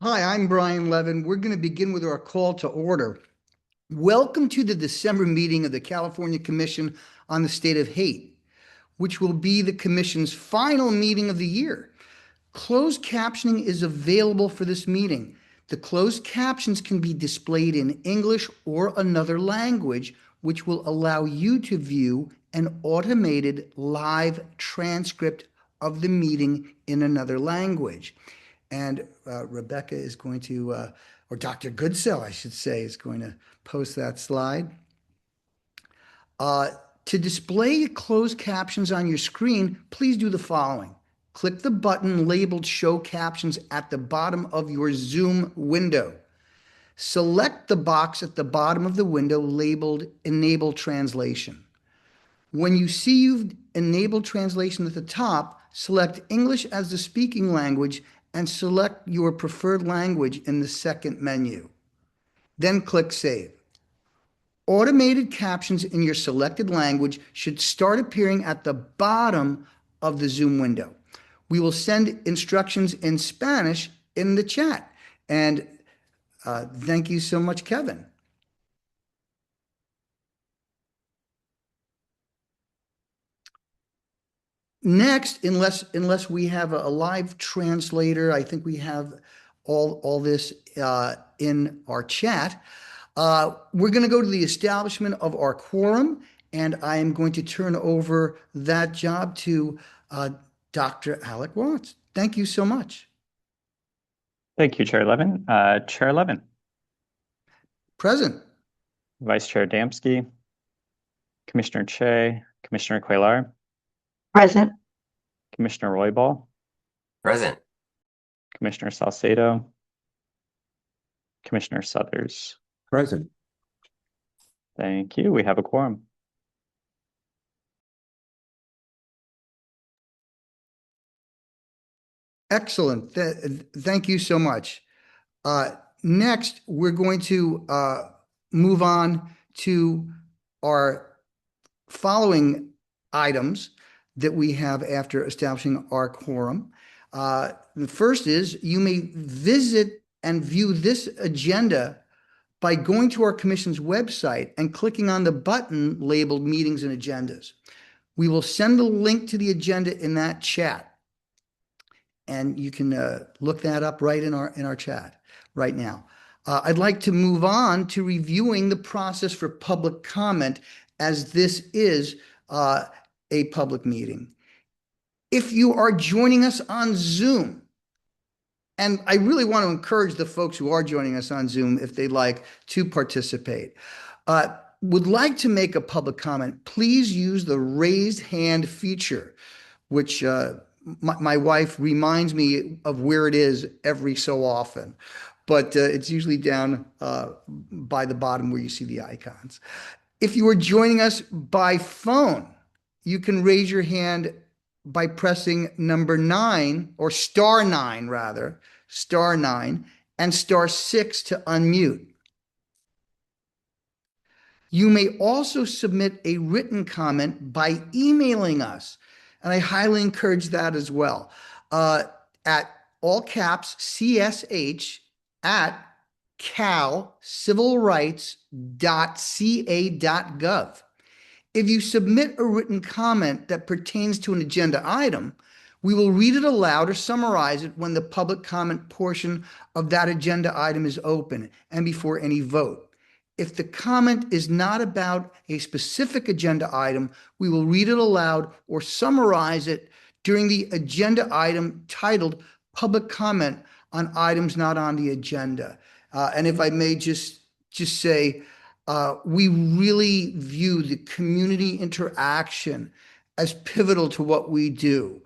Hi, I'm Brian Levin. We're going to begin with our call to order. Welcome to the December meeting of the California Commission on the State of Hate, which will be the Commission's final meeting of the year. Closed captioning is available for this meeting. The closed captions can be displayed in English or another language, which will allow you to view an automated live transcript of the meeting in another language. And Rebecca is going to, or Dr. Goodsell, I should say, is going to post that slide. To display closed captions on your screen, please do the following. Click the button labeled Show Captions at the bottom of your Zoom window. Select the box at the bottom of the window labeled Enable Translation. When you see you've enabled translation at the top, select English as the speaking language and select your preferred language in the second menu. Then click Save. Automated captions in your selected language should start appearing at the bottom of the Zoom window. We will send instructions in Spanish in the chat. And thank you so much, Kevin. Next, unless we have a live translator, I think we have all this in our chat. We're going to go to the establishment of our quorum, and I am going to turn over that job to Dr. Alec Watts. Thank you so much. Thank you, Chair Levin. Chair Levin. Present. Vice Chair Damsky, Commissioner Che, Commissioner Cuellar. Present. Commissioner Roybal. Present. Commissioner Salcedo. Commissioner Suthers. Present. Thank you. We have a quorum. Excellent. Thank you so much. Next, we're going to move on to our following items that we have after establishing our quorum. The first is you may visit and view this agenda by going to our commission's website and clicking on the button labeled Meetings and Agendas. We will send the link to the agenda in that chat. And you can look that up right in our chat right now. I'd like to move on to reviewing the process for public comment, as this is a public meeting. If you are joining us on Zoom, and I really want to encourage the folks who are joining us on Zoom, if they'd like to participate, would like to make a public comment, please use the raised hand feature, which my wife reminds me of where it is every so often, but it's usually down by the bottom where you see the icons. If you are joining us by phone, you can raise your hand by pressing number 9, or star 9 rather, star 9, and star 6 to unmute. You may also submit a written comment by emailing us, and I highly encourage that as well, at all caps CSH at calcivilrights.ca.gov. If you submit a written comment that pertains to an agenda item, we will read it aloud or summarize it when the public comment portion of that agenda item is open and before any vote. If the comment is not about a specific agenda item, we will read it aloud or summarize it during the agenda item titled Public Comment on Items Not on the Agenda. And if I may just say, we really view the community interaction as pivotal to what we do.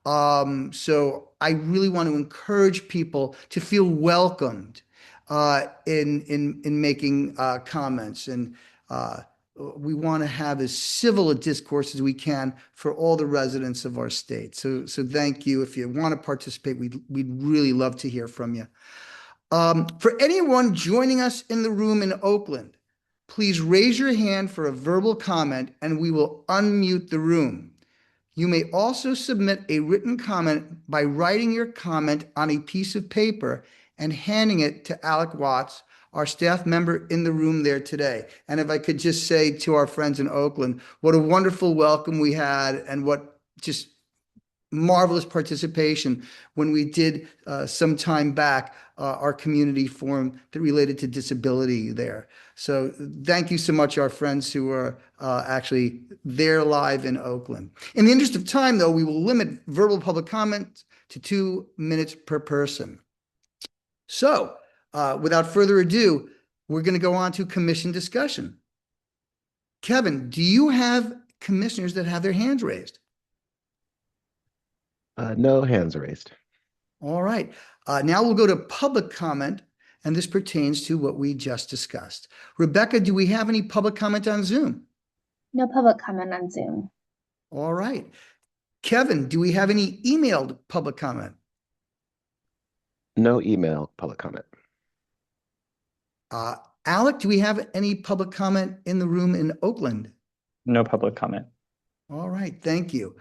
So I really want to encourage people to feel welcomed in making comments, and we want to have as civil a discourse as we can for all the residents of our state. So thank you. If you want to participate, we'd really love to hear from you. For anyone joining us in the room in Oakland, please raise your hand for a verbal comment and we will unmute the room. You may also submit a written comment by writing your comment on a piece of paper and handing it to Alec Watts, our staff member in the room there today. And if I could just say to our friends in Oakland, what a wonderful welcome we had, and what just marvelous participation when we did some time back our community forum that related to disability there. So thank you so much, our friends who are actually there live in Oakland. In the interest of time, though, we will limit verbal public comment to 2 minutes per person. So without further ado, we're going to go on to commission discussion. Kevin, do you have commissioners that have their hands raised? No hands raised. All right. Now we'll go to public comment, and this pertains to what we just discussed. Rebecca, do we have any public comment on Zoom? No public comment on Zoom. All right. Kevin, do we have any emailed public comment? No email public comment. Alec, do we have any public comment in the room in Oakland? No public comment. All right. Thank you.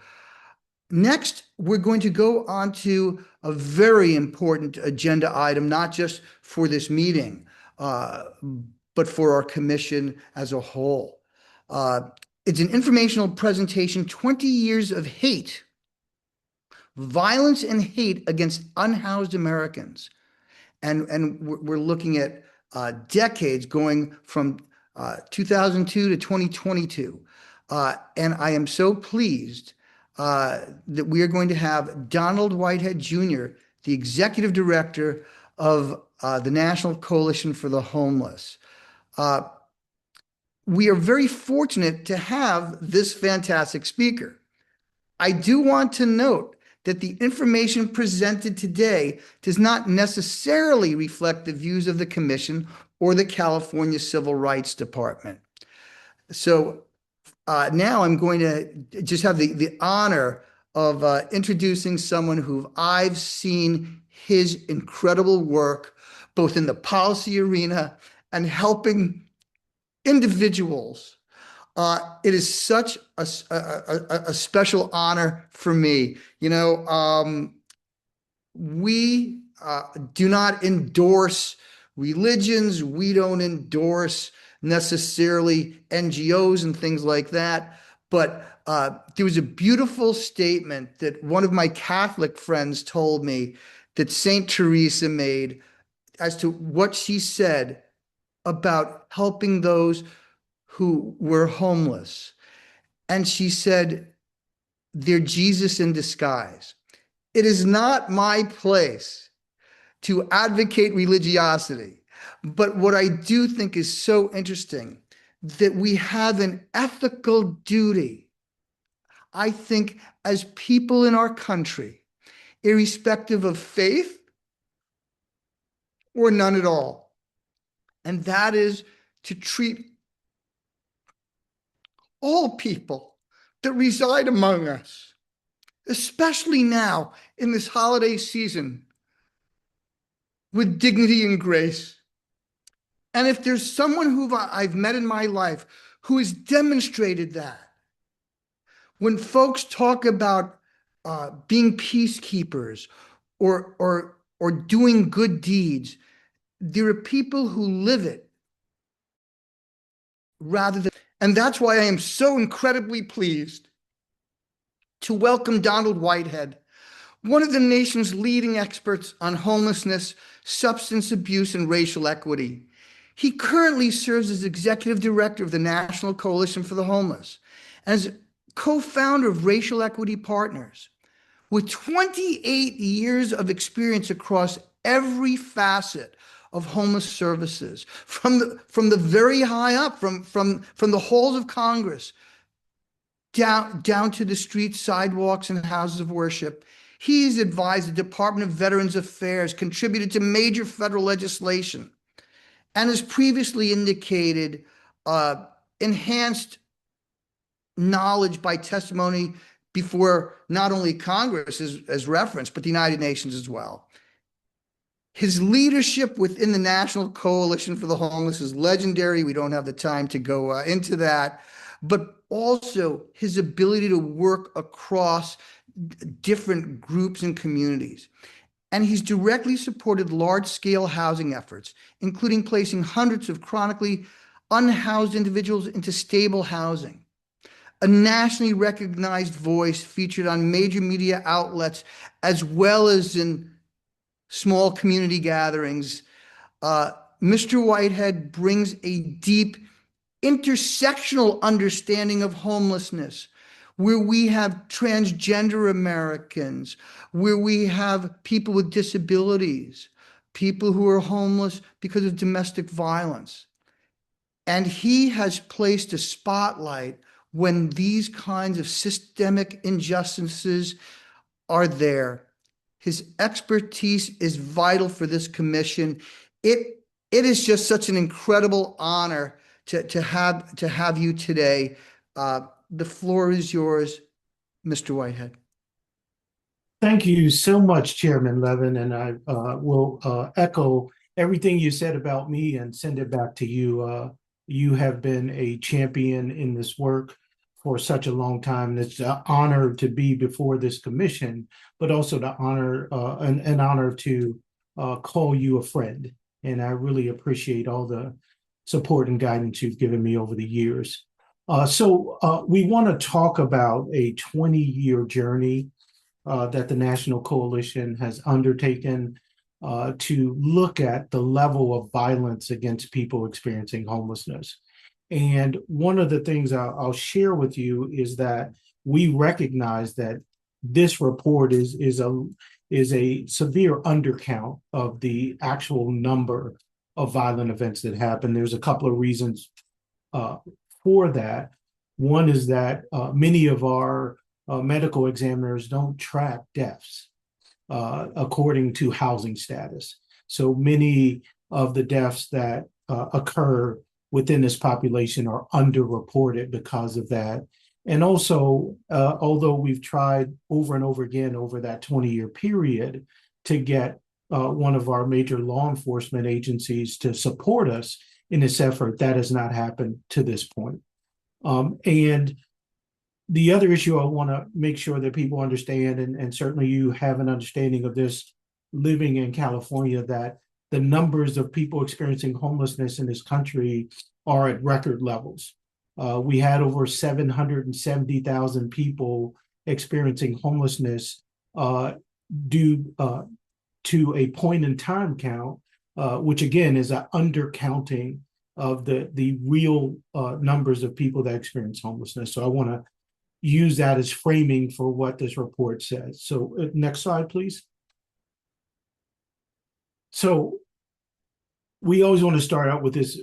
Next, we're going to go on to a very important agenda item, not just for this meeting, but for our commission as a whole. It's an informational presentation, 20 Years of Hate, Violence and Hate Against Unhoused Americans. And we're looking at decades going from 2002 to 2022. And I am so pleased that we are going to have Donald Whitehead Jr., the executive director of the National Coalition for the Homeless. We are very fortunate to have this fantastic speaker. I do want to note that the information presented today does not necessarily reflect the views of the Commission or the California Civil Rights Department. So now I'm going to just have the honor of introducing someone who I've seen his incredible work, both in the policy arena and helping individuals. It is such a special honor for me. You know, we do not endorse religions. We don't endorse necessarily NGOs and things like that. But there was a beautiful statement that one of my Catholic friends told me that Saint Teresa made as to what she said about helping those who were homeless. And she said, they're Jesus in disguise. It is not my place to advocate religiosity. But what I do think is so interesting, that we have an ethical duty, I think, as people in our country, irrespective of faith or none at all. And that is to treat all people that reside among us, especially now in this holiday season, with dignity and grace. And if there's someone who I've met in my life who has demonstrated that, when folks talk about being peacekeepers or doing good deeds, there are people who live it rather than, and that's why I am so incredibly pleased to welcome Donald Whitehead, one of the nation's leading experts on homelessness, substance abuse, and racial equity. He currently serves as executive director of the National Coalition for the Homeless, as co-founder of Racial Equity Partners. With 28 years of experience across every facet of homeless services, from the very high up, from the halls of Congress, down to the streets, sidewalks, and houses of worship. He's advised the Department of Veterans Affairs, contributed to major federal legislation, and as previously indicated, enhanced knowledge by testimony before not only Congress as referenced, but the United Nations as well. His leadership within the National Coalition for the Homeless is legendary. We don't have the time to go into that, but also his ability to work across different groups and communities. and he's directly supported large-scale housing efforts, including placing hundreds of chronically unhoused individuals into stable housing. A nationally recognized voice featured on major media outlets as well as in small community gatherings. Mr. Whitehead brings a deep intersectional understanding of homelessness, where we have transgender Americans, where we have people with disabilities, people who are homeless because of domestic violence. And he has placed a spotlight when these kinds of systemic injustices are there. His expertise is vital for this commission. It is just such an incredible honor to have you today. The floor is yours, Mr. Whitehead. Thank you so much, Chairman Levin, and I will echo everything you said about me and send it back to you. You have been a champion in this work for such a long time. It's an honor to be before this commission, but also an honor to call you a friend. And I really appreciate all the support and guidance you've given me over the years. So we want to talk about a 20-year journey that the National Coalition has undertaken to look at the level of violence against people experiencing homelessness. And one of the things I'll share with you is that we recognize that this report is a severe undercount of the actual number of violent events that happen. There's a couple of reasons for that. One is that many of our medical examiners don't track deaths according to housing status. So many of the deaths that occur within this population are underreported because of that. And also, although we've tried over and over again over that 20-year period to get one of our major law enforcement agencies to support us in this effort, that has not happened to this point. And the other issue I want to make sure that people understand, and certainly you have an understanding of this living in California, that the numbers of people experiencing homelessness in this country are at record levels. We had over 770,000 people experiencing homelessness due to a point in time count, which again is an undercounting of the real numbers of people that experience homelessness. So I want to use that as framing for what this report says. So next slide, please. So we always want to start out with this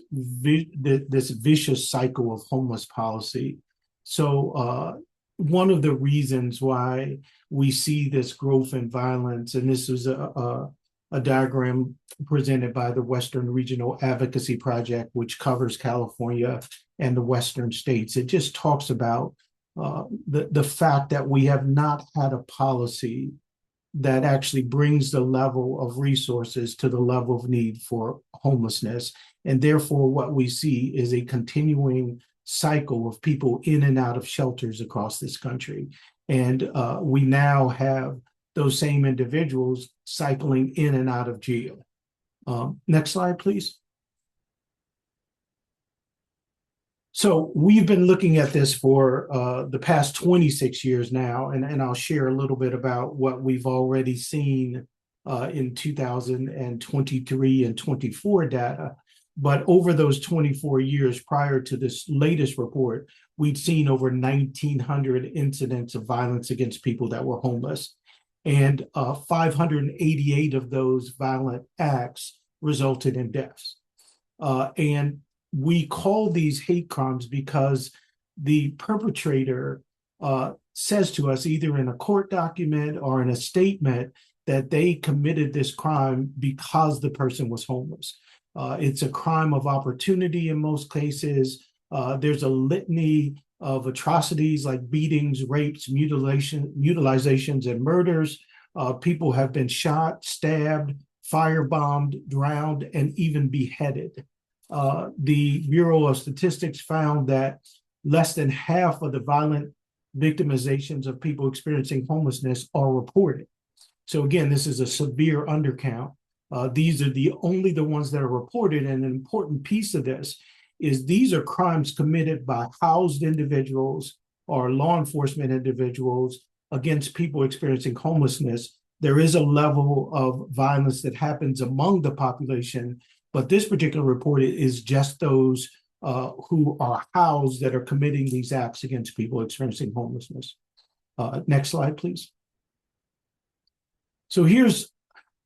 vicious cycle of homeless policy. So one of the reasons why we see this growth in violence, and this is a diagram presented by the Western Regional Advocacy Project, which covers California and the Western states. It just talks about the fact that we have not had a policy that actually brings the level of resources to the level of need for homelessness. And therefore, what we see is a continuing cycle of people in and out of shelters across this country. And we now have those same individuals cycling in and out of jail. Next slide, please. So we've been looking at this for the past 26 years now, and I'll share a little bit about what we've already seen in 2023 and 24 data. But over those 24 years prior to this latest report, we'd seen over 1,900 incidents of violence against people that were homeless. And 588 of those violent acts resulted in deaths. And we call these hate crimes because the perpetrator says to us, either in a court document or in a statement, that they committed this crime because the person was homeless. It's a crime of opportunity in most cases. There's a litany of atrocities like beatings, rapes, mutilations, and murders. People have been shot, stabbed, firebombed, drowned, and even beheaded. The Bureau of Statistics found that less than half of the violent victimizations of people experiencing homelessness are reported. So again, this is a severe undercount. These are only the ones that are reported, and an important piece of this is these are crimes committed by housed individuals or law enforcement individuals against people experiencing homelessness. There is a level of violence that happens among the population, but this particular report is just those who are housed that are committing these acts against people experiencing homelessness. Next slide, please. So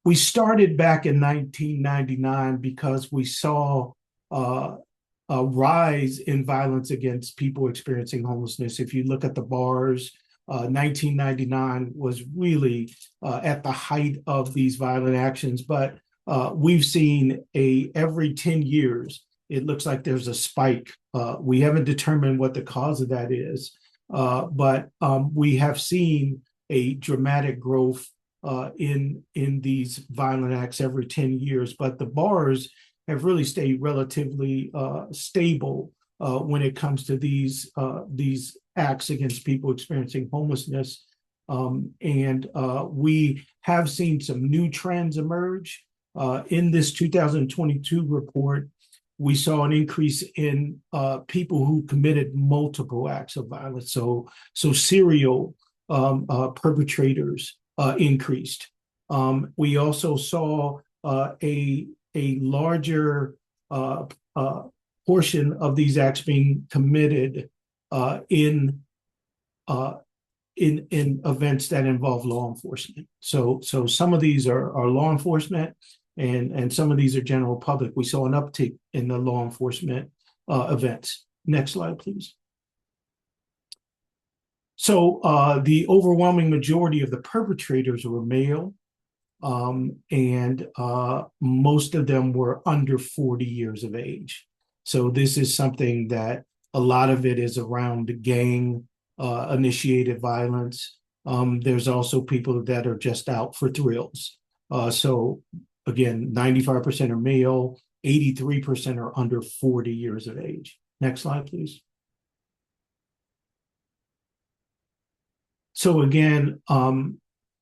we started back in 1999 because we saw a rise in violence against people experiencing homelessness. If you look at the bars, 1999 was really at the height of these violent actions, but we've seen every 10 years, it looks like there's a spike. We haven't determined what the cause of that is, but we have seen a dramatic growth in these violent acts every 10 years, but the bars have really stayed relatively stable when it comes to these acts against people experiencing homelessness. And we have seen some new trends emerge. In this 2022 report, we saw an increase in people who committed multiple acts of violence. So serial perpetrators increased. We also saw a larger portion of these acts being committed in events that involve law enforcement. So some of these are law enforcement, and some of these are general public. We saw an uptick in the law enforcement events. Next slide, please. So the overwhelming majority of the perpetrators were male, and most of them were under 40 years of age. So this is something that a lot of it is around gang initiated violence. There's also people that are just out for thrills. So again, 95% are male, 83% are under 40 years of age. Next slide, please. So again,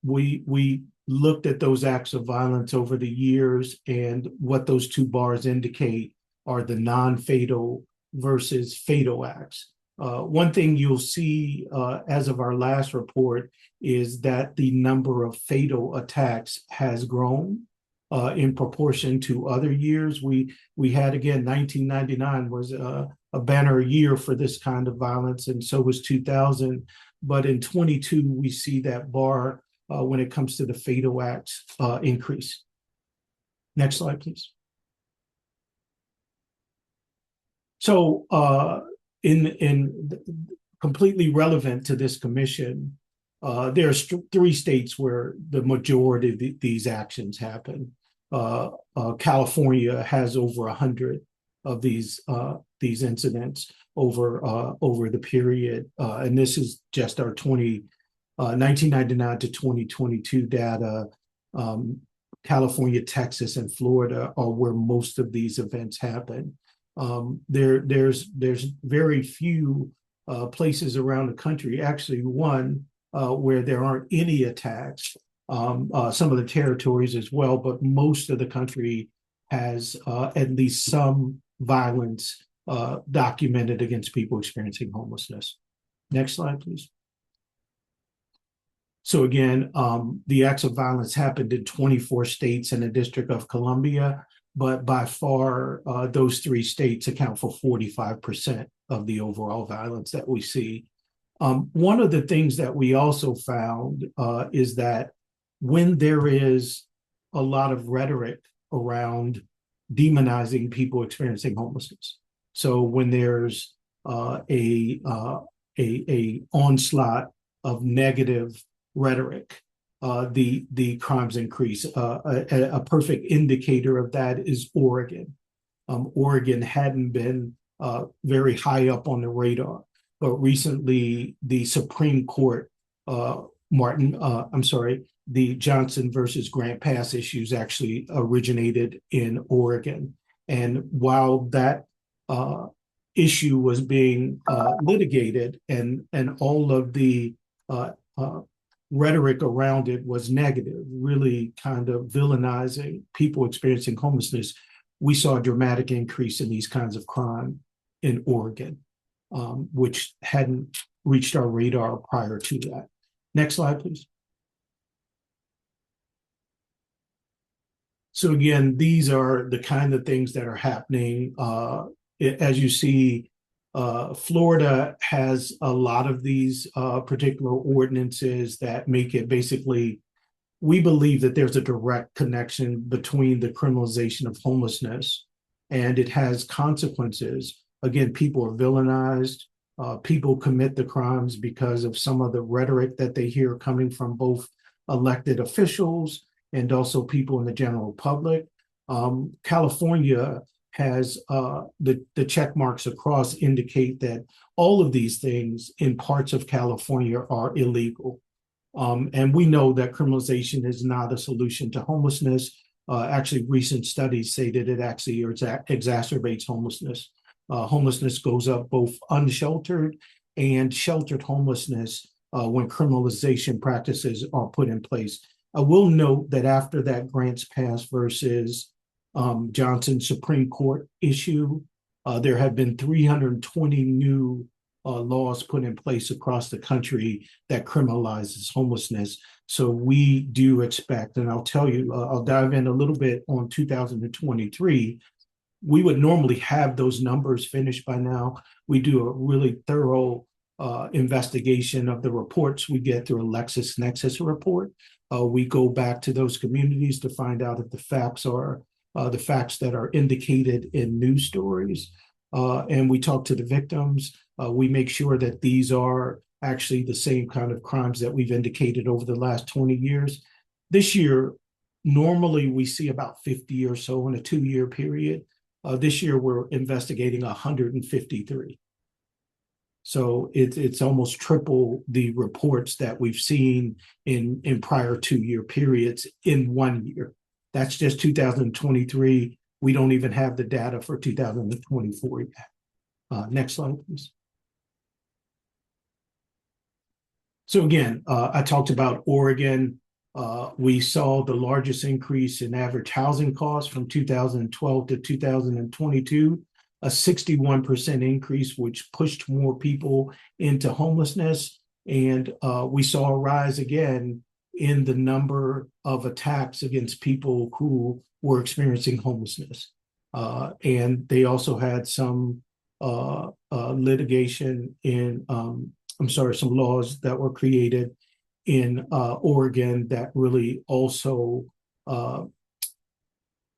we looked at those acts of violence over the years, and what those two bars indicate are the non-fatal versus fatal acts. One thing you'll see as of our last report is that the number of fatal attacks has grown in proportion to other years. We had, again, 1999 was a banner year for this kind of violence, and so was 2000. But in 22, we see that bar when it comes to the fatal acts increase. Next slide, please. So in completely relevant to this commission, there's three states where the majority of these actions happen. California has over 100 of these incidents over the period, and this is just our 1999 to 2022 data. California, Texas, and Florida are where most of these events happen. There's very few places around the country, actually one where there aren't any attacks. Some of the territories as well, but most of the country has at least some violence documented against people experiencing homelessness. Next slide, please. So again, the acts of violence happened in 24 states and the District of Columbia, but by far, those three states account for 45% of the overall violence that we see. One of the things that we also found is that when there is a lot of rhetoric around demonizing people experiencing homelessness, so when there's a onslaught of negative rhetoric, the crimes increase. A perfect indicator of that is Oregon. Oregon hadn't been very high up on the radar, but recently the Supreme Court, the Johnson versus Grant Pass issues actually originated in Oregon. And while that issue was being litigated, and all of the rhetoric around it was negative, really kind of villainizing people experiencing homelessness, we saw a dramatic increase in these kinds of crime in Oregon, which hadn't reached our radar prior to that. Next slide, please. So again, these are the kind of things that are happening. As you see, Florida has a lot of these particular ordinances that make it basically, we believe that there's a direct connection between the criminalization of homelessness and it has consequences. Again, people are villainized. People commit the crimes because of some of the rhetoric that they hear coming from both elected officials and also people in the general public. California has the check marks across indicate that all of these things in parts of California are illegal. And we know that criminalization is not a solution to homelessness. Actually, recent studies say that it actually exacerbates homelessness. Homelessness goes up both unsheltered and sheltered homelessness when criminalization practices are put in place. I will note that after that Grants Pass versus Johnson Supreme Court issue, there have been 320 new laws put in place across the country that criminalizes homelessness. So we do expect, and I'll tell you, I'll dive in a little bit on 2023. We would normally have those numbers finished by now. We do a really thorough investigation of the reports we get through a LexisNexis report. We go back to those communities to find out if the facts are the facts that are indicated in news stories. And we talk to the victims. We make sure that these are actually the same kind of crimes that we've indicated over the last 20 years. This year, normally we see about 50 or so in a 2-year period. This year, we're investigating 153. So it's almost triple the reports that we've seen in prior 2-year periods in 1 year. That's just 2023. We don't even have the data for 2024 yet. Next slide, please. So again, I talked about Oregon. We saw the largest increase in average housing costs from 2012 to 2022, a 61% increase, which pushed more people into homelessness. And we saw a rise again in the number of attacks against people who were experiencing homelessness. And they also had some litigation in, some laws that were created in Oregon that really also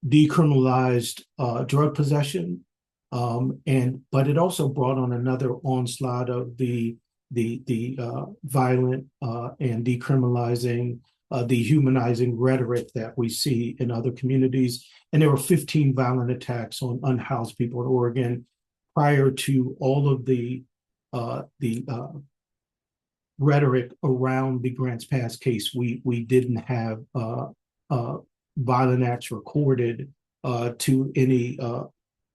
decriminalized drug possession, but it also brought on another onslaught of the violent and decriminalizing, dehumanizing rhetoric that we see in other communities. And there were 15 violent attacks on unhoused people in Oregon prior to all of the rhetoric around the Grants Pass case. We didn't have violent acts recorded to any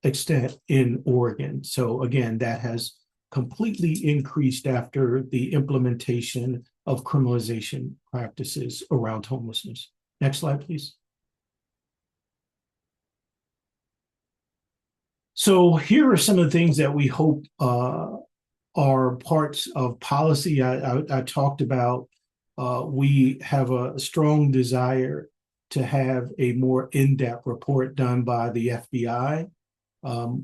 extent in Oregon. So again, that has completely increased after the implementation of criminalization practices around homelessness. Next slide, please. So here are some of the things that we hope are parts of policy. I talked about we have a strong desire to have a more in-depth report done by the FBI.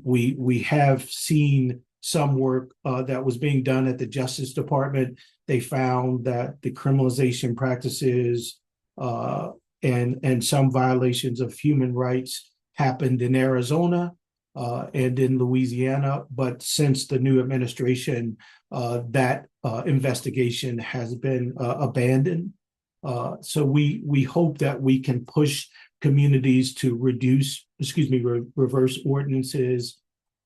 We have seen some work that was being done at the Justice Department. They found that the criminalization practices and some violations of human rights happened in Arizona and in Louisiana. But since the new administration, that investigation has been abandoned. So we hope that we can push communities to reverse ordinances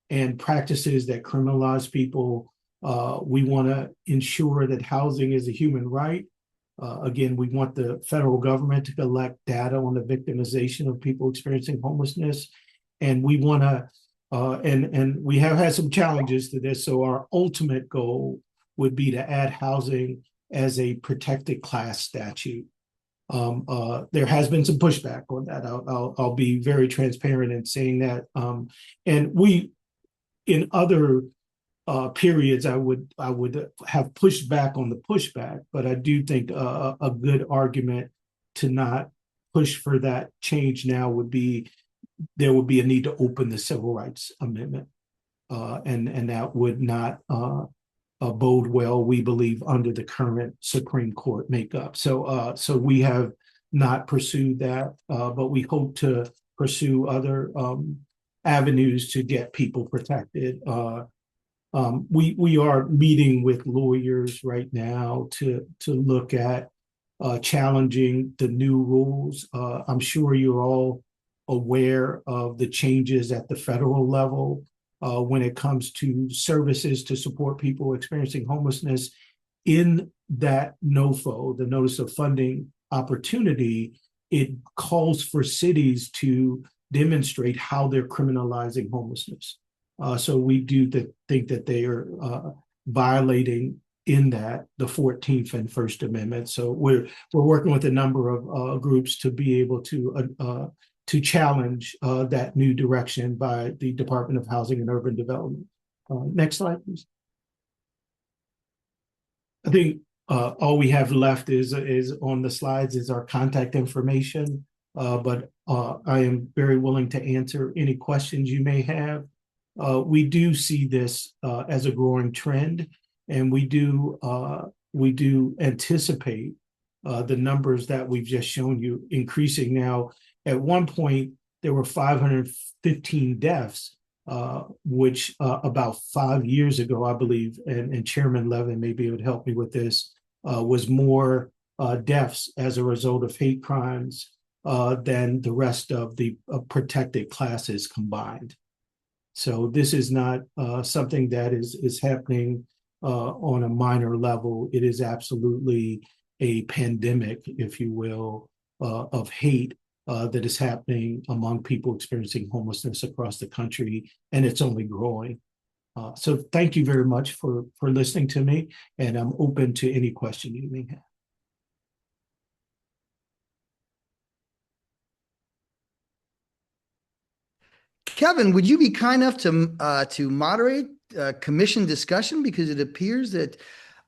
and practices that criminalize people. We want to ensure that housing is a human right. Again, we want the federal government to collect data on the victimization of people experiencing homelessness. And we want to, and we have had some challenges to this. So our ultimate goal would be to add housing as a protected class statute. There has been some pushback on that. I'll be very transparent in saying that. And we, in other periods, I would have pushed back on the pushback, but I do think a good argument to not push for that change now would be there would be a need to open the Civil Rights Amendment, and that would not bode well, we believe, under the current Supreme Court makeup. So we have not pursued that, but we hope to pursue other avenues to get people protected. We are meeting with lawyers right now to look at challenging the new rules. I'm sure you're all aware of the changes at the federal level when it comes to services to support people experiencing homelessness. In that NOFO, the Notice of Funding Opportunity, it calls for cities to demonstrate how they're criminalizing homelessness. So we do think that they are violating in that the 14th and First Amendment. So we're working with a number of groups to be able to challenge that new direction by the Department of Housing and Urban Development. Next slide, please. I think all we have left is on the slides is our contact information, but I am very willing to answer any questions you may have. We do see this as a growing trend, and we do anticipate the numbers that we've just shown you increasing. Now, at one point, there were 515 deaths, which about 5 years ago, I believe, and Chairman Levin maybe would help me with this, was more deaths as a result of hate crimes than the rest of the protected classes combined. So this is not something that is happening on a minor level. It is absolutely a pandemic, if you will, of hate that is happening among people experiencing homelessness across the country, and it's only growing. So thank you very much for listening to me, and I'm open to any question you may have. Kevin, would you be kind enough to moderate commission discussion, because it appears that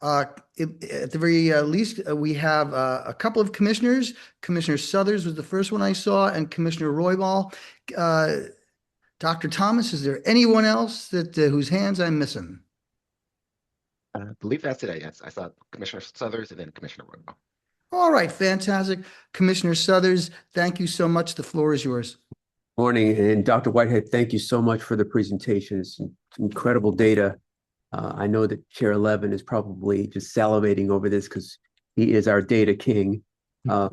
at the very least we have a couple of commissioners. Commissioner Suthers was the first one I saw, and Commissioner Roybal. Dr. Thomas, is there anyone else that whose hands I'm missing? I believe that's it. Yes, I saw Commissioner Suthers and then Commissioner Roybal. All right, fantastic. Commissioner Suthers, thank you so much. The floor is yours. Morning, and Dr. Whitehead, thank you so much for the presentation. It's incredible data. I know that Chair Levin is probably just salivating over this because he is our data king. A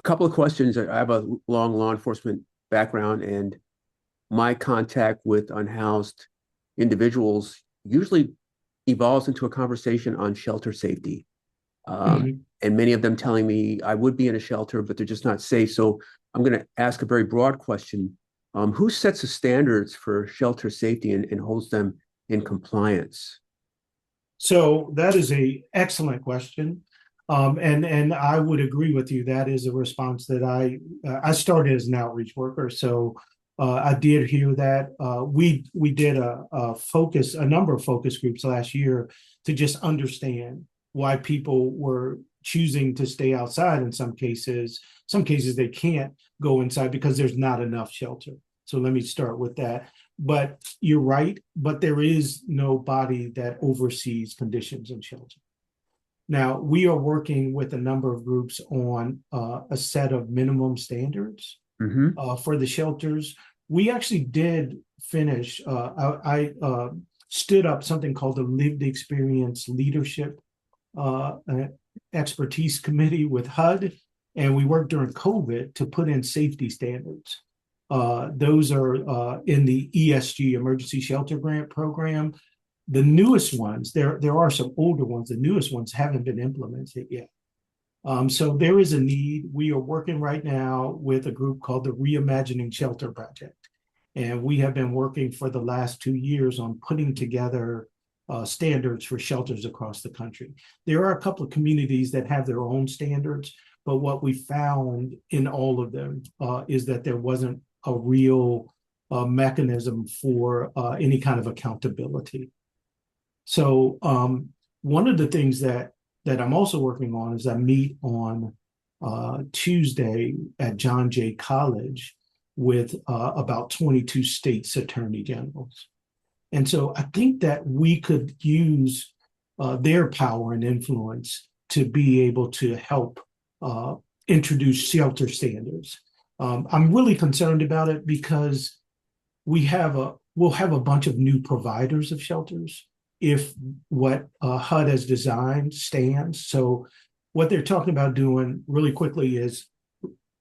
couple of questions. I have a long law enforcement background, and my contact with unhoused individuals usually evolves into a conversation on shelter safety. And many of them telling me I would be in a shelter, but they're just not safe. So I'm going to ask a very broad question. Who sets the standards for shelter safety and holds them in compliance? So that is an excellent question. And I would agree with you. That is a response that I started as an outreach worker. So I did hear that. We did a number of focus groups last year to just understand why people were choosing to stay outside. In some cases they can't go inside because there's not enough shelter. So let me start with that. But you're right, but there is no body that oversees conditions in shelter. Now, we are working with a number of groups on a set of minimum standards for the shelters. We actually did finish, I stood up something called the Lived Experience Leadership Expertise Committee with HUD, and we worked during COVID to put in safety standards. Those are in the ESG, Emergency Shelter Grant Program. The newest ones, there are some older ones, the newest ones haven't been implemented yet. So there is a need. We are working right now with a group called the Reimagining Shelter Project. And we have been working for the last 2 years on putting together standards for shelters across the country. There are a couple of communities that have their own standards, but what we found in all of them is that there wasn't a real mechanism for any kind of accountability. So one of the things that I'm also working on is I meet on Tuesday at John Jay College with about 22 states attorney generals. And so I think that we could use their power and influence to be able to help introduce shelter standards. I'm really concerned about it because we'll have a bunch of new providers of shelters if what HUD has designed stands. So what they're talking about doing really quickly is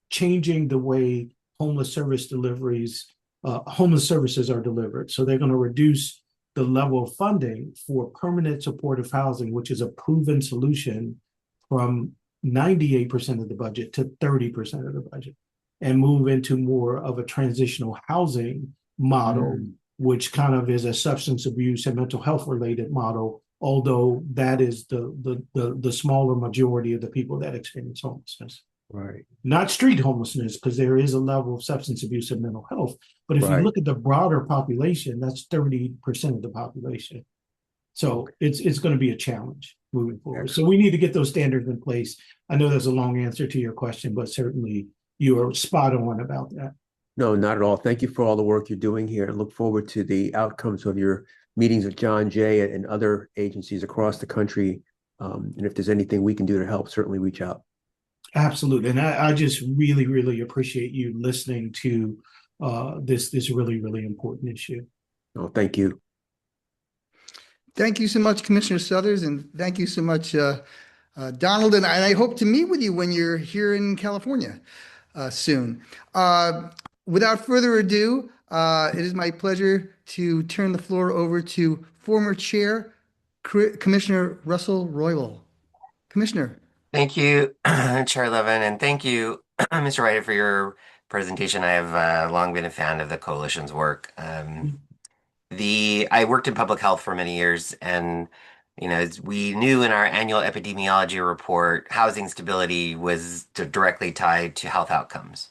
changing the way homeless services are delivered. So they're going to reduce the level of funding for permanent supportive housing, which is a proven solution, from 98% of the budget to 30% of the budget, and move into more of a transitional housing model, which kind of is a substance abuse and mental health related model, although that is the smaller majority of the people that experience homelessness. Right. Not street homelessness, because there is a level of substance abuse and mental health. But if you look at the broader population, that's 30% of the population. So it's going to be a challenge moving forward. So we need to get those standards in place. I know that's a long answer to your question, but certainly you are spot on about that. No, not at all. Thank you for all the work you're doing here, and look forward to the outcomes of your meetings with John Jay and other agencies across the country. And if there's anything we can do to help, certainly reach out. Absolutely. And I just really, really appreciate you listening to this really, really important issue. Oh, thank you. Thank you so much, Commissioner Suthers, and thank you so much, Donald. And I hope to meet with you when you're here in California soon. Without further ado, it is my pleasure to turn the floor over to former Chair Commissioner Russell Roybal. Commissioner. Thank you, Chair Levin, and thank you, Mr. Whitehead, for your presentation. I have long been a fan of the coalition's work. I worked in public health for many years, and as we knew in our annual epidemiology report, housing stability was directly tied to health outcomes.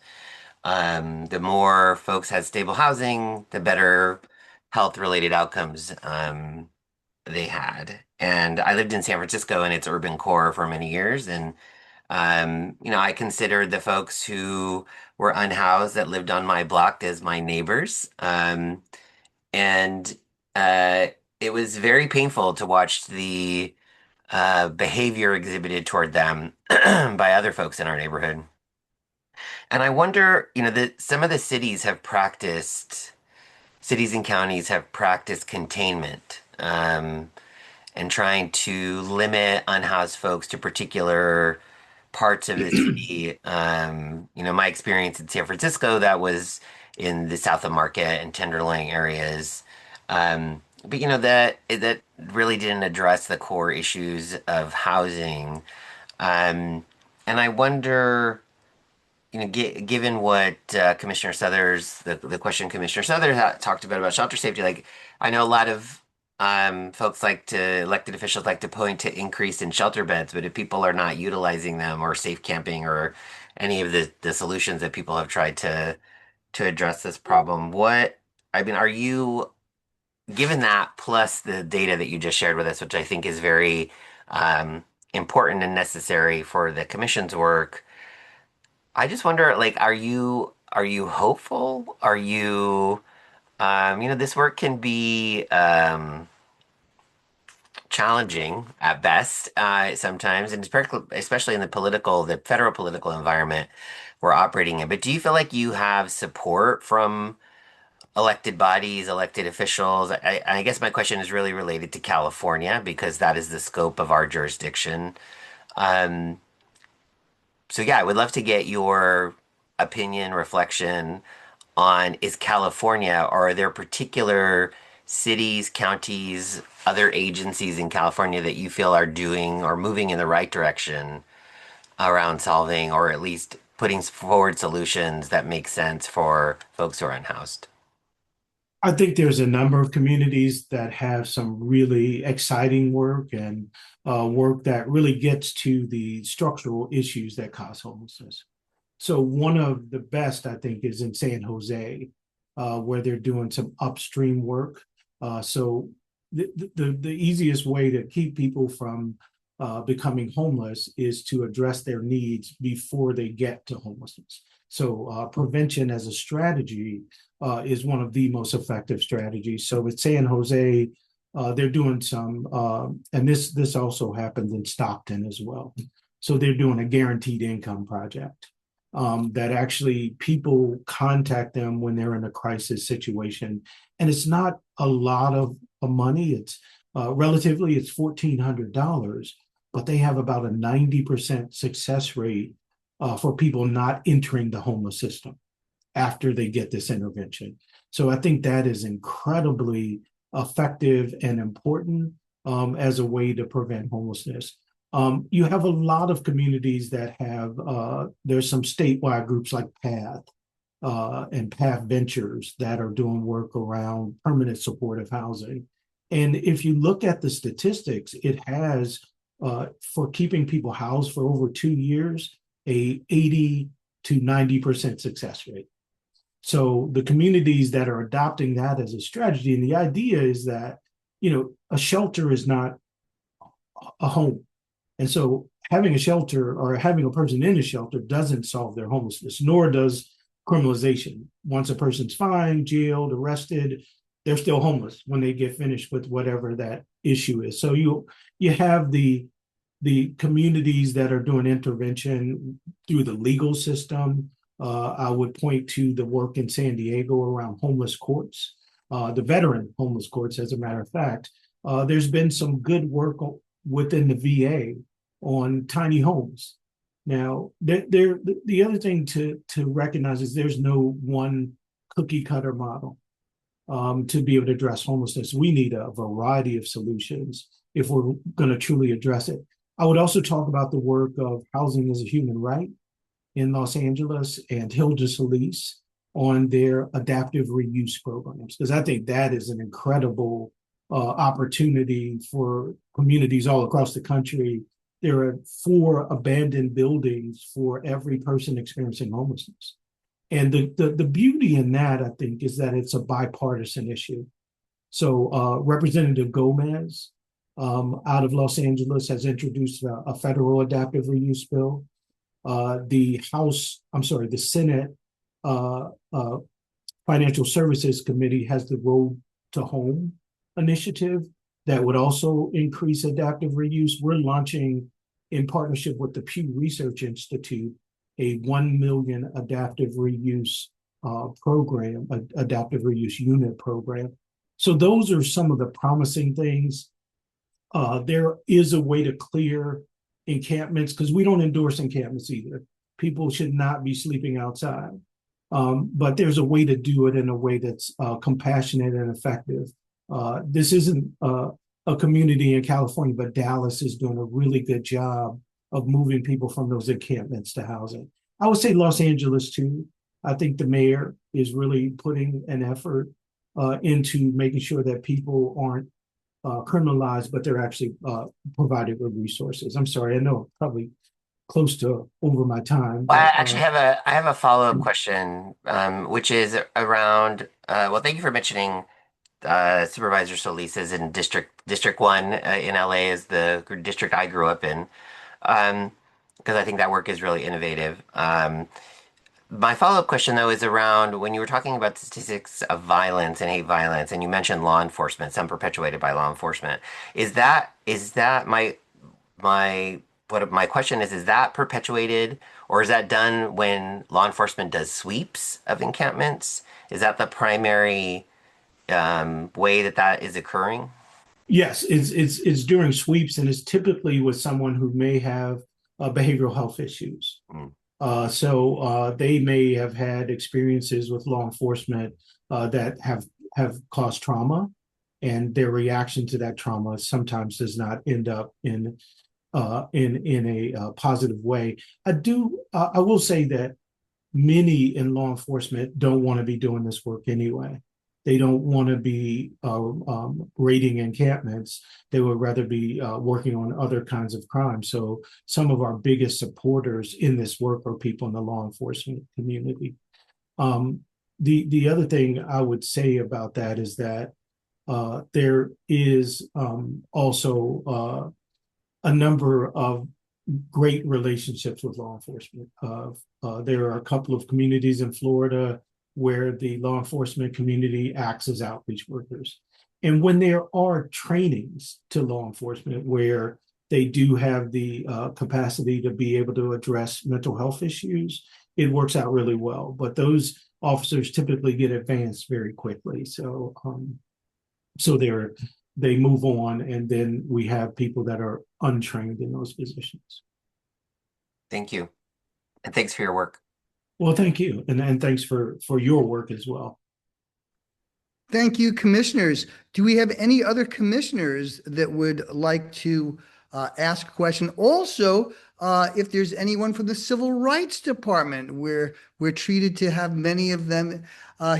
The more folks had stable housing, the better health-related outcomes they had. And I lived in San Francisco in its urban core for many years. And, I considered the folks who were unhoused that lived on my block as my neighbors. And it was very painful to watch the behavior exhibited toward them by other folks in our neighborhood. And I wonder, that some of the cities and counties have practiced containment. And trying to limit unhoused folks to particular parts of the city. My experience in San Francisco, that was in the South of Market and Tenderloin areas. But that really didn't address the core issues of housing. And I wonder, given what Commissioner Suthers, the question Commissioner Suthers talked about shelter safety, I know a lot of elected officials like to point to increase in shelter beds, but if people are not utilizing them, or safe camping, or any of the solutions that people have tried to address this problem, are you, given that plus the data that you just shared with us, which I think is very important and necessary for the commission's work, I just wonder, are you hopeful? Are you, this work can be challenging at best sometimes, and especially in the federal political environment we're operating in. But do you feel like you have support from elected bodies, elected officials? I guess my question is really related to California, because that is the scope of our jurisdiction. I would love to get your opinion, reflection on, is California, or are there particular cities, counties, other agencies in California that you feel are doing or moving in the right direction around solving, or at least putting forward solutions that make sense for folks who are unhoused? I think there's a number of communities that have some really exciting work and work that really gets to the structural issues that cause homelessness. So one of the best, I think, is in San Jose, where they're doing some upstream work. So the easiest way to keep people from becoming homeless is to address their needs before they get to homelessness. So prevention as a strategy is one of the most effective strategies. So with San Jose, they're doing some, and this also happens in Stockton as well. So they're doing a guaranteed income project that actually people contact them when they're in a crisis situation. And it's not a lot of money. It's relatively, it's $1,400, but they have about a 90% success rate for people not entering the homeless system after they get this intervention. So I think that is incredibly effective and important as a way to prevent homelessness. You have a lot of communities that have, there's some statewide groups like PATH and PATH Ventures that are doing work around permanent supportive housing. And if you look at the statistics, it has, for keeping people housed for over 2 years, a 80 to 90% success rate. So the communities that are adopting that as a strategy, and the idea is that, you know, a shelter is not a home. And so having a shelter or having a person in a shelter doesn't solve their homelessness, nor does criminalization. Once a person's fined, jailed, arrested, they're still homeless when they get finished with whatever that issue is. So you have the communities that are doing intervention through the legal system. I would point to the work in San Diego around homeless courts, the veteran homeless courts, as a matter of fact. There's been some good work within the VA on tiny homes. Now, the other thing to recognize is there's no one cookie cutter model to be able to address homelessness. We need a variety of solutions if we're going to truly address it. I would also talk about the work of Housing as a Human Right in Los Angeles and Hilda Solis on their adaptive reuse programs, because I think that is an incredible opportunity for communities all across the country. There are 4 abandoned buildings for every person experiencing homelessness. And the beauty in that, I think, is that it's a bipartisan issue. So Representative Gomez out of Los Angeles has introduced a federal adaptive reuse bill. The Senate Financial Services Committee has the Road to Home initiative that would also increase adaptive reuse. We're launching, in partnership with the Pew Research Institute, a 1 million adaptive reuse program, adaptive reuse unit program. So those are some of the promising things. There is a way to clear encampments, because we don't endorse encampments either. People should not be sleeping outside. But there's a way to do it in a way that's compassionate and effective. This isn't a community in California, but Dallas is doing a really good job of moving people from those encampments to housing. I would say Los Angeles too. I think the mayor is really putting an effort into making sure that people aren't criminalized, but they're actually provided with resources. I'm sorry, I know I'm probably close to over my time. Well, I but, actually have a follow-up question, which is around. Well, thank you for mentioning Supervisor Solis is in District 1 in LA, is the district I grew up in, because I think that work is really innovative. My follow-up question, though, is around when you were talking about statistics of violence and hate violence, and you mentioned law enforcement, some perpetuated by law enforcement. Is that my question is that perpetuated, or is that done when law enforcement does sweeps of encampments? Is that the primary way that is occurring? Yes, it's during sweeps, and it's typically with someone who may have behavioral health issues. So they may have had experiences with law enforcement that have caused trauma, and their reaction to that trauma sometimes does not end up in a positive way. I will say that many in law enforcement don't want to be doing this work anyway. they don't want to be raiding encampments. They would rather be working on other kinds of crimes. So some of our biggest supporters in this work are people in the law enforcement community. The other thing I would say about that is that there is also a number of great relationships with law enforcement. There are a couple of communities in Florida where the law enforcement community acts as outreach workers. And when there are trainings to law enforcement where they do have the capacity to be able to address mental health issues, it works out really well. But those officers typically get advanced very quickly. So they move on, and then we have people that are untrained in those positions. Thank you. And thanks for your work. Well, thank you. And thanks for your work as well. Thank you, commissioners. Do we have any other commissioners that would like to ask a question? Also, if there's anyone from the Civil Rights Department, we're treated to have many of them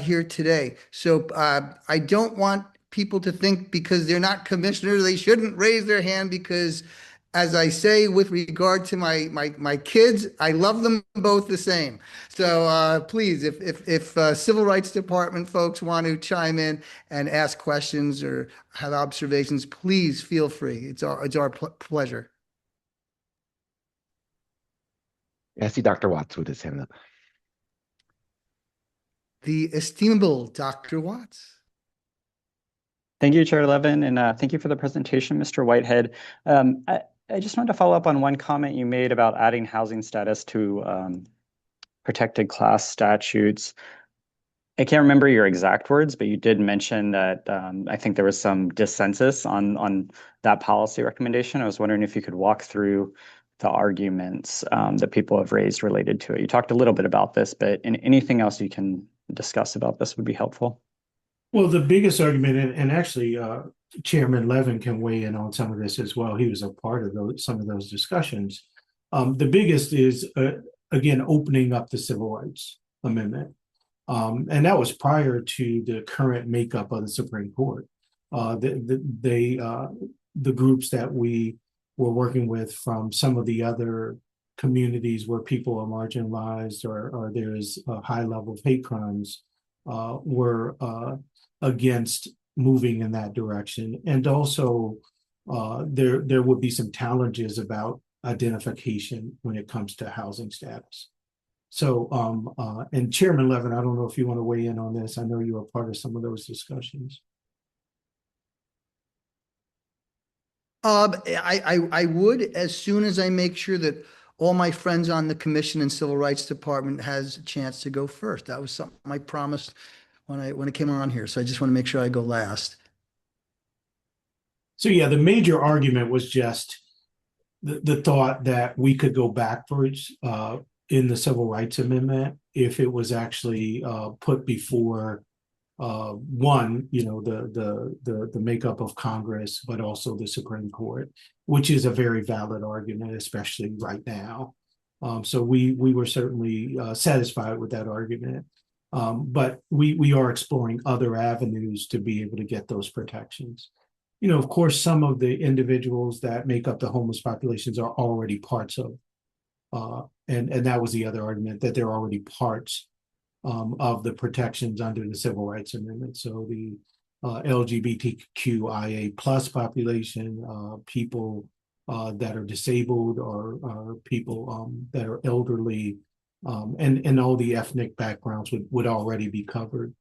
here today. So I don't want people to think because they're not commissioners, they shouldn't raise their hand, because as I say, with regard to my kids, I love them both the same. So please, if Civil Rights Department folks want to chime in and ask questions or have observations, please feel free. It's our pleasure. I see Dr. Watts with his hand up. The estimable Dr. Watts. Thank you, Chair Levin, and thank you for the presentation, Mr. Whitehead. I just wanted to follow up on one comment you made about adding housing status to protected class statutes. I can't remember your exact words, but you did mention that I think there was some dissensus on that policy recommendation. I was wondering if you could walk through the arguments that people have raised related to it. You talked a little bit about this, but anything else you can discuss about this would be helpful. Well, the biggest argument, and actually Chairman Levin can weigh in on some of this as well. He was a part of some of those discussions. The biggest is, again, opening up the Civil Rights Amendment. And that was prior to the current makeup of the Supreme Court. The groups that we were working with from some of the other communities where people are marginalized or there is a high level of hate crimes were against moving in that direction. And also there would be some challenges about identification when it comes to housing status. So, and Chairman Levin, I don't know if you want to weigh in on this. I know you were part of some of those discussions. I would, as soon as I make sure that all my friends on the Commission and Civil Rights Department has a chance to go first. That was something I promised when I came on here. So I just want to make sure I go last. So yeah, the major argument was just the thought that we could go backwards in the Civil Rights Amendment if it was actually put before one, the makeup of Congress, but also the Supreme Court, which is a very valid argument, especially right now. So we were certainly satisfied with that argument. But we are exploring other avenues to be able to get those protections. Of course, some of the individuals that make up the homeless populations are already parts of, and that was the other argument, that they're already parts of the protections under the Civil Rights Amendment. So the LGBTQIA plus population, people that are disabled or people that are elderly, and all the ethnic backgrounds would already be covered.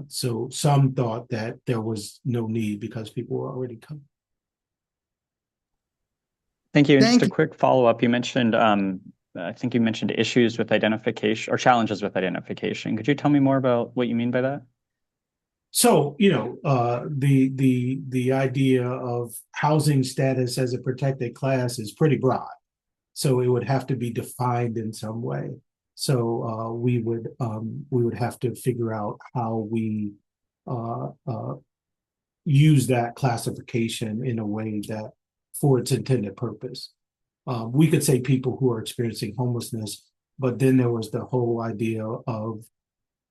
So some thought that there was no need because people were already covered. Thank you. And Thank just a you. quick follow-up. You mentioned, I think you mentioned issues with identification or challenges with identification. Could you tell me more about what you mean by that? So, the idea of housing status as a protected class is pretty broad. So it would have to be defined in some way. So we would have to figure out how we use that classification in a way that for its intended purpose. We could say people who are experiencing homelessness, but then there was the whole idea of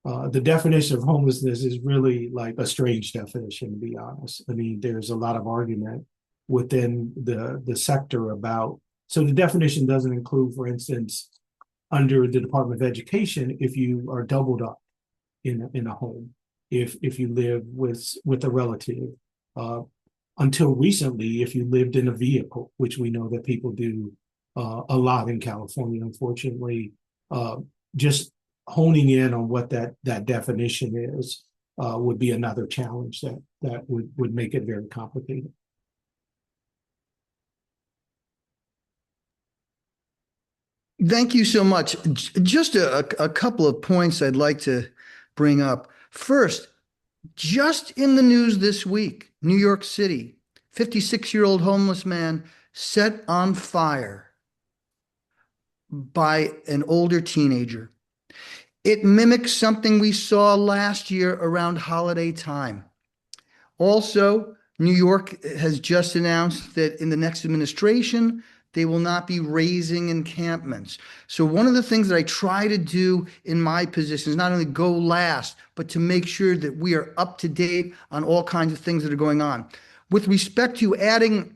The definition of homelessness is really like a strange definition, to be honest. I mean, there's a lot of argument within the sector about, so the definition doesn't include, for instance, under the Department of Education, if you are doubled up in a home, if you live with a relative, until recently, if you lived in a vehicle, which we know that people do a lot in California, unfortunately, just honing in on what that definition is would be another challenge that would make it very complicated. Thank you so much. Just a couple of points I'd like to bring up. First, just in the news this week, New York City, 56-year-old homeless man set on fire by an older teenager. It mimics something we saw last year around holiday time. Also, New York has just announced that in the next administration, they will not be raising encampments. So one of the things that I try to do in my position is not only go last, but to make sure that we are up to date on all kinds of things that are going on. With respect to adding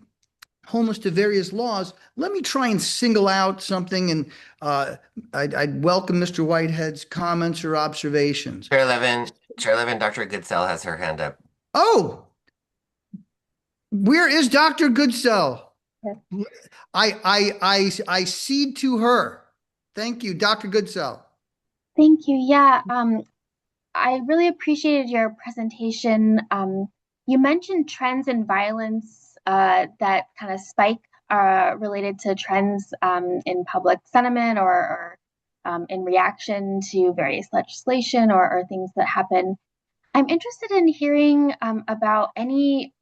homeless to various laws, let me try and single out something, and I'd welcome Mr. Whitehead's comments or observations. Chair Levin, Dr. Goodsell has her hand up. Oh, where is Dr. Goodsell? I cede to her. Thank you, Dr. Goodsell. Thank you. Yeah, I really appreciated your presentation. You mentioned trends in violence that kind of spike related to trends in public sentiment or in reaction to various legislation or things that happen. I'm interested in hearing about any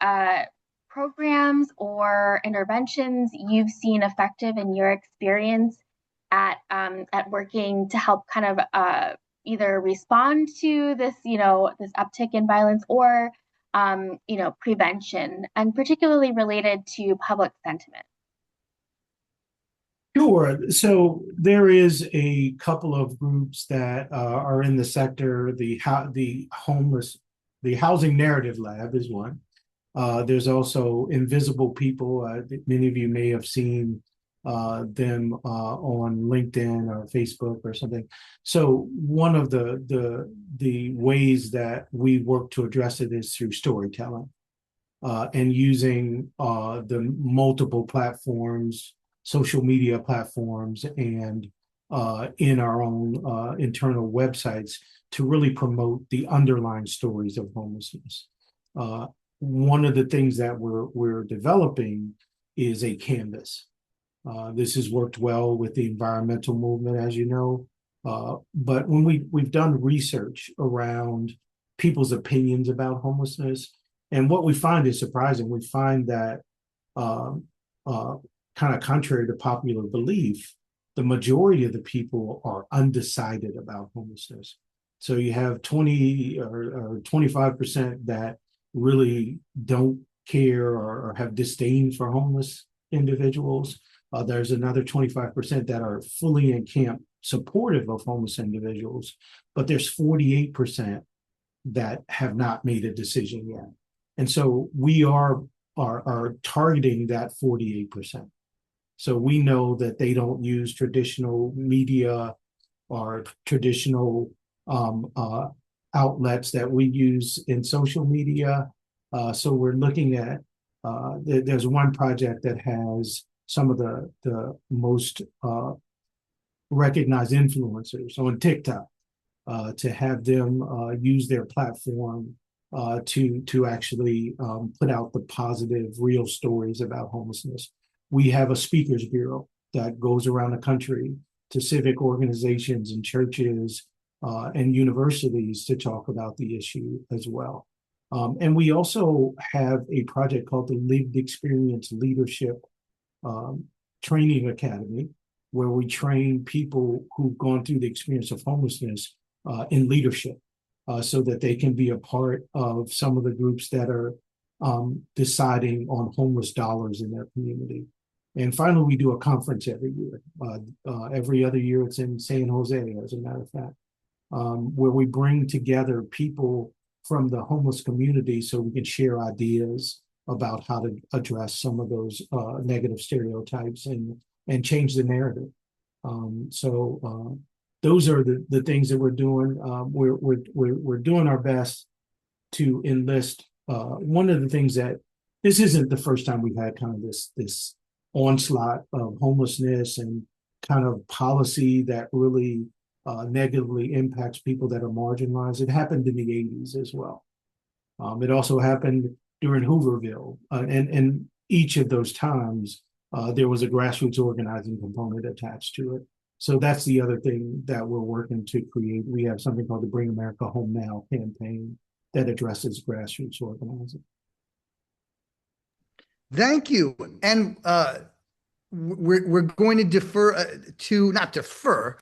programs or interventions you've seen effective in your experience at working to help kind of either respond to this, this uptick in violence or prevention, and particularly related to public sentiment. Sure. So there is a couple of groups that are in the sector. The Housing Narrative Lab is one. There's also Invisible People. Many of you may have seen them on LinkedIn or Facebook or something. So one of the ways that we work to address it is through storytelling and using the multiple platforms, social media platforms, and in our own internal websites to really promote the underlying stories of homelessness. One of the things that we're developing is a canvas. This has worked well with the environmental movement, as you know. But when we've done research around people's opinions about homelessness, and what we find is surprising. We find that kind of contrary to popular belief, the majority of the people are undecided about homelessness. So you have 20 or 25% that really don't care or have disdain for homeless individuals. There's another 25% that are fully in camp supportive of homeless individuals, but there's 48% that have not made a decision yet. And so we are targeting that 48%. So we know that they don't use traditional media or traditional outlets that we use in social media. So we're looking at, there's one project that has some of the most recognized influencers on TikTok to have them use their platform to actually put out the positive, real stories about homelessness. We have a speakers bureau that goes around the country to civic organizations and churches and universities to talk about the issue as well. And we also have a project called the Lived Experience Leadership Training Academy, where we train people who've gone through the experience of homelessness in leadership so that they can be a part of some of the groups that are deciding on homeless dollars in their community. And finally, we do a conference every year. Every other year, it's in San Jose, as a matter of fact. where we bring together people from the homeless community so we can share ideas about how to address some of those negative stereotypes and change the narrative. Those are the things that we're doing. We're doing our best to enlist. One of the things that this isn't the first time we've had kind of this onslaught of homelessness and kind of policy that really negatively impacts people that are marginalized. It happened in the 80s as well. It also happened during Hooverville, and each of those times there was a grassroots organizing component attached to it. So that's the other thing that we're working to create. We have something called the Bring America Home Now campaign that addresses grassroots organizing. Thank you. And we're going to defer to, not defer,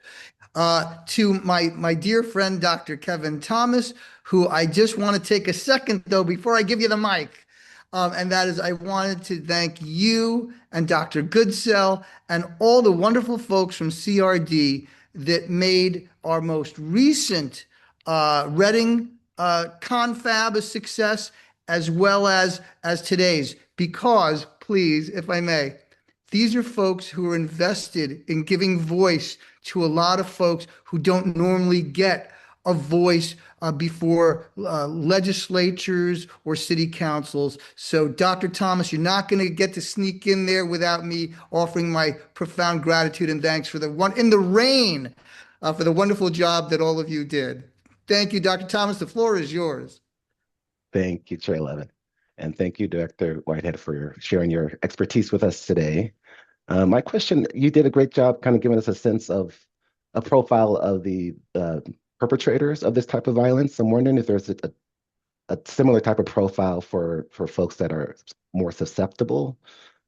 to my dear friend, Dr. Kevin Thomas, who I just want to take a second, though, before I give you the mic. And that is, I wanted to thank you and Dr. Goodsell and all the wonderful folks from CRD that made our most recent Reading confab a success, as well as today's. Because, please, if I may, these are folks who are invested in giving voice to a lot of folks who don't normally get a voice before legislatures or city councils. So, Dr. Thomas, you're not going to get to sneak in there without me offering my profound gratitude and thanks for the one in the rain for the wonderful job that all of you did. Thank you, Dr. Thomas. The floor is yours. Thank you, Chair Levin. And thank you, Director Whitehead, for sharing your expertise with us today. My question, you did a great job kind of giving us a sense of a profile of the perpetrators of this type of violence. I'm wondering if there's a similar type of profile for folks that are more susceptible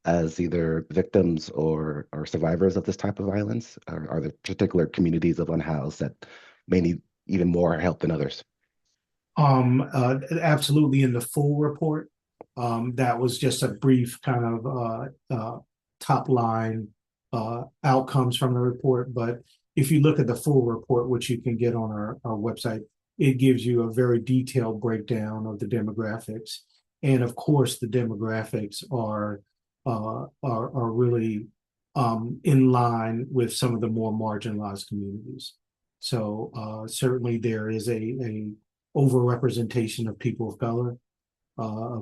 as either victims or survivors of this type of violence. Are there particular communities of unhoused that may need even more help than others? Absolutely. In the full report, that was just a brief kind of top line outcomes from the report. But if you look at the full report, which you can get on our website, it gives you a very detailed breakdown of the demographics. And of course, the demographics are really in line with some of the more marginalized communities. So certainly there is a overrepresentation of people of color,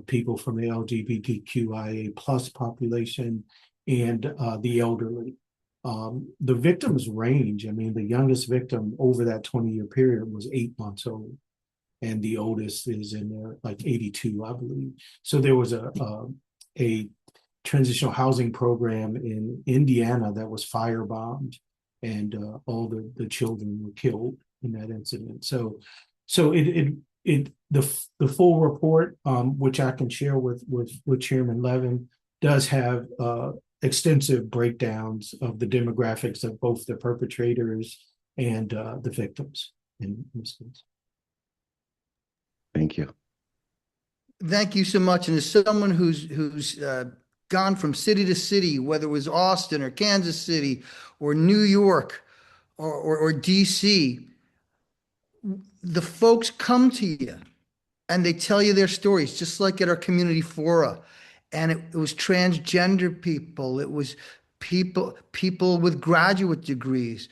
people from the LGBTQIA plus population, and the elderly. The victims range. I mean, the youngest victim over that 20-year period was 8 months old, and the oldest is in there like 82, I believe. So there was a transitional housing program in Indiana that was firebombed, and all the children were killed in that incident. So the full report, which I can share with Chairman Levin, does have extensive breakdowns of the demographics of both the perpetrators and the victims in this case. Thank you. Thank you so much. And as someone who's gone from city to city, whether it was Austin or Kansas City or New York or DC, the folks come to you and they tell you their stories, just like at our community fora. And it was transgender people. It was people with graduate degrees,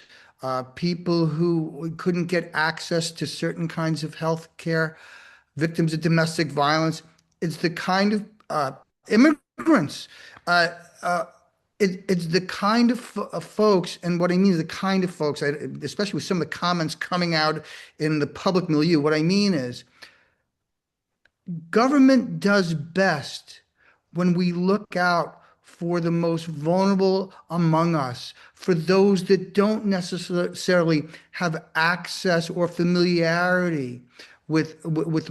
people who couldn't get access to certain kinds of health care, victims of domestic violence. It's the kind of immigrants. It's the kind of folks, and what I mean is the kind of folks, especially with some of the comments coming out in the public milieu, what I mean is government does best when we look out for the most vulnerable among us, for those that don't necessarily have access or familiarity with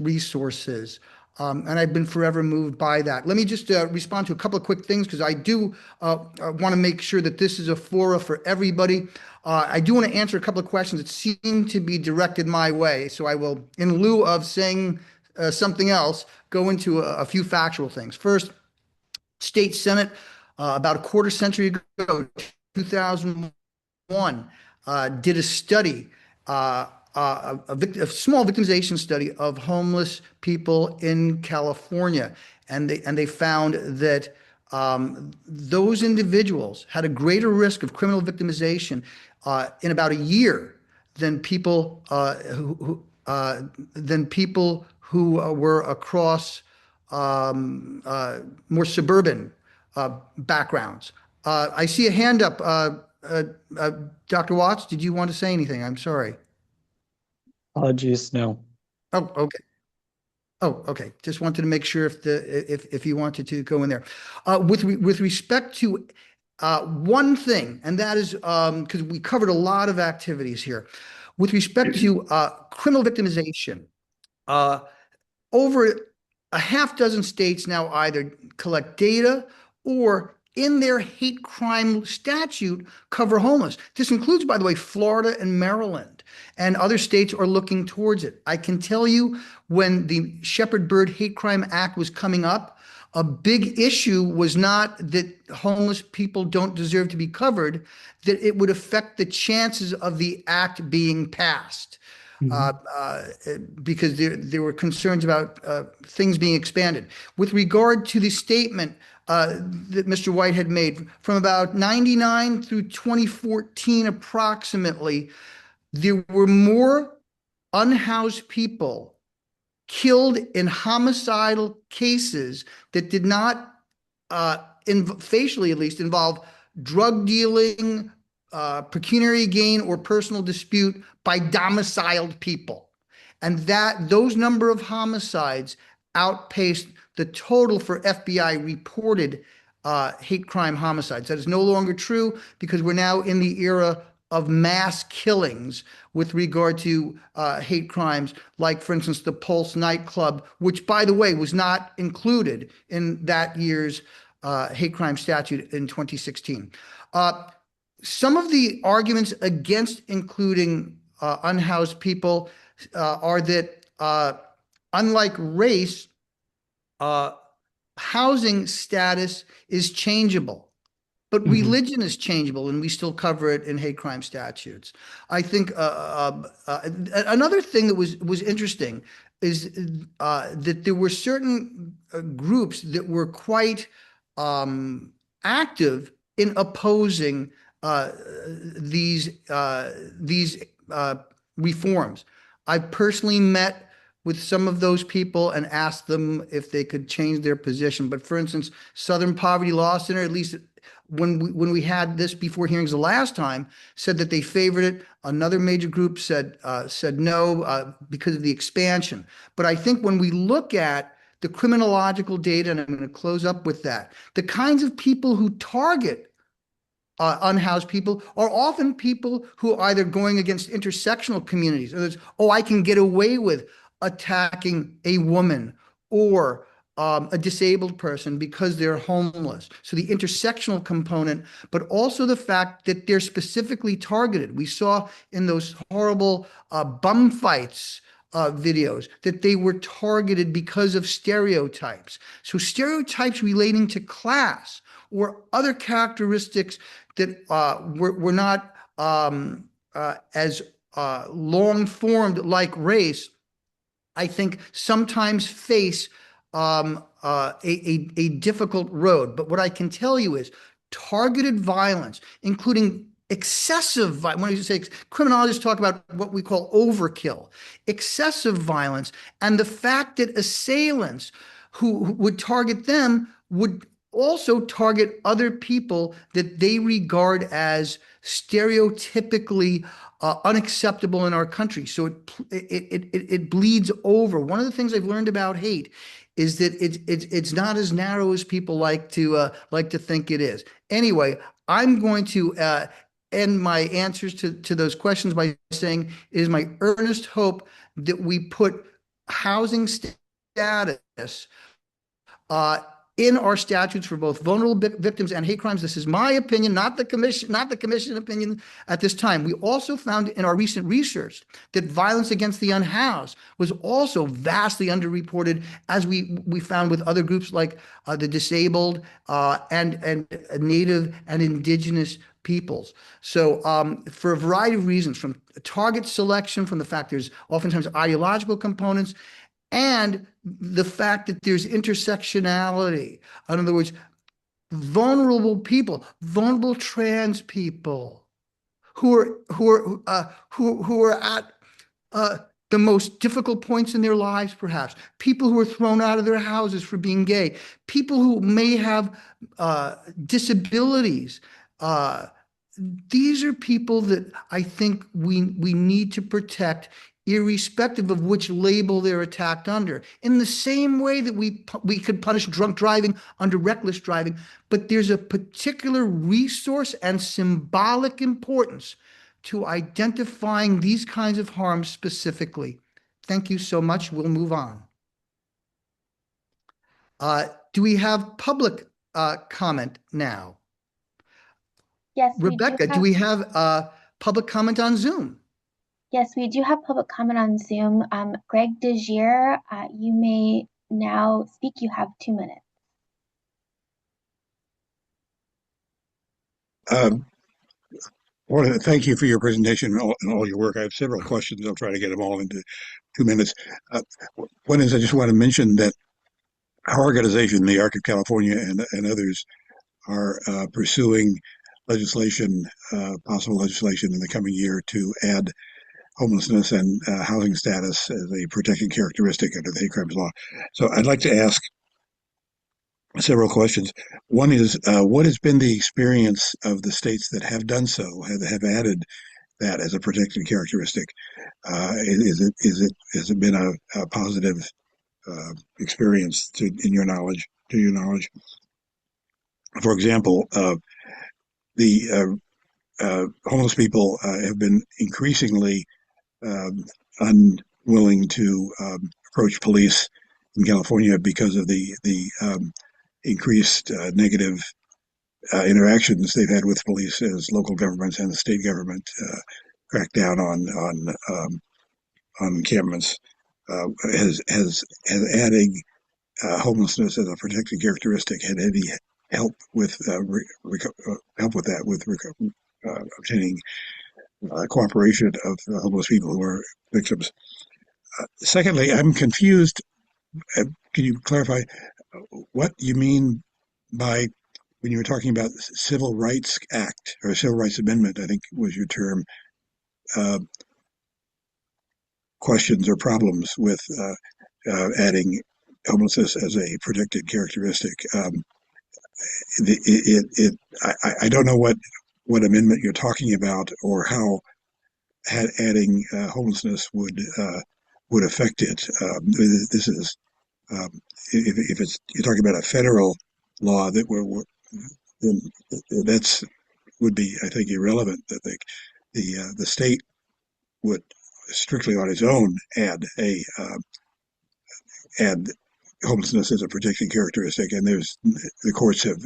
resources. And I've been forever moved by that. Let me just respond to a couple of quick things, because I do want to make sure that this is a fora for everybody. I do want to answer a couple of questions that seem to be directed my way. So I will, in lieu of saying something else, go into a few factual things. First, State Senate, about a quarter century ago, 2001, did a study a small victimization study of homeless people in California, and they found that those individuals had a greater risk of criminal victimization in about a year than people were across more suburban backgrounds. I see a hand up. Dr. Watts, did you want to say anything? I'm sorry. Apologies, no. Oh, okay. Oh, okay. Just wanted to make sure if you wanted to go in there. With respect to one thing, and that is because we covered a lot of activities here. With respect to criminal victimization, over a half dozen states now either collect data or in their hate crime statute cover homeless. This includes, by the way, Florida and Maryland, and other states are looking towards it. I can tell you when the Shepard-Byrd Hate Crime Act was coming up, a big issue was not that homeless people don't deserve to be covered, that it would affect the chances of the act being passed. Because there were concerns about things being expanded. With regard to the statement that Mr. Whitehead made, from about 99 through 2014 approximately, there were more unhoused people killed in homicidal cases that did not, facially at least, involve drug dealing, pecuniary gain, or personal dispute by domiciled people. And those number of homicides outpaced the total for FBI reported hate crime homicides. That is no longer true because we're now in the era of mass killings with regard to hate crimes, like, for instance, the Pulse nightclub, which, by the way, was not included in that year's hate crime statute in 2016. Some of the arguments against including unhoused people are that, unlike race, housing status is changeable, but religion is changeable, and we still cover it in hate crime statutes. I think another thing that was interesting is that there were certain groups that were quite active in opposing these reforms. I personally met with some of those people and asked them if they could change their position. But for instance, Southern Poverty Law Center, at least when we had this before hearings the last time, said that they favored it. Another major group said no because of the expansion. But I think when we look at the criminological data, and I'm going to close up with that, the kinds of people who target unhoused people are often people who are either going against intersectional communities. I can get away with attacking a woman or a disabled person because they're homeless. So the intersectional component, but also the fact that they're specifically targeted. We saw in those horrible bum fights videos that they were targeted because of stereotypes. So stereotypes relating to class or other characteristics that were not as long-formed like race, I think sometimes face a difficult road. But what I can tell you is targeted violence, including excessive violence. When you say criminologists talk about what we call overkill, excessive violence, and the fact that assailants who would target them would also target other people that they regard as stereotypically unacceptable in our country. So it bleeds over. One of the things I've learned about hate is that it's not as narrow as people like to think it is. Anyway, I'm going to end my answers to those questions by saying it is my earnest hope that we put housing status in our statutes for both vulnerable victims and hate crimes. This is my opinion, not the commission opinion at this time. We also found in our recent research that violence against the unhoused was also vastly underreported, as we found with other groups like the disabled and Native and Indigenous peoples. So for a variety of reasons, from target selection, from the fact there's oftentimes ideological components, and the fact that there's intersectionality. In other words, vulnerable people, vulnerable trans people who are at the most difficult points in their lives, perhaps. People who are thrown out of their houses for being gay. People who may have disabilities. These are people that I think we need to protect, irrespective of which label they're attacked under. In the same way that we could punish drunk driving under reckless driving, but there's a particular resource and symbolic importance to identifying these kinds of harms specifically. Thank you so much. We'll move on. Do we have public comment now? Yes, Rebecca, do we have public comment on Zoom? Yes, we do have public comment on Zoom. Greg DeGier, you may now speak. You have 2 minutes. I want to thank you for your presentation and all your work. I have several questions. I'll try to get them all into 2 minutes. One is I just want to mention that our organization, the ARC of California, and others are pursuing legislation, possible legislation in the coming year to add homelessness and housing status as a protected characteristic under the hate crimes law. So I'd like to ask several questions. One is, what has been the experience of the states that have done so, have added that as a protected characteristic? Has it been a positive experience to your knowledge? For example, the homeless people have been increasingly unwilling to approach police in California because of the increased negative interactions they've had with police as local governments and the state government crack down on encampments. Has adding homelessness as a protected characteristic had any help with obtaining cooperation of homeless people who are victims? Secondly, I'm confused. Can you clarify what you mean by, when you were talking about Civil Rights Act or Civil Rights Amendment, I think was your term, questions or problems with adding homelessness as a protected characteristic? I don't know what amendment you're talking about or how adding homelessness would affect it. This is if it's you're talking about a federal law that then that's would be, I think, irrelevant. That the state would strictly on its own add homelessness as a protected characteristic, and the courts have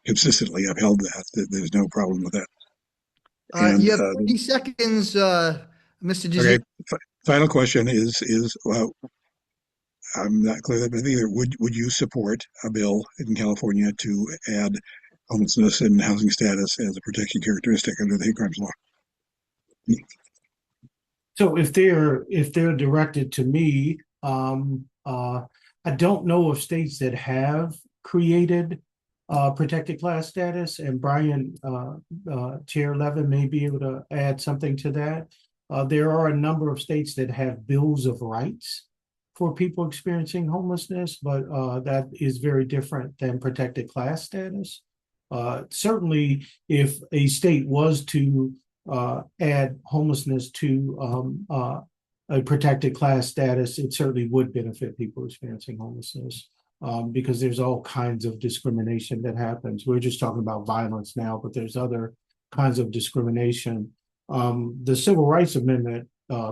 consistently upheld that. There's no problem with that. You have 30 seconds, Mr. Desir. Okay. Final question is I'm not clear that either. Would you support a bill in California to add homelessness and housing status as a protected characteristic under the hate crimes law? So if they're directed to me, I don't know of states that have created protected class status, and Brian, Chair Levin may be able to add something to that. There are a number of states that have bills of rights for people experiencing homelessness, but that is very different than protected class status. Certainly, if a state was to add homelessness to a protected class status, it certainly would benefit people experiencing homelessness because there's all kinds of discrimination that happens. We're just talking about violence now, but there's other kinds of discrimination. The Civil Rights Amendment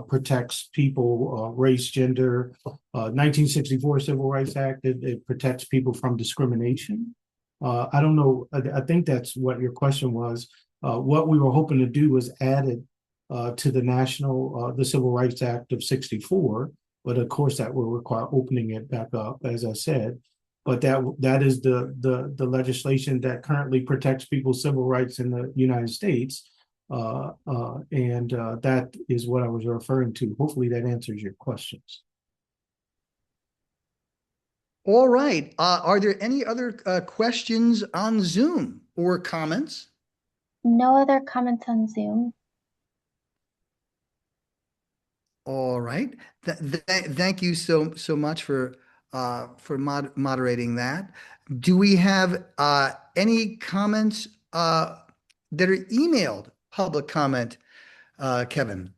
protects people, race, gender. 1964 Civil Rights Act, it protects people from discrimination. I don't know, I think that's what your question was. What we were hoping to do was add it to the Civil Rights Act of '64, but of course that will require opening it back up, as I said. but that is the legislation that currently protects people's civil rights in the United States. And that is what I was referring to. Hopefully that answers your questions. All right. Are there any other questions on Zoom or comments? No other comments on Zoom. All right. Thank you so much for moderating that. Do we have any comments that are emailed public comment, Kevin?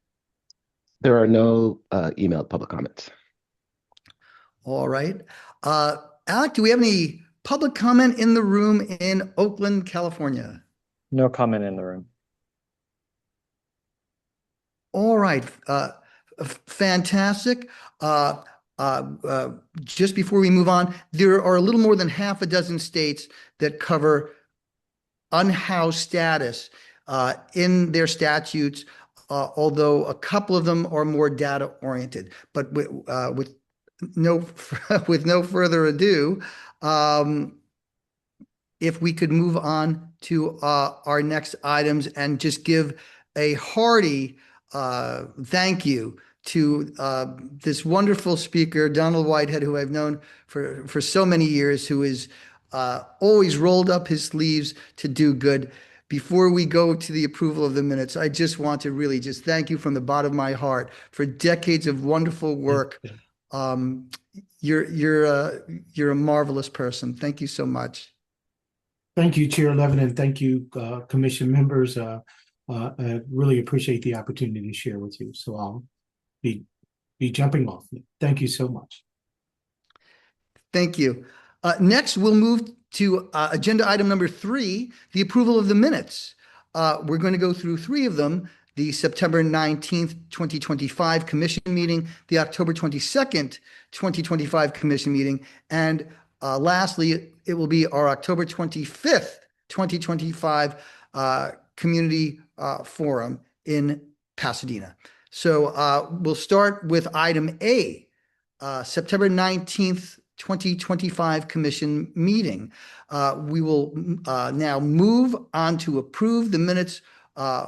There are no emailed public comments. All right. Alec, do we have any public comment in the room in Oakland, California? No comment in the room. All right. Fantastic. Just before we move on, there are a little more than half a dozen states that cover unhoused status in their statutes, although a couple of them are more data oriented. But with no further ado, if we could move on to our next items and just give a hearty thank you to this wonderful speaker, Donald Whitehead, who I've known for so many years, who is always rolled up his sleeves to do good. Before we go to the approval of the minutes, I just want to really just thank you from the bottom of my heart for decades of wonderful work. You're a marvelous person. Thank you so much. Thank you, Chair Levin, and thank you, Commission members. I really appreciate the opportunity to share with you. So I'll be jumping off. Thank you so much. Thank you. Next, we'll move to agenda item number 3, the approval of the minutes. We're going to go through 3 of them: the September 19th, 2025 commission meeting, the October 22nd, 2025 commission meeting, and lastly, it will be our October 25th, 2025 community forum in Pasadena. So we'll start with item A, September 19th, 2025 commission meeting. We will now move on to approve the minutes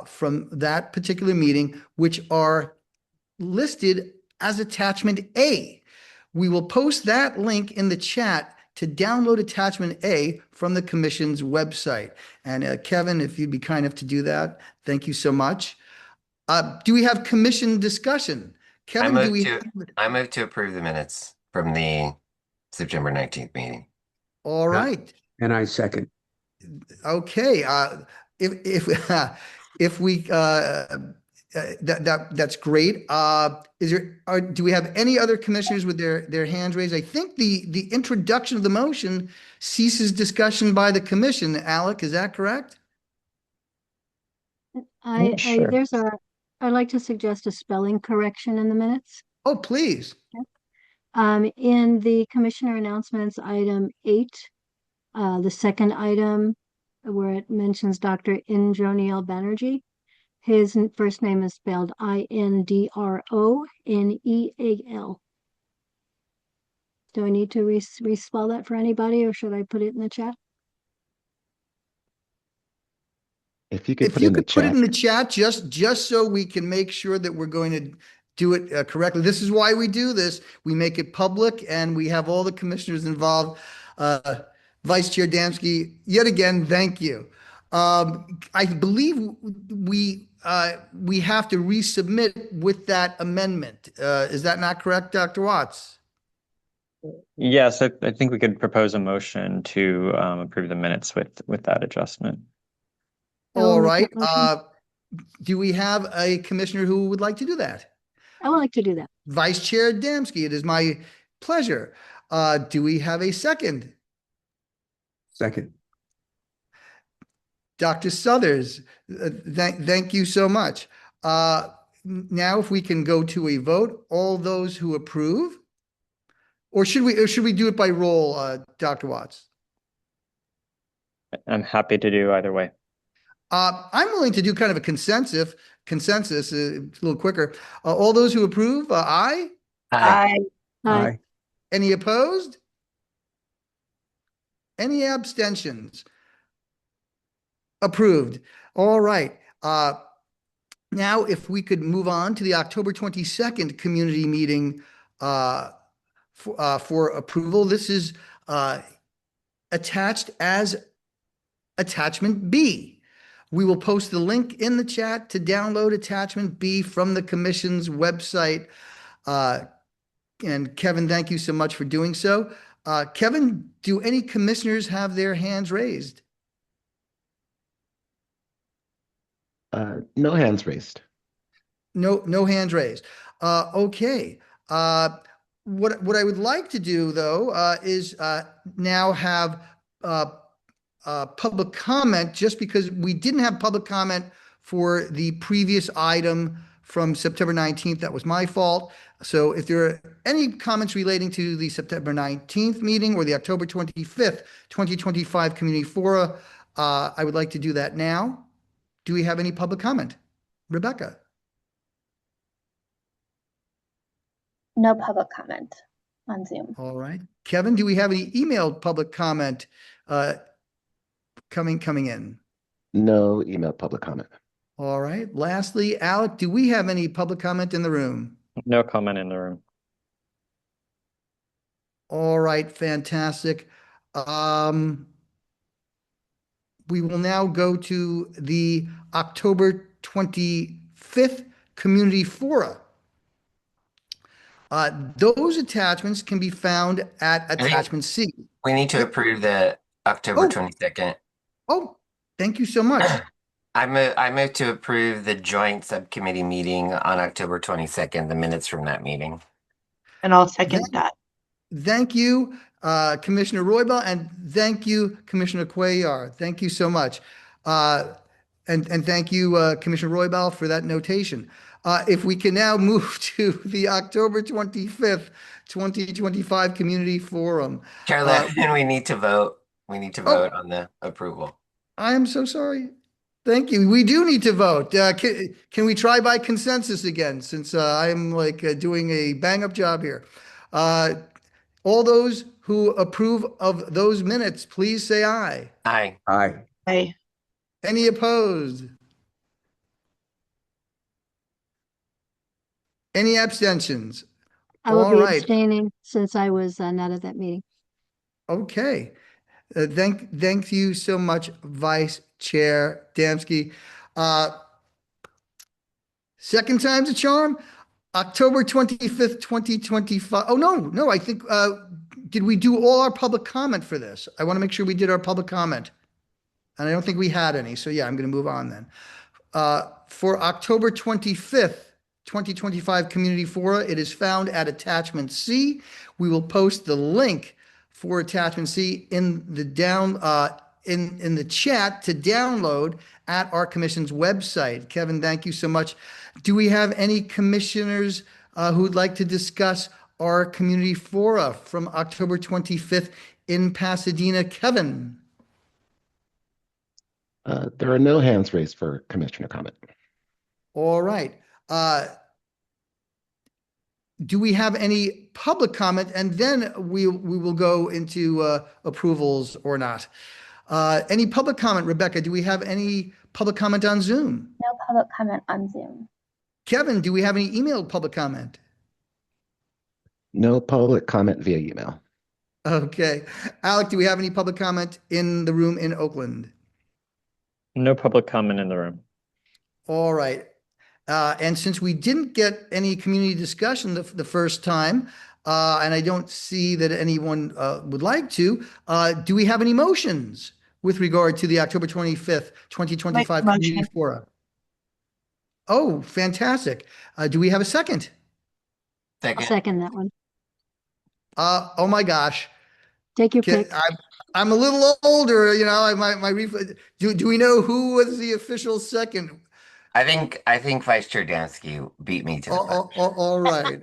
from that particular meeting, which are listed as attachment A. We will post that link in the chat to download attachment A from the commission's website. And Kevin, if you'd be kind enough to do that, thank you so much. Do we have commission discussion? Kevin, I move to approve the minutes from the September 19th meeting. All right. And I second. Okay. If we that's great. Do we have any other commissioners with their hands raised? I think the introduction of the motion ceases discussion by the commission. Alec, is that correct? Sure. I'd like to suggest a spelling correction in the minutes. Oh, please. In the commissioner announcements, item 8, the second item where it mentions Dr. Indraneel Banerjee, his first name is spelled Indroneal. Do I need to respell that for anybody, or should I put it in the chat? If you could If put you it in the could put it chat. in the chat, just so we can make sure that we're going to do it correctly. This is why we do this. We make it public, and we have all the commissioners involved. Vice Chair Damsky, yet again, thank you. I believe we have to resubmit with that amendment. Is that not correct, Dr. Watts? Yes, I think we could propose a motion to approve the minutes with that adjustment. All right. Do we have a commissioner who would like to do that? I would like to do that. Vice Chair Damsky, it is my pleasure. Do we have a second? Second. Dr. Southers, thank you so much. Now, if we can go to a vote, all those who approve, or should we do it by roll, Dr. Watts? I'm happy to do either way. I'm willing to do kind of a consensus, a little quicker. All those who approve, aye? Aye. Aye. Any opposed? Any abstentions? Approved. All right. Now, if we could move on to the October 22nd community meeting for approval. This is attached as attachment B. We will post the link in the chat to download attachment B from the commission's website. And Kevin, thank you so much for doing so. Kevin, do any commissioners have their hands raised? No hands raised. No hands raised. Okay. What I would like to do though is now have public comment, just because we didn't have public comment for the previous item from September 19th. That was my fault. So if there are any comments relating to the September 19th meeting or the October 25th, 2025 Community Fora, I would like to do that now. Do we have any public comment? Rebecca? No public comment on Zoom. All right. Kevin, do we have any emailed public comment coming in? No email public comment. All right. Lastly, Alec, do we have any public comment in the room? No comment in the room. All right. Fantastic. We will now go to the October 25th Community Fora. Those attachments can be found at attachment C. We need to approve the October Oh. 22nd. Oh, thank you so much. I move to approve the joint subcommittee meeting on October 22nd, the minutes from that meeting. And I'll second that. Thank you, Commissioner Roybal, and thank you, Commissioner Cuellar. Thank you so much. And thank you, Commissioner Roybal, for that notation. If we can now move to the October 25th, 2025 Community Forum. Chair Levin, we need to vote. We need to vote on the approval. I am so sorry. Thank you. We do need to vote. Can we try by consensus again, since I'm doing a bang-up job here? All those who approve of those minutes, please say aye. Aye. Aye. Aye. Any opposed? Any abstentions? I will All be right. abstaining since I was not at that meeting. Okay. Thank you so much, Vice Chair Damsky. Second time's a charm. October 25th, 2025. Oh, no, I think, did we do all our public comment for this? I want to make sure we did our public comment. And I don't think we had any. So yeah, I'm going to move on then. For October 25th, 2025 Community Fora, it is found at attachment C. We will post the link for attachment C in the in the chat to download at our commission's website. Kevin, thank you so much. Do we have any commissioners who would like to discuss our Community Fora from October 25th in Pasadena? Kevin? There are no hands raised for commissioner comment. All right. Do we have any public comment? And then we will go into approvals or not. Any public comment? Rebecca, do we have any public comment on Zoom? No public comment on Zoom. Kevin, do we have any emailed public comment? No public comment via email. Okay. Alec, do we have any public comment in the room in Oakland? No public comment in the room. All right. And since we didn't get any community discussion the first time, and I don't see that anyone would like to, do we have any motions with regard to the October 25th, 2025 Community Motion. Fora? Oh, fantastic. Do we have a second? I'll Second. second that one. Oh my gosh. Take your pick. I'm a little older, do we know who was the official second? I think Vice Chair Dansky beat me to the punch. All right.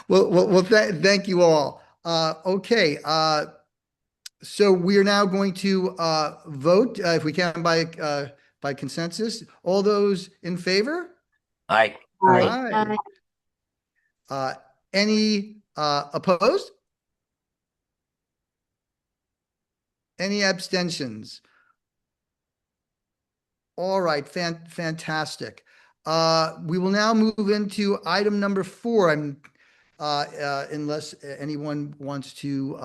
Well, thank you all. Okay. So we are now going to vote, if we can, by consensus. All those in favor? Aye. Aye. Any opposed? Any abstentions? All right, fantastic. We will now move into item number 4. Unless anyone wants to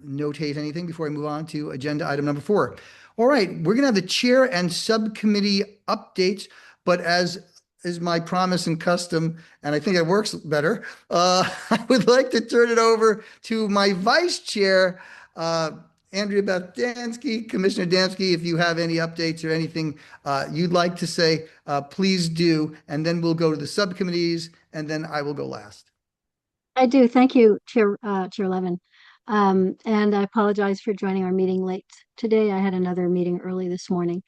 notate anything before I move on to agenda item number 4. All right, we're going to have the chair and subcommittee updates, but as is my promise and custom, and I think it works better, I would like to turn it over to my vice chair, Andrea Beth Dansky. Commissioner Dansky, if you have any updates or anything you'd like to say, please do, and then we'll go to the subcommittees, and then I will go last. I do. Thank you, Chair Levin. And I apologize for joining our meeting late today. I had another meeting early this morning.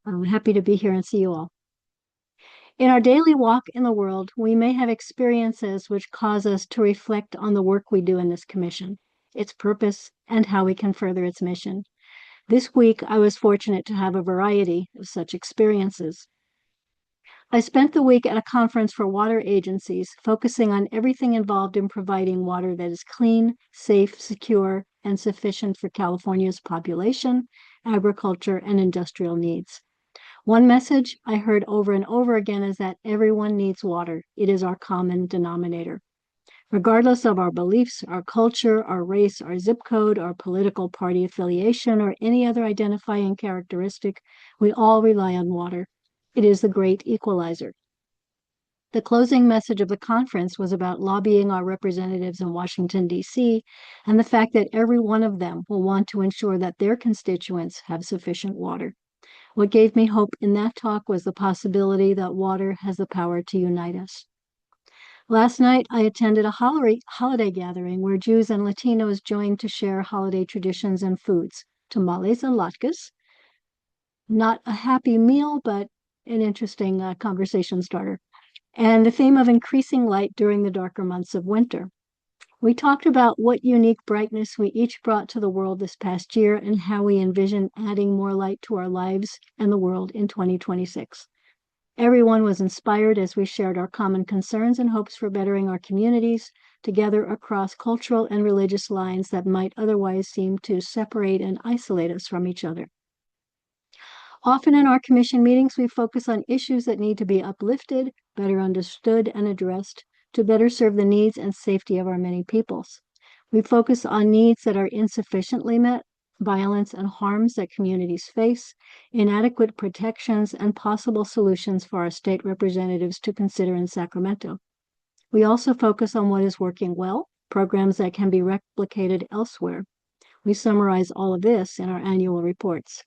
I'm happy to be here and see you all. In our daily walk in the world, we may have experiences which cause us to reflect on the work we do in this commission, its purpose, and how we can further its mission. This week, I was fortunate to have a variety of such experiences. I spent the week at a conference for water agencies, focusing on everything involved in providing water that is clean, safe, secure, and sufficient for California's population, agriculture, and industrial needs. One message I heard over and over again is that everyone needs water. It is our common denominator. Regardless of our beliefs, our culture, our race, our zip code, our political party affiliation, or any other identifying characteristic, we all rely on water. It is the great equalizer. The closing message of the conference was about lobbying our representatives in Washington, D.C., and the fact that every one of them will want to ensure that their constituents have sufficient water. What gave me hope in that talk was the possibility that water has the power to unite us. Last night, I attended a holiday gathering where Jews and Latinos joined to share holiday traditions and foods, tamales and latkes. Not a happy meal, but an interesting conversation starter. And the theme of increasing light during the darker months of winter. We talked about what unique brightness we each brought to the world this past year and how we envision adding more light to our lives and the world in 2026. Everyone was inspired as we shared our common concerns and hopes for bettering our communities together across cultural and religious lines that might otherwise seem to separate and isolate us from each other. Often in our commission meetings, we focus on issues that need to be uplifted, better understood, and addressed to better serve the needs and safety of our many peoples. We focus on needs that are insufficiently met, violence and harms that communities face, inadequate protections, and possible solutions for our state representatives to consider in Sacramento. We also focus on what is working well, programs that can be replicated elsewhere. We summarize all of this in our annual reports.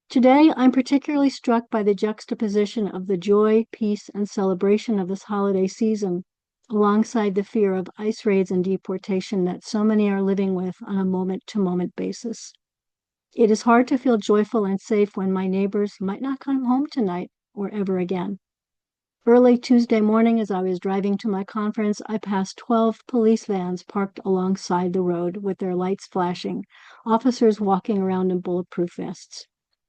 Today, I'm particularly struck by the juxtaposition of the joy, peace, and celebration of this holiday season, alongside the fear of ICE raids and deportation that so many are living with on a moment-to-moment basis. It is hard to feel joyful and safe when my neighbors might not come home tonight or ever again. Early Tuesday morning, as I was driving to my conference, I passed 12 police vans parked alongside the road with their lights flashing, officers walking around in bulletproof vests.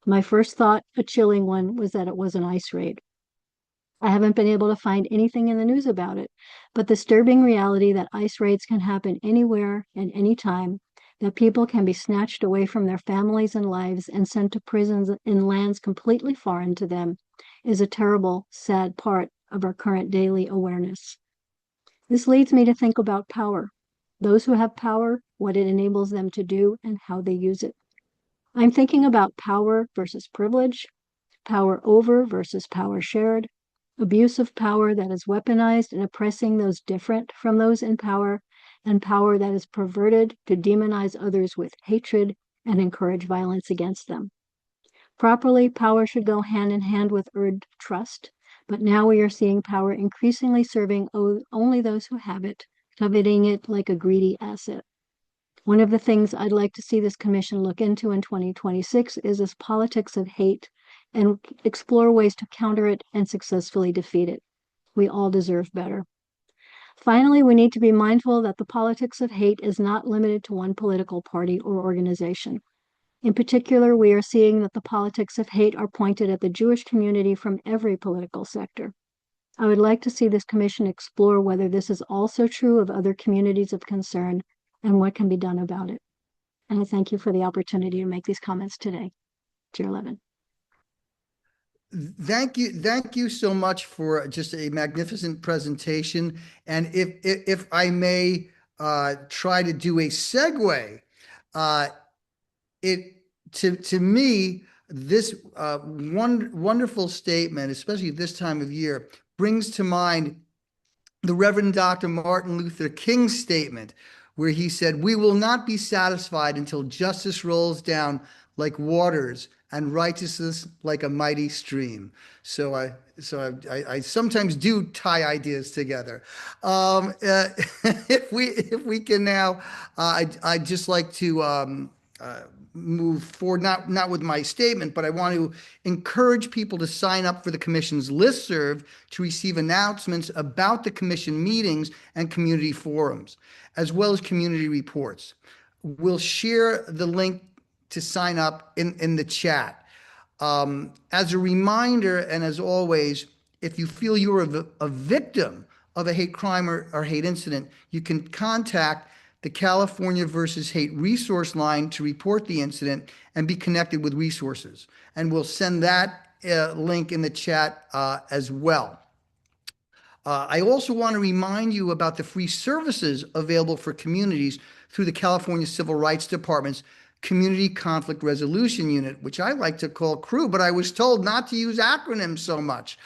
My first thought, a chilling one, was that it was an ICE raid. I haven't been able to find anything in the news about it, but the disturbing reality that ICE raids can happen anywhere and anytime, that people can be snatched away from their families and lives and sent to prisons in lands completely foreign to them, is a terrible, sad part of our current daily awareness. This leads me to think about power, those who have power, what it enables them to do, and how they use it. I'm thinking about power versus privilege, power over versus power shared, abuse of power that is weaponized and oppressing those different from those in power, and power that is perverted to demonize others with hatred and encourage violence against them. Properly, power should go hand in hand with earned trust, but now we are seeing power increasingly serving only those who have it, coveting it like a greedy asset. One of the things I'd like to see this commission look into in 2026 is this politics of hate and explore ways to counter it and successfully defeat it. We all deserve better. Finally, we need to be mindful that the politics of hate is not limited to one political party or organization. In particular, we are seeing that the politics of hate are pointed at the Jewish community from every political sector. I would like to see this commission explore whether this is also true of other communities of concern and what can be done about it. And I thank you for the opportunity to make these comments today, Chair Levin. Thank you so much for just a magnificent presentation. And if I may try to do a segue, to me, this wonderful statement, especially at this time of year, brings to mind the Reverend Dr. Martin Luther King's statement, where he said, "We will not be satisfied until justice rolls down like waters and righteousness like a mighty stream." So I sometimes do tie ideas together. If we can now, I'd just like to move forward, not with my statement, but I want to encourage people to sign up for the commission's listserv to receive announcements about the commission meetings and community forums, as well as community reports. We'll share the link to sign up in the chat. As a reminder, and as always, if you feel you're a victim of a hate crime or hate incident, you can contact the California versus Hate resource line to report the incident and be connected with resources. And we'll send that link in the chat as well. I also want to remind you about the free services available for communities through the California Civil Rights Department's Community Conflict Resolution Unit, which I like to call CREW, but I was told not to use acronyms so much.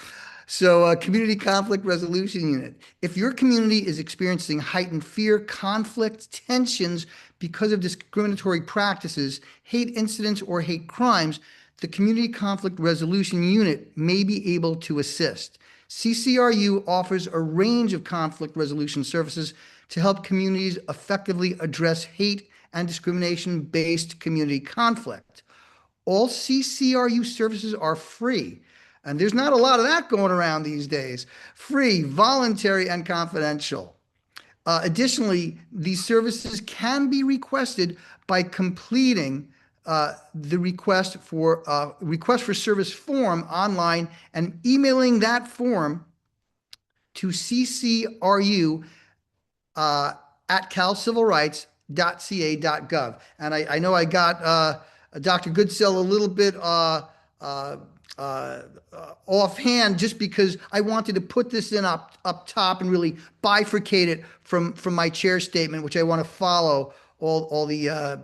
So Community Conflict Resolution Unit. If your community is experiencing heightened fear, conflict, tensions because of discriminatory practices, hate incidents, or hate crimes, the Community Conflict Resolution Unit may be able to assist. CCRU offers a range of conflict resolution services to help communities effectively address hate and discrimination-based community conflict. All CCRU services are free, and there's not a lot of that going around these days. Free, voluntary, and confidential. Additionally, these services can be requested by completing the request for service form online and emailing that form to ccru at calcivilrights.ca.gov. And I know I got Dr. Goodsell a little bit offhand, just because I wanted to put this in up top and really bifurcate it from my chair statement, which I want to follow all the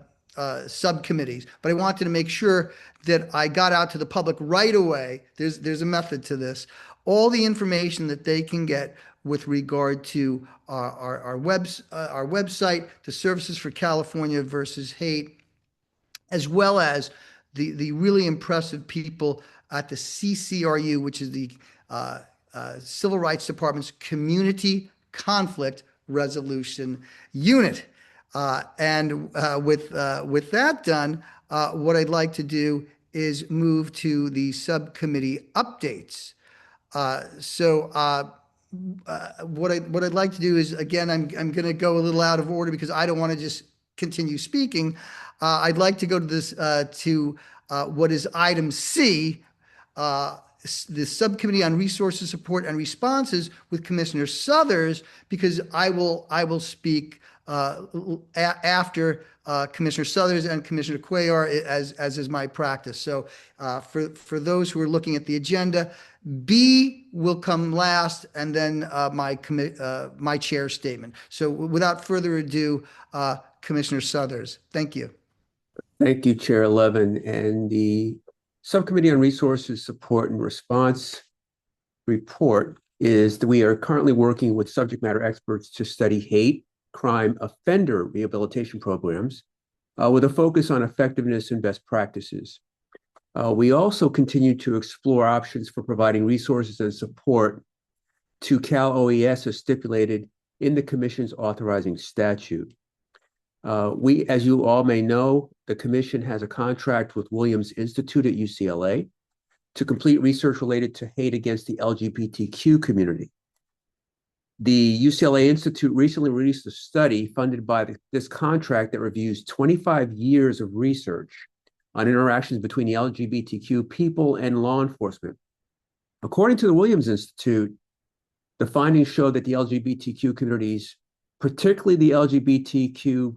subcommittees. But I wanted to make sure that I got out to the public right away. There's a method to this. All the information that they can get with regard to our website, the Services for California versus Hate, as well as the really impressive people at the CCRU, which is the Civil Rights Department's Community Conflict Resolution Unit. And with that done, what I'd like to do is move to the subcommittee updates. What I'd like to do is, again, I'm going to go a little out of order because I don't want to just continue speaking. I'd like to go to this what is item C, the Subcommittee on Resources, Support, and Responses with Commissioner Suthers, because I will speak after Commissioner Suthers and Commissioner Cuellar, as is my practice. So for those who are looking at the agenda, B will come last, and then my chair statement. So without further ado, Commissioner Suthers, thank you. Thank you, Chair Levin. And the Subcommittee on Resources, Support, and Response report is that we are currently working with subject matter experts to study hate crime offender rehabilitation programs with a focus on effectiveness and best practices. We also continue to explore options for providing resources and support to Cal OES as stipulated in the Commission's authorizing statute. As you all may know, the Commission has a contract with Williams Institute at UCLA to complete research related to hate against the LGBTQ community. The UCLA Institute recently released a study funded by this contract that reviews 25 years of research on interactions between the LGBTQ people and law enforcement. According to the Williams Institute, the findings show that the LGBTQ communities, particularly the LGBTQ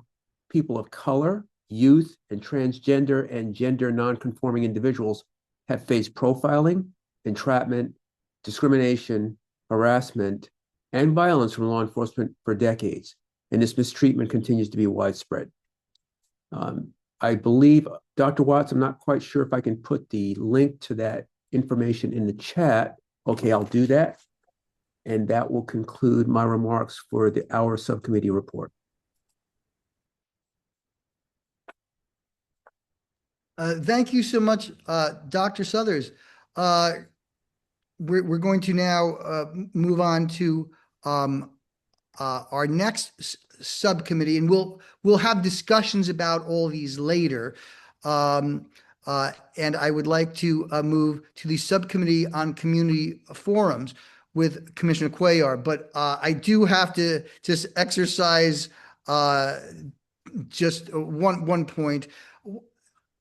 people of color youth, and transgender and gender nonconforming individuals have faced profiling, entrapment, discrimination, harassment, and violence from law enforcement for decades, and this mistreatment continues to be widespread. I believe, Dr. Watts, I'm not quite sure if I can put the link to that information in the chat. Okay, I'll do that. And that will conclude my remarks for our subcommittee report. Thank you so much, Dr. Southers. We're going to now move on to our next subcommittee, and we'll have discussions about all these later. And I would like to move to the subcommittee on community forums with Commissioner Cuellar, but I do have to just exercise just one point.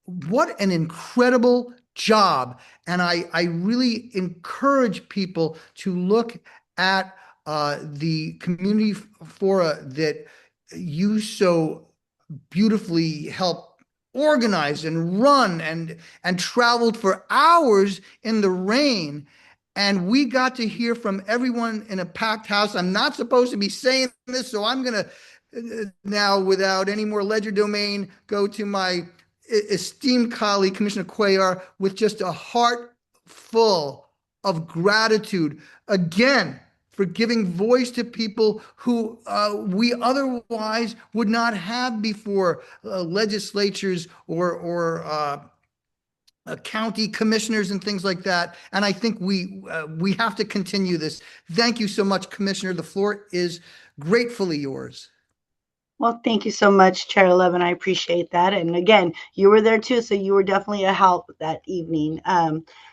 What an incredible job. And I really encourage people to look at the community fora that you so beautifully helped organize and run and traveled for hours in the rain. And we got to hear from everyone in a packed house. I'm not supposed to be saying this, so I'm going to now, without any more legerdemain, go to my esteemed colleague, Commissioner Cuellar, with just a heart full of gratitude, again, for giving voice to people who we otherwise would not have before legislatures or county commissioners and things like that. And I think we have to continue this. Thank you so much, Commissioner. The floor is gratefully yours. Well, thank you so much, Chair Levin. I appreciate that. And again, you were there too, so you were definitely a help that evening.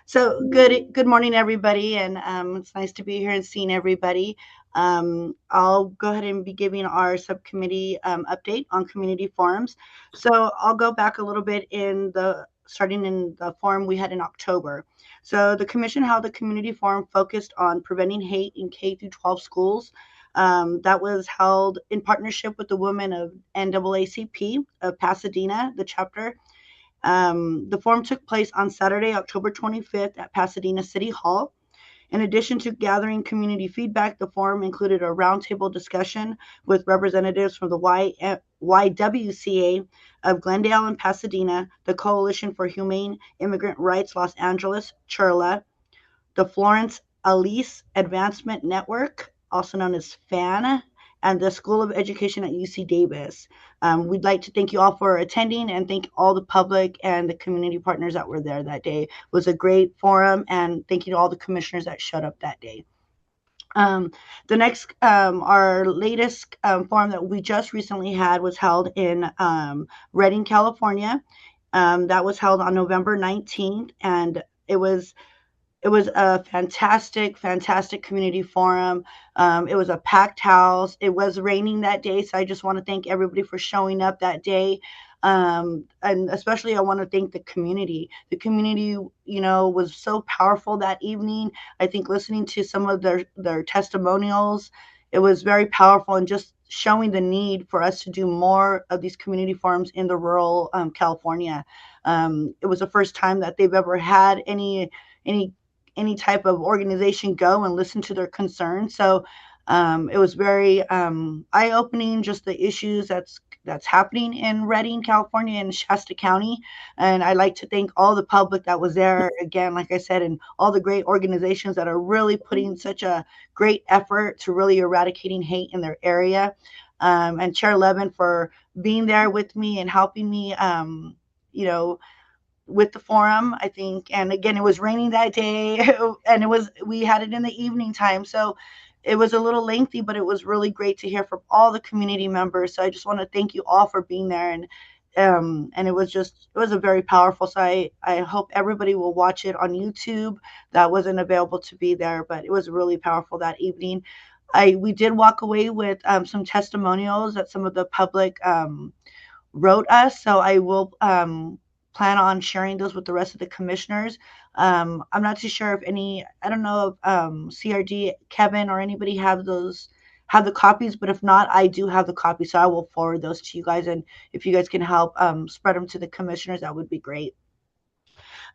So good morning, everybody, and it's nice to be here and seeing everybody. I'll go ahead and be giving our subcommittee update on community forums. So I'll go back a little bit starting in the forum we had in October. So the commission held a community forum focused on preventing hate in K-12 schools. That was held in partnership with the women of NAACP of Pasadena, the chapter. The forum took place on Saturday, October 25th at Pasadena City Hall. In addition to gathering community feedback, the forum included a roundtable discussion with representatives from the YWCA of Glendale and Pasadena, the Coalition for Humane Immigrant Rights Los Angeles, CHIRLA, the Florence Elise Advancement Network, also known as FAN, and the School of Education at UC Davis. We'd like to thank you all for attending and thank all the public and the community partners that were there that day. It was a great forum, and thank you to all the commissioners that showed up that day. The next, our latest forum that we just recently had was held in Redding, California. That was held on November 19th, and it was a fantastic community forum. It was a packed house. It was raining that day, so I just want to thank everybody for showing up that day. And especially I want to thank the community. The community, was so powerful that evening. I think listening to some of their testimonials, it was very powerful, and just showing the need for us to do more of these community forums in the rural California. It was the first time that they've ever had any type of organization go and listen to their concerns. So it was very eye-opening, just the issues that's happening in Redding, California, and Shasta County. And I'd like to thank all the public that was there, again, like I said, and all the great organizations that are really putting such a great effort to really eradicating hate in their area. And Chair Levin for being there with me and helping me, with the forum, I think. And again, it was raining that day and we had it in the evening time. So it was a little lengthy, but it was really great to hear from all the community members. So I just want to thank you all for being there. And it was a very powerful. So I hope everybody will watch it on YouTube. That wasn't available to be there, but it was really powerful that evening. We did walk away with some testimonials that some of the public wrote us. So I will plan on sharing those with the rest of the commissioners. I'm not too sure if I don't know if CRD, Kevin, or anybody have those have the copies, but if not, I do have the copies, so I will forward those to you guys. And if you guys can help spread them to the commissioners, that would be great.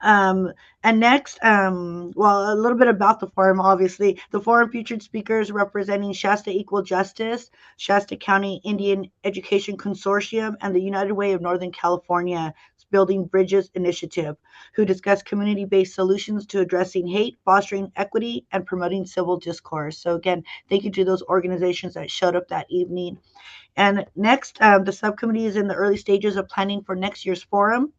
And next, well, a little bit about the forum. Obviously, the forum featured speakers representing Shasta Equal Justice, Shasta County Indian Education Consortium, and the United Way of Northern California Building Bridges Initiative, who discussed community-based solutions to addressing hate, fostering equity, and promoting civil discourse. So again, thank you to those organizations that showed up that evening. And next, the subcommittee is in the early stages of planning for next year's forum,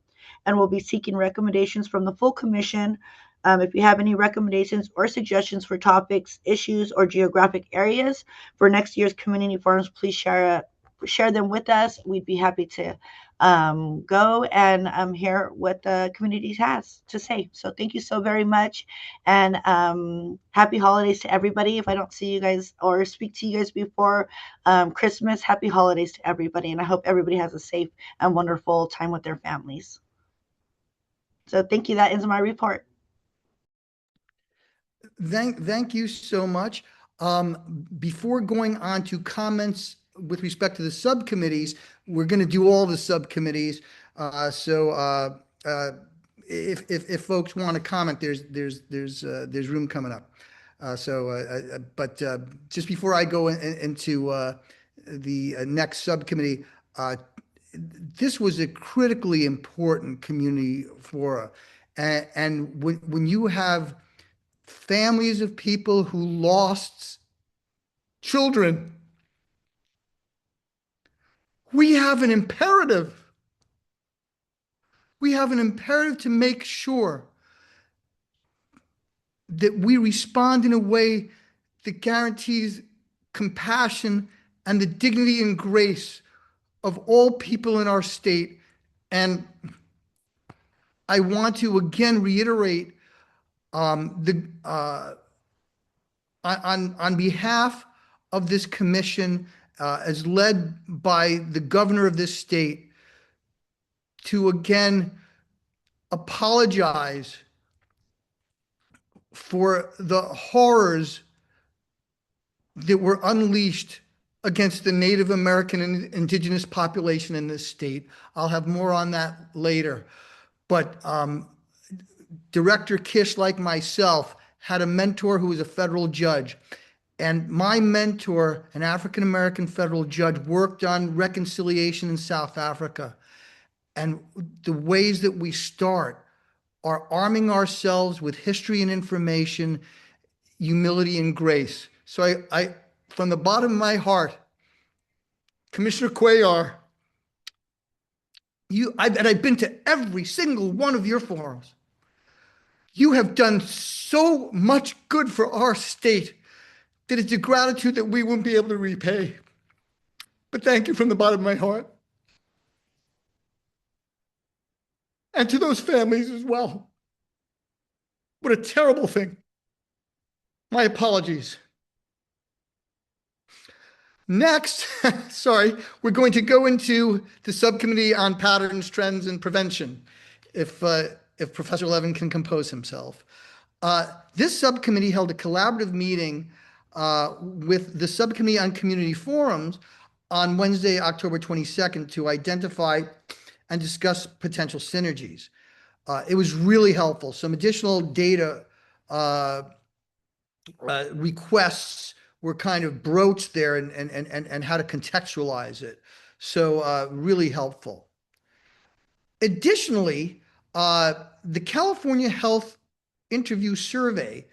and we'll be seeking recommendations from the full commission. If you have any recommendations or suggestions for topics, issues, or geographic areas for next year's community forums, please share them with us. We'd be happy to go and hear what the community has to say. So thank you so very much, and happy holidays to everybody. If I don't see you guys or speak to you guys before Christmas, happy holidays to everybody, and I hope everybody has a safe and wonderful time with their families. So thank you. That ends my report. Thank you so much. Before going on to comments with respect to the subcommittees, we're going to do all the subcommittees. If folks want to comment, there's room coming up. But just before I go into the next subcommittee, this was a critically important community forum. And when you have families of people who lost children, we have an imperative. We have an imperative to make sure that we respond in a way that guarantees compassion and the dignity and grace of all people in our state. And I want to again reiterate on behalf of this commission, as led by the governor of this state, to again apologize for the horrors that were unleashed against the Native American and indigenous population in this state. I'll have more on that later. But Director Kish, like myself, had a mentor who was a federal judge. And my mentor, an African-American federal judge, worked on reconciliation in South Africa. And the ways that we start are arming ourselves with history and information, humility and grace. So I from the bottom of my heart, Commissioner Cuellar, I've been to every single one of your forums. You have done so much good for our state that it's a gratitude that we won't be able to repay. But thank you from the bottom of my heart. And to those families as well. What a terrible thing. My apologies. Next, sorry, we're going to go into the subcommittee on patterns, trends, and prevention, if Professor Levin can compose himself. This subcommittee held a collaborative meeting with the subcommittee on community forums on Wednesday, October 22nd, to identify and discuss potential synergies. It was really helpful. Some additional data requests were kind of broached there, and how to contextualize it. So really helpful. Additionally, the California Health Interview Survey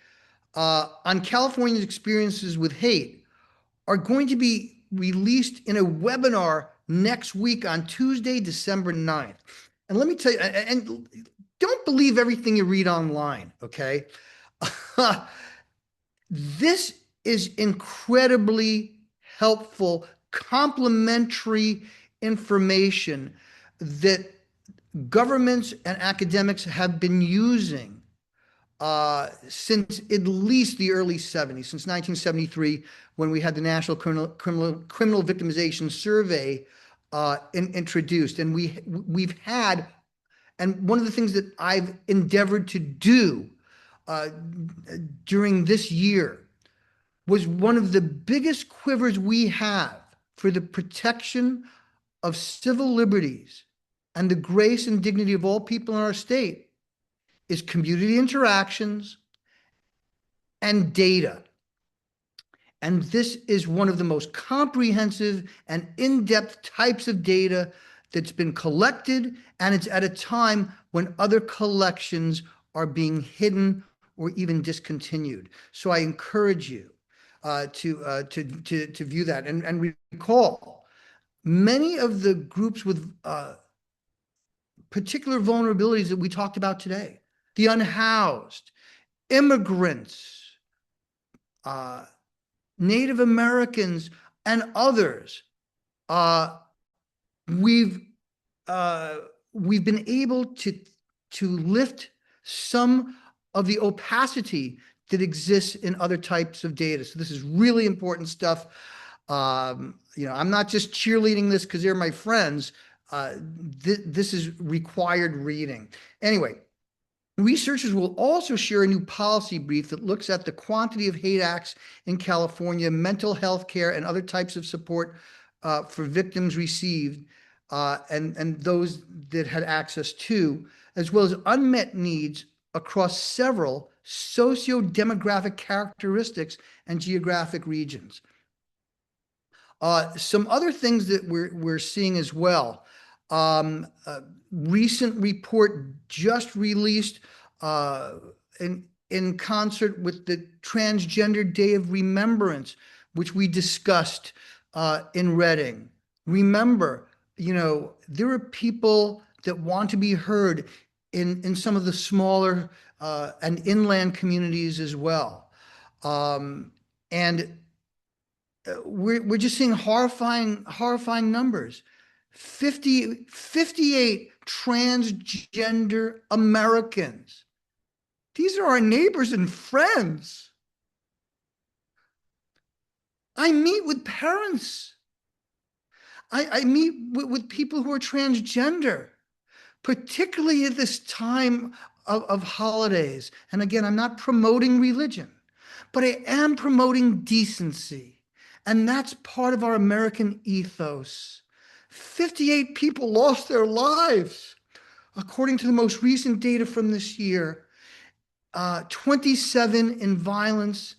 on California's experiences with hate are going to be released in a webinar next week on Tuesday, December 9th. And let me tell you, and don't believe everything you read online, okay? This is incredibly helpful, complementary information that governments and academics have been using since at least the early 70s, since 1973, when we had the National Criminal Victimization Survey introduced. And we've had, and one of the things that I've endeavored to do during this year was one of the biggest quivers we have for the protection of civil liberties and the grace and dignity of all people in our state is community interactions and data. And this is one of the most comprehensive and in-depth types of data that's been collected, and it's at a time when other collections are being hidden or even discontinued. So I encourage you to view that and recall many of the groups with particular vulnerabilities that we talked about today, the unhoused, immigrants, Native Americans, and others. We've been able to lift some of the opacity that exists in other types of data. So this is really important stuff. I'm not just cheerleading this because they're my friends. This is required reading. Anyway, researchers will also share a new policy brief that looks at the quantity of hate acts in California, mental health care, and other types of support for victims received and those that had access to, as well as unmet needs across several socio-demographic characteristics and geographic regions. Some other things that we're seeing as well. Recent report just released in concert with the Transgender Day of Remembrance, which we discussed in Reading. Remember, there are people that want to be heard in some of the smaller and inland communities as well. And we're just seeing horrifying numbers. 58 transgender Americans. These are our neighbors and friends. I meet with parents. I meet with people who are transgender, particularly at this time of holidays. And again, I'm not promoting religion, but I am promoting decency. And that's part of our American ethos. 58 people lost their lives. According to the most recent data from this year, 27 in violence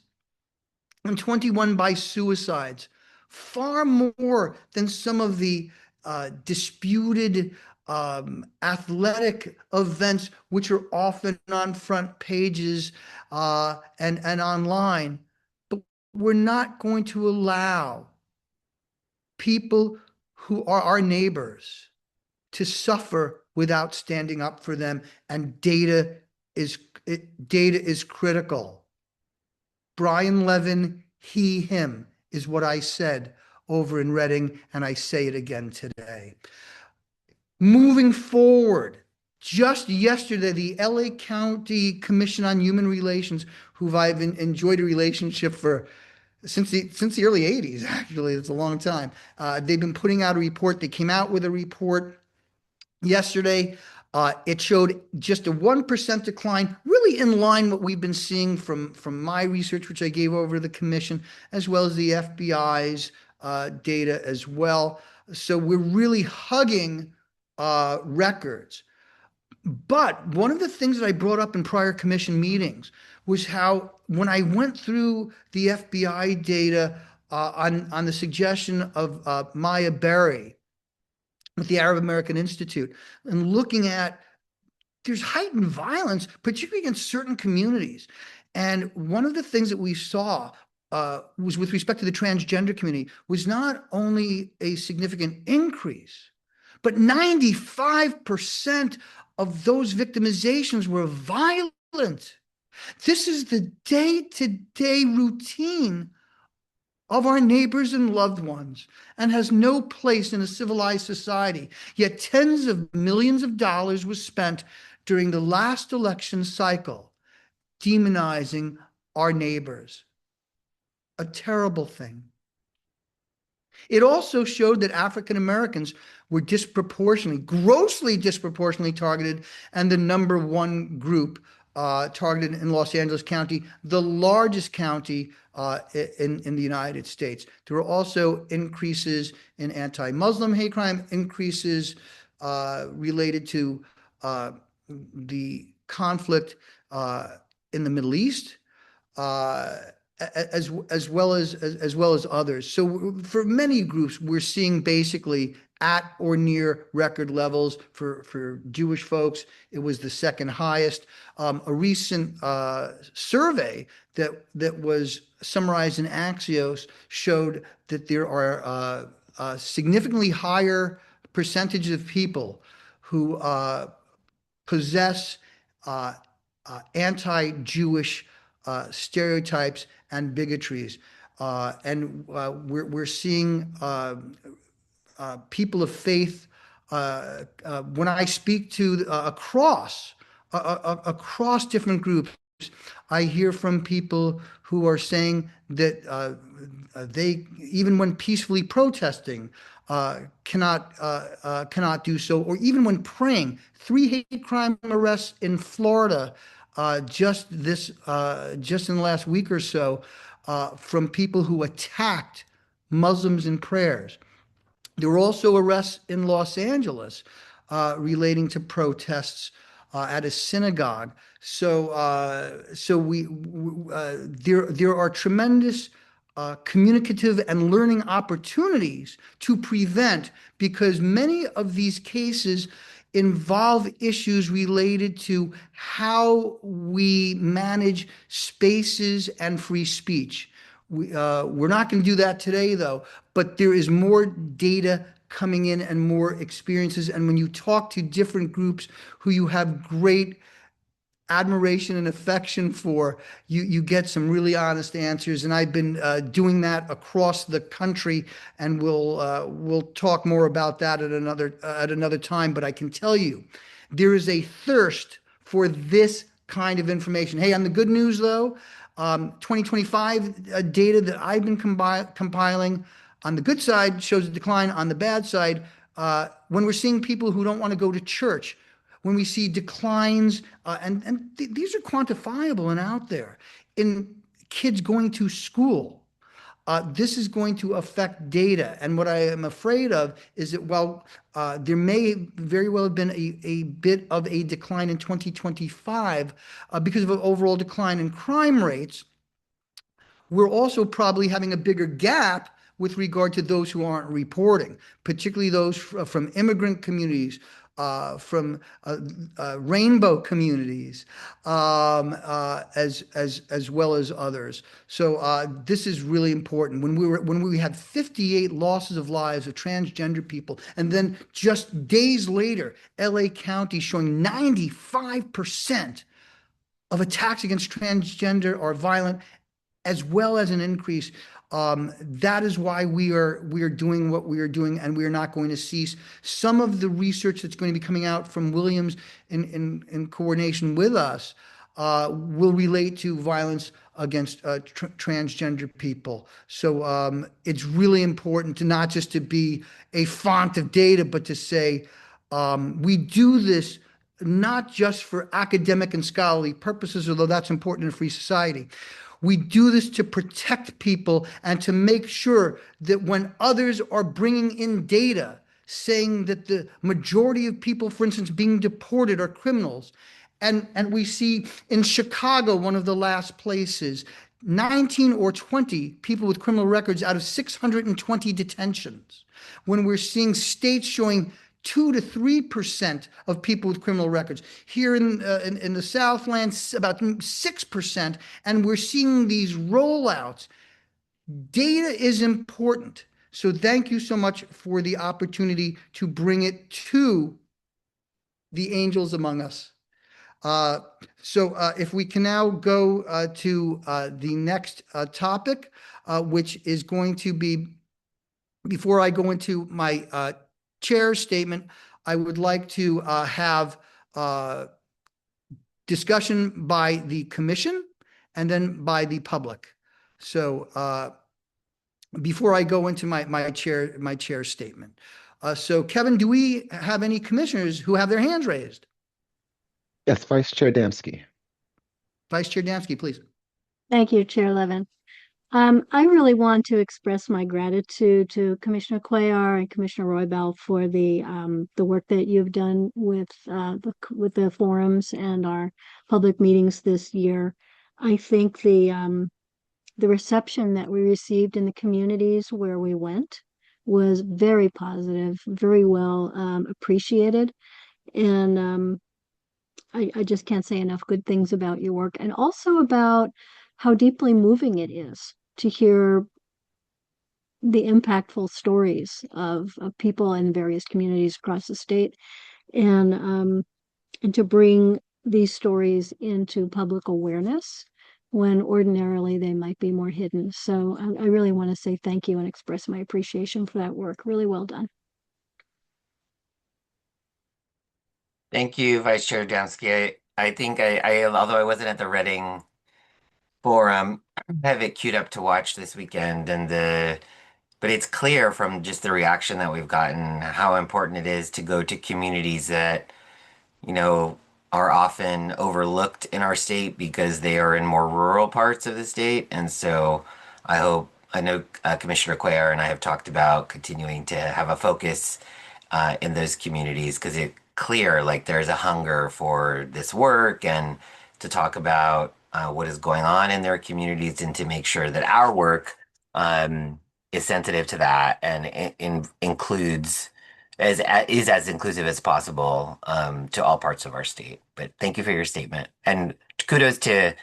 and 21 by suicides. Far more than some of the disputed athletic events, which are often on front pages and online. But we're not going to allow people who are our neighbors to suffer without standing up for them. And data is critical. Brian Levin, he, him, is what I said over in Reading, and I say it again today. Moving forward, just yesterday, the LA County Commission on Human Relations, who I've enjoyed a relationship since the early 80s, actually, it's a long time. They've been putting out a report. They came out with a report yesterday. It showed just a 1% decline, really in line what we've been seeing from my research, which I gave over to the commission, as well as the FBI's data as well. So we're really hugging records. But one of the things that I brought up in prior commission meetings was how when I went through the FBI data on the suggestion of Maya Berry with the Arab American Institute, and looking at there's heightened violence, particularly against certain communities. And one of the things that we saw was with respect to the transgender community was not only a significant increase, but 95% of those victimizations were violent. This is the day-to-day routine of our neighbors and loved ones and has no place in a civilized society. Yet tens of millions of dollars was spent during the last election cycle demonizing our neighbors. A terrible thing. It also showed that African Americans were grossly disproportionately targeted, and the number one group targeted in Los Angeles County, the largest county in the United States. There were also increases in anti-Muslim hate crime, increases related to the conflict in the Middle East, as well as others. So for many groups, we're seeing basically at or near record levels. For Jewish folks, it was the second highest. A recent survey that was summarized in Axios showed that there are a significantly higher percentage of people who possess anti-Jewish stereotypes and bigotries. And we're seeing people of faith, when I speak to across different groups, I hear from people who are saying that they, even when peacefully protesting, cannot do so, or even when praying. 3 hate crime arrests in Florida just in the last week or so from people who attacked Muslims in prayers. There were also arrests in Los Angeles relating to protests at a synagogue. So there are tremendous communicative and learning opportunities to prevent, because many of these cases involve issues related to how we manage spaces and free speech. We're not going to do that today, though, but there is more data coming in and more experiences. And when you talk to different groups who you have great admiration and affection for, you get some really honest answers. And I've been doing that across the country, and we'll talk more about that at another time. But I can tell you, there is a thirst for this kind of information. Hey, on the good news, though, 2025 data that I've been compiling on the good side shows a decline. On the bad side, when we're seeing people who don't want to go to church, when we see declines, and these are quantifiable and out there, in kids going to school, this is going to affect data. And what I am afraid of is that while there may very well have been a bit of a decline in 2025 because of an overall decline in crime rates, we're also probably having a bigger gap with regard to those who aren't reporting, particularly those from immigrant communities, from rainbow communities, as well as others. So this is really important. When we had 58 losses of lives of transgender people, and then just days later, LA County showing 95% of attacks against transgender are violent, as well as an increase. That is why we are doing what we are doing, and we are not going to cease. Some of the research that's going to be coming out from Williams in coordination with us will relate to violence against transgender people. So it's really important to not just to be a font of data, but to say we do this not just for academic and scholarly purposes, although that's important in a free society. We do this to protect people and to make sure that when others are bringing in data saying that the majority of people, for instance, being deported are criminals, and we see in Chicago, one of the last places, 19 or 20 people with criminal records out of 620 detentions, when we're seeing states showing 2 to 3% of people with criminal records. Here in the Southland, about 6%, and we're seeing these rollouts. Data is important. So thank you so much for the opportunity to bring it to the angels among us. So if we can now go to the next topic, which is going to be, before I go into my chair's statement, I would like to have discussion by the commission and then by the public. So before I go into my chair statement. So Kevin, do we have any commissioners who have their hands raised? Yes, Vice Chair Damsky. Vice Chair Damsky, please. Thank you, Chair Levin. I really want to express my gratitude to Commissioner Cuellar and Commissioner Roybal for the work that you've done with the forums and our public meetings this year. I think the reception that we received in the communities where we went was very positive, very well appreciated, and I just can't say enough good things about your work, and also about how deeply moving it is to hear the impactful stories of people in various communities across the state, and to bring these stories into public awareness when ordinarily they might be more hidden. So I really want to say thank you and express my appreciation for that work. Really well done. Thank you, Vice Chair Adamski. I think although I wasn't at the Reading Forum, I have it queued up to watch this weekend, but it's clear from just the reaction that we've gotten how important it is to go to communities that, are often overlooked in our state because they are in more rural parts of the state. And so I know Commissioner Cuellar and I have talked about continuing to have a focus in those communities because it's clear like there's a hunger for this work and to talk about what is going on in their communities and to make sure that our work is sensitive to that and includes is as inclusive as possible to all parts of our state. But thank you for your statement, and kudos to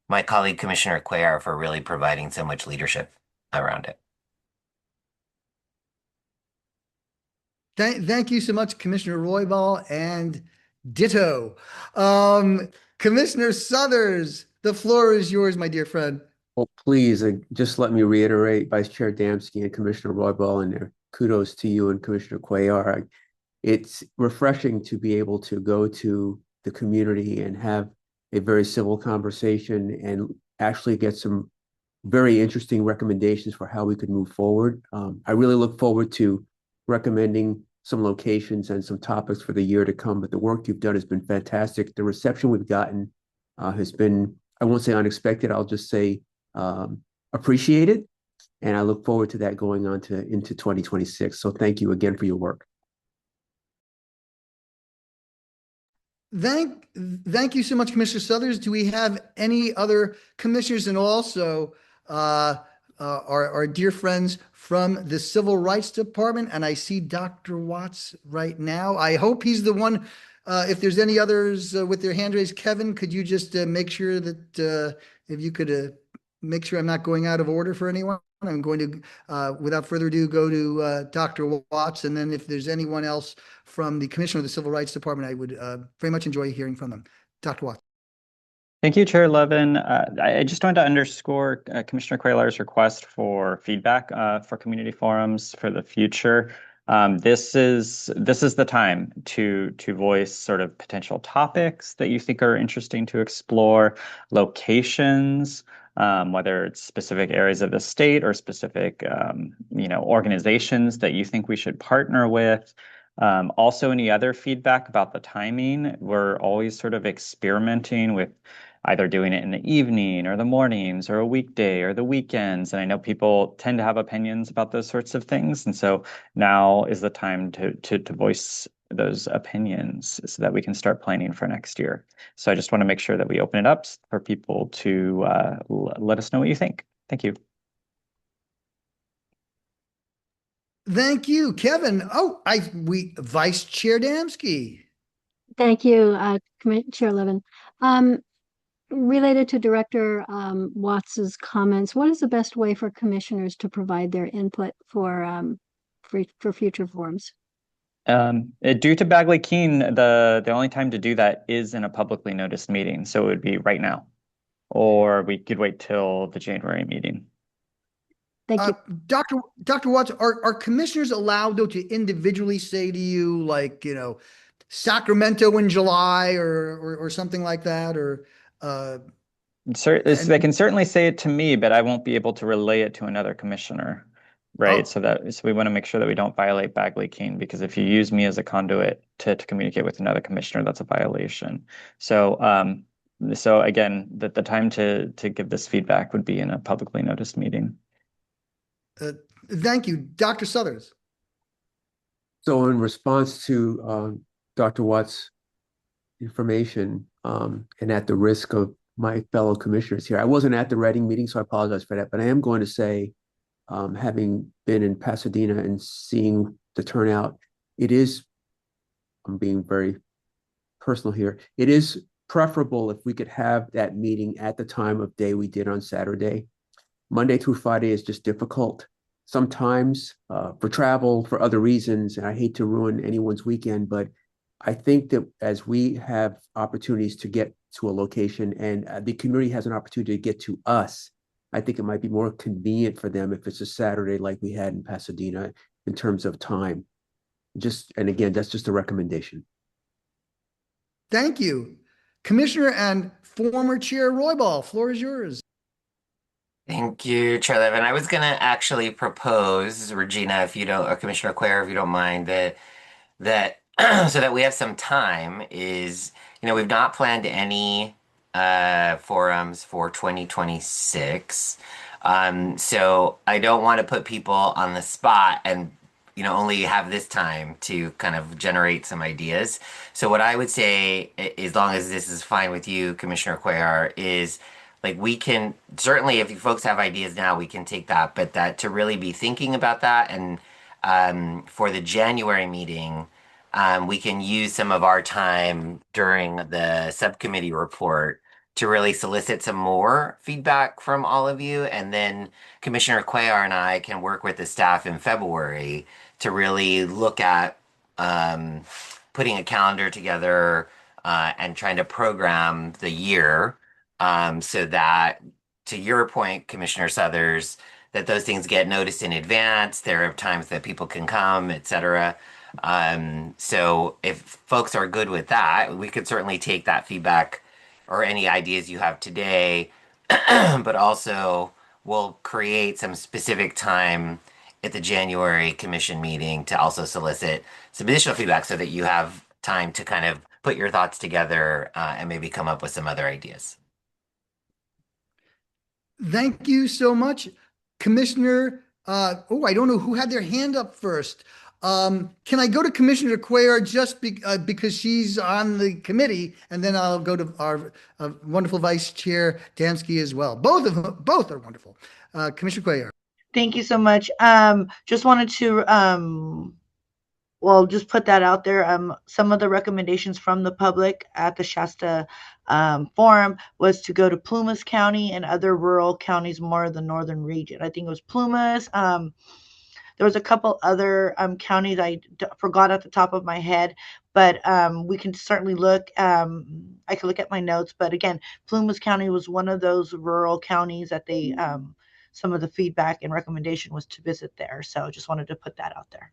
my colleague Commissioner Cuellar for really providing so much leadership around it. Thank you so much, Commissioner Roybal, and ditto. Commissioner Suthers, the floor is yours, my dear friend. Well, please, just let me reiterate, Vice Chair Damsky and Commissioner Roybal, and their kudos to you and Commissioner Cuellar. It's refreshing to be able to go to the community and have a very civil conversation and actually get some very interesting recommendations for how we could move forward. I really look forward to recommending some locations and some topics for the year to come, but the work you've done has been fantastic. The reception we've gotten has been, I won't say unexpected, I'll just say appreciated. And I look forward to that going on into 2026. So thank you again for your work. Thank you so much, Commissioner Suthers. Do we have any other commissioners, and also our dear friends from the Civil Rights Department? And I see Dr. Watts right now. I hope he's the one. If there's any others with their hand raised, Kevin, could you just make sure that if you could make sure I'm not going out of order for anyone? I'm going to, without further ado, go to Dr. Watts, and then if there's anyone else from the Commissioner of the Civil Rights Department, I would very much enjoy hearing from them. Dr. Watts. Thank you, Chair Levin. I just wanted to underscore Commissioner Cuellar's request for feedback for community forums for the future. This is the time to voice sort of potential topics that you think are interesting to explore, locations, whether it's specific areas of the state or specific organizations that you think we should partner with. Also, any other feedback about the timing. We're always sort of experimenting with either doing it in the evening or the mornings or a weekday or the weekends. And I know people tend to have opinions about those sorts of things. And so now is the time to voice those opinions so that we can start planning for next year. So I just want to make sure that we open it up for people to let us know what you think. Thank you. Thank you, Kevin. Oh, Vice Chair Damsky. Thank you, Chair Levin. Related to Director Watts's comments, what is the best way for commissioners to provide their input for future forums? Due to Bagley-Keene, the only time to do that is in a publicly noticed meeting. So it would be right now, or we could wait till the January meeting. Thank you. Dr. Watts, are commissioners allowed though to individually say to you, like, Sacramento in July or something like that, or they can certainly say it to me, but I won't be able to relay it to another commissioner, right? Oh. So we want to make sure that we don't violate Bagley-Keene, because if you use me as a conduit to communicate with another commissioner, that's a violation. So So again, the time to give this feedback would be in a publicly noticed meeting. Thank you. Dr. Southers. So in response to Dr. Watt's information, and at the risk of my fellow commissioners here, I wasn't at the Reading meeting, so I apologize for that, but I am going to say, having been in Pasadena and seeing the turnout, I'm being very personal here, it is preferable if we could have that meeting at the time of day we did on Saturday. Monday through Friday is just difficult sometimes for travel, for other reasons, and I hate to ruin anyone's weekend, but I think that as we have opportunities to get to a location and the community has an opportunity to get to us, I think it might be more convenient for them if it's a Saturday like we had in Pasadena in terms of time. And again, that's just a recommendation. Thank you. Commissioner and former Chair Roybal, floor is yours. Thank you, Chair Levin. I was going to actually propose, Regina, if you don't, or Commissioner Quayle, if you don't mind, that so that we have some time is, we've not planned any forums for 2026. So I don't want to put people on the spot and only have this time to kind of generate some ideas. So what I would say, as long as this is fine with you, Commissioner Cuellar, is like we can certainly, if you folks have ideas now, we can take that, but that to really be thinking about that, and for the January meeting, we can use some of our time during the subcommittee report to really solicit some more feedback from all of you, and then Commissioner Cuellar and I can work with the staff in February to really look at putting a calendar together and trying to program the year so that, to your point, Commissioner Southers, that those things get noticed in advance. There are times that people can come, etc. So if folks are good with that, we could certainly take that feedback or any ideas you have today, but also we'll create some specific time at the January commission meeting to also solicit some additional feedback so that you have time to kind of put your thoughts together and maybe come up with some other ideas. Thank you so much, Commissioner. I don't know who had their hand up first. Can I go to Commissioner Cuellar just because she's on the committee, and then I'll go to our wonderful Vice Chair Damsky as well. Both are wonderful. Commissioner Cuellar. Thank you so much. Just wanted to just put that out there. Some of the recommendations from the public at the Shasta forum was to go to Plumas County and other rural counties, more of the northern region. I think it was Plumas. There was a couple other counties I forgot at the top of my head, but we can certainly look. I can look at my notes, but again, Plumas County was one of those rural counties that they some of the feedback and recommendation was to visit there. So just wanted to put that out there.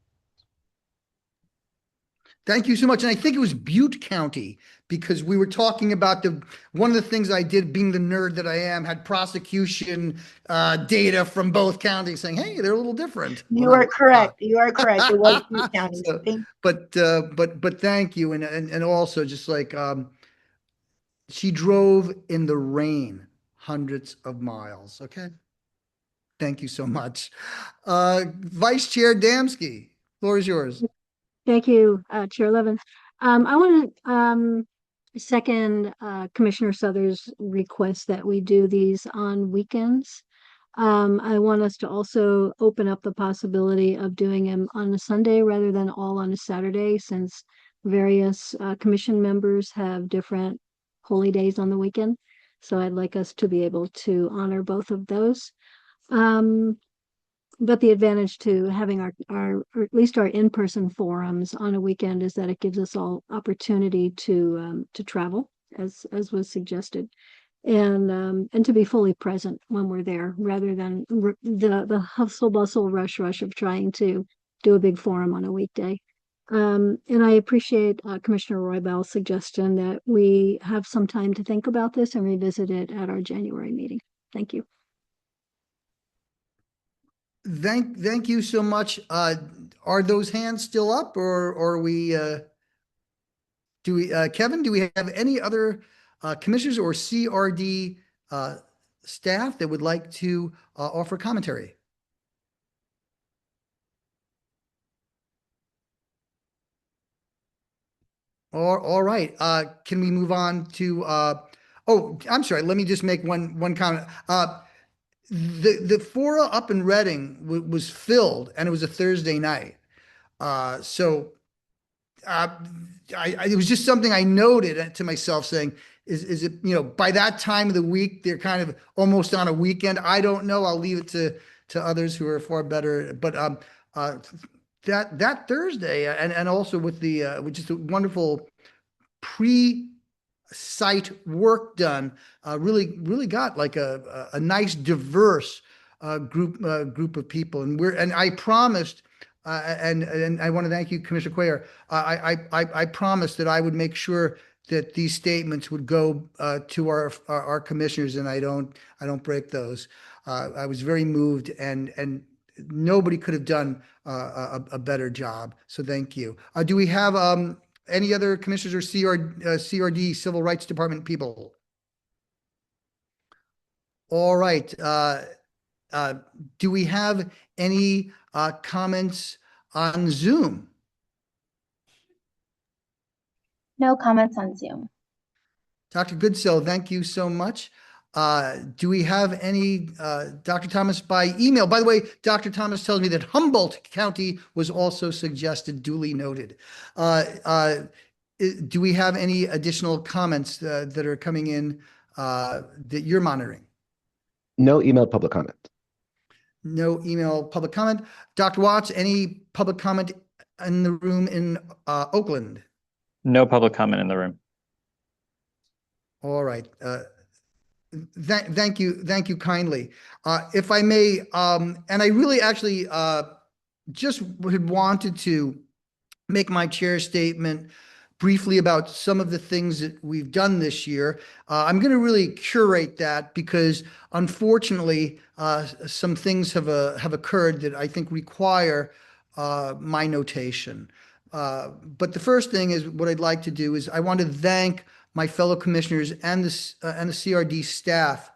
Thank you so much. And I think it was Butte County, because we were talking about one of the things I did, being the nerd that I am, had prosecution data from both counties saying, hey, they're a little different. You are correct. You are correct. It was Butte County. But thank you. And also just like she drove in the rain hundreds of miles. Okay. Thank you so much. Vice Chair Damsky, floor is yours. Thank you, Chair Levin. I want to second Commissioner Southers' request that we do these on weekends. I want us to also open up the possibility of doing them on a Sunday rather than all on a Saturday, since various commission members have different holy days on the weekend. So I'd like us to be able to honor both of those. But the advantage to having our or at least our in-person forums on a weekend is that it gives us all opportunity to travel, as was suggested, and to be fully present when we're there, rather than the hustle bustle rush of trying to do a big forum on a weekday. And I appreciate Commissioner Roybal's suggestion that we have some time to think about this and revisit it at our January meeting. Thank you. Thank you so much. Are those hands still up, or are we? Kevin, do we have any other commissioners or CRD staff that would like to offer commentary? All right. Can we move on to? Oh, I'm sorry. Let me just make one comment. The fora up in Reading was filled, and it was a Thursday night. So it was just something I noted to myself, saying, "Is it, by that time of the week they're kind of almost on a weekend?" I don't know. I'll leave it to others who are far better. But that Thursday, and also with the which is a wonderful pre-site work done, really got like a nice diverse group of people, and I promised. And I want to thank you, Commissioner Cuellar. I promised that I would make sure that these statements would go to our commissioners, and I don't break those. I was very moved, and nobody could have done a better job. So thank you. Do we have any other commissioners or CRD Civil Rights Department people? All right. Do we have any comments on Zoom? No comments on Zoom. Dr. Goodsell, thank you so much. Do we have any, Dr. Thomas, by email? By the way, Dr. Thomas tells me that Humboldt County was also suggested, duly noted. Do we have any additional comments that are coming in that you're monitoring? No email public comment. No email public comment. Dr. Watts, any public comment in the room in Oakland? No public comment in the room. All right. Thank you kindly. If I may, and I really actually just had wanted to make my chair statement briefly about some of the things that we've done this year. I'm going to really curate that because unfortunately some things have occurred that I think require my notation. But the first thing is what I'd like to do is I want to thank my fellow commissioners and the CRD staff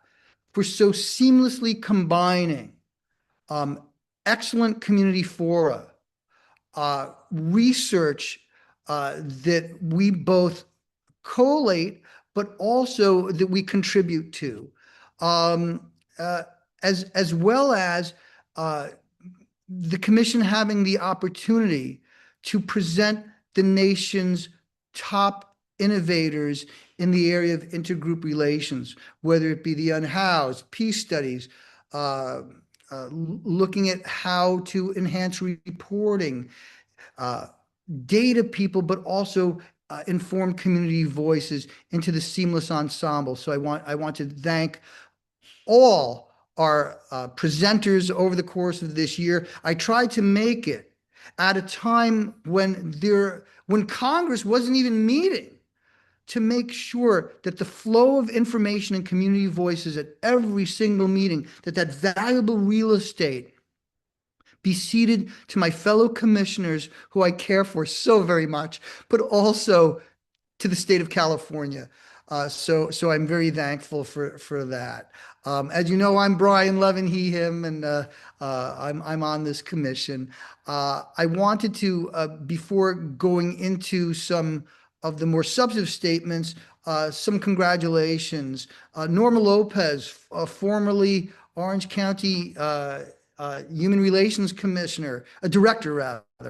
for so seamlessly combining excellent community fora, research that we both collate, but also that we contribute to, as well as the commission having the opportunity to present the nation's top innovators in the area of intergroup relations, whether it be the unhoused, peace studies, looking at how to enhance reporting, data people, but also inform community voices into the seamless ensemble. So I want to thank all our presenters over the course of this year. I tried to make it at a time when Congress wasn't even meeting, to make sure that the flow of information and community voices at every single meeting, that valuable real estate be ceded to my fellow commissioners who I care for so very much, but also to the state of California. So I'm very thankful for that. As you know, I'm Brian Levin, he, him, and I'm on this commission. I wanted to, before going into some of the more substantive statements, some congratulations. Norma Lopez, formerly Orange County Human Relations Commissioner,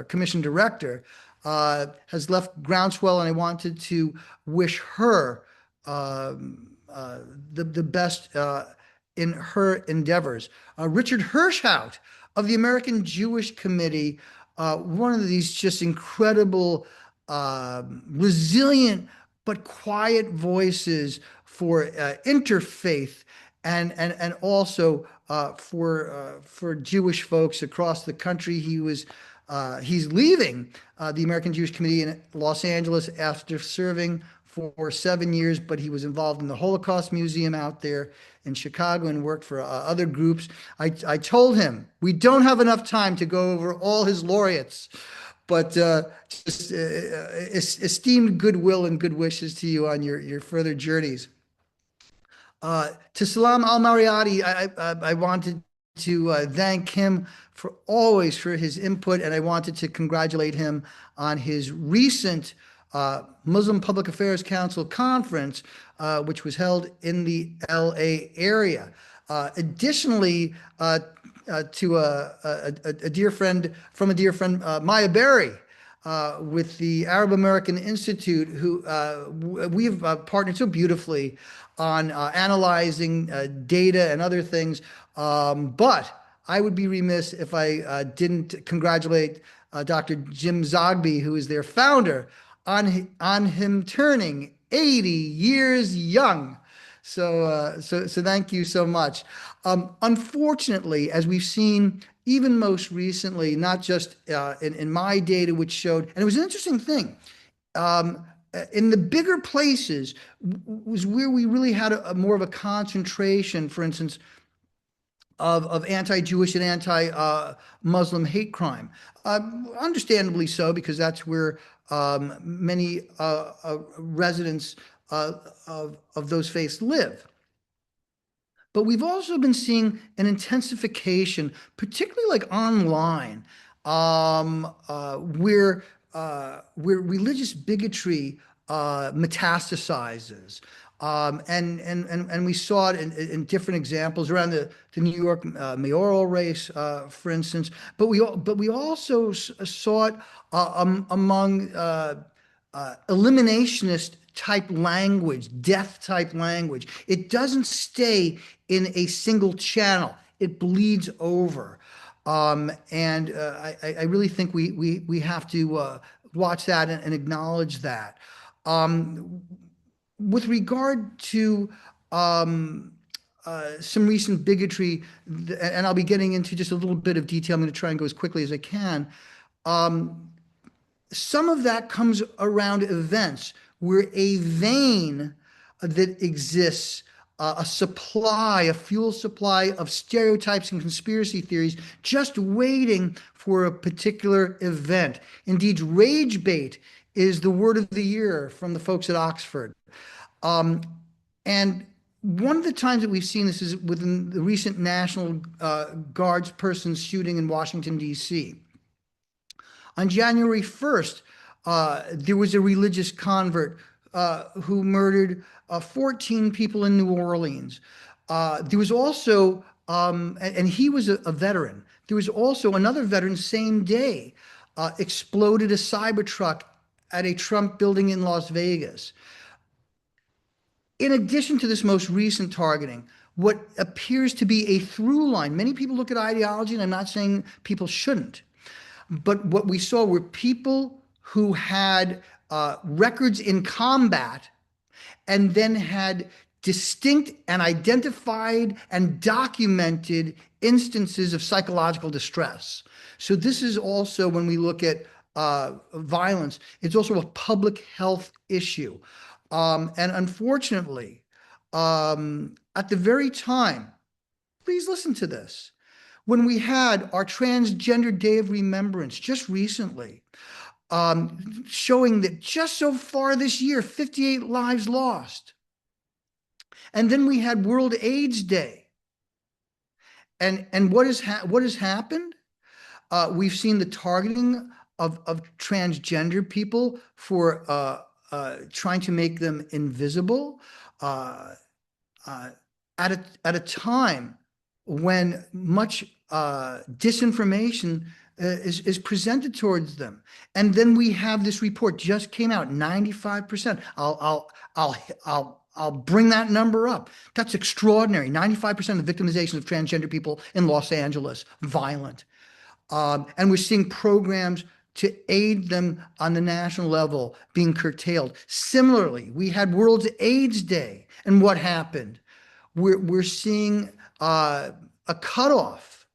Commission Director, has left Groundswell, and I wanted to wish her the best in her endeavors. Richard Hirschhout of the American Jewish Committee, one of these just incredible, resilient but quiet voices for interfaith and also for Jewish folks across the country. He's leaving the American Jewish Committee in Los Angeles after serving for 7 years, but he was involved in the Holocaust Museum out there in Chicago and worked for other groups. I told him we don't have enough time to go over all his laureates, but just esteemed goodwill and good wishes to you on your further journeys. To Salam Al Mariyati, I wanted to thank him for his input, and I wanted to congratulate him on his recent Muslim Public Affairs Council conference, which was held in the LA area. Additionally, to a dear friend, Maya Berry, with the Arab American Institute, who we have partnered so beautifully on analyzing data and other things. But I would be remiss if I didn't congratulate Dr. Jim Zogby, who is their founder, on him turning 80 years young. So thank you so much. Unfortunately, as we've seen even most recently, not just in my data, which showed, and it was an interesting thing, in the bigger places was where we really had a more of a concentration, for instance, of anti-Jewish and anti-Muslim hate crime. Understandably so, because that's where many residents of those faiths live. But we've also been seeing an intensification, particularly like online, where religious bigotry metastasizes. And we saw it in different examples around the New York mayoral race, for instance. But we also saw it among eliminationist type language, death type language. It doesn't stay in a single channel. It bleeds over. I really think we have to watch that and acknowledge that. With regard to some recent bigotry, and I'll be getting into just a little bit of detail. I'm going to try and go as quickly as I can. Some of that comes around events where a vein that exists, a fuel supply of stereotypes and conspiracy theories, just waiting for a particular event. Indeed, rage bait is the word of the year from the folks at Oxford. And one of the times that we've seen this is within the recent National Guards person shooting in Washington, D.C. On January 1st, there was a religious convert who murdered 14 people in New Orleans. There was also, and he was a veteran. There was also another veteran, same day, exploded a Cybertruck at a Trump building in Las Vegas. In addition to this most recent targeting, what appears to be a through line, many people look at ideology, and I'm not saying people shouldn't, but what we saw were people who had records in combat and then had distinct and identified and documented instances of psychological distress. So this is also, when we look at violence, it's also a public health issue. And unfortunately, at the very time, please listen to this, when we had our Transgender Day of Remembrance just recently, showing that just so far this year, 58 lives lost. And then we had World AIDS Day. And what has happened? We've seen the targeting of transgender people for trying to make them invisible at a time when much disinformation is presented towards them. And then we have this report just came out, 95%. I'll bring that number up. That's extraordinary. 95% of the victimization of transgender people in Los Angeles, violent. And we're seeing programs to aid them on the national level being curtailed. Similarly, we had World AIDS Day, and what happened? We're seeing a cutoff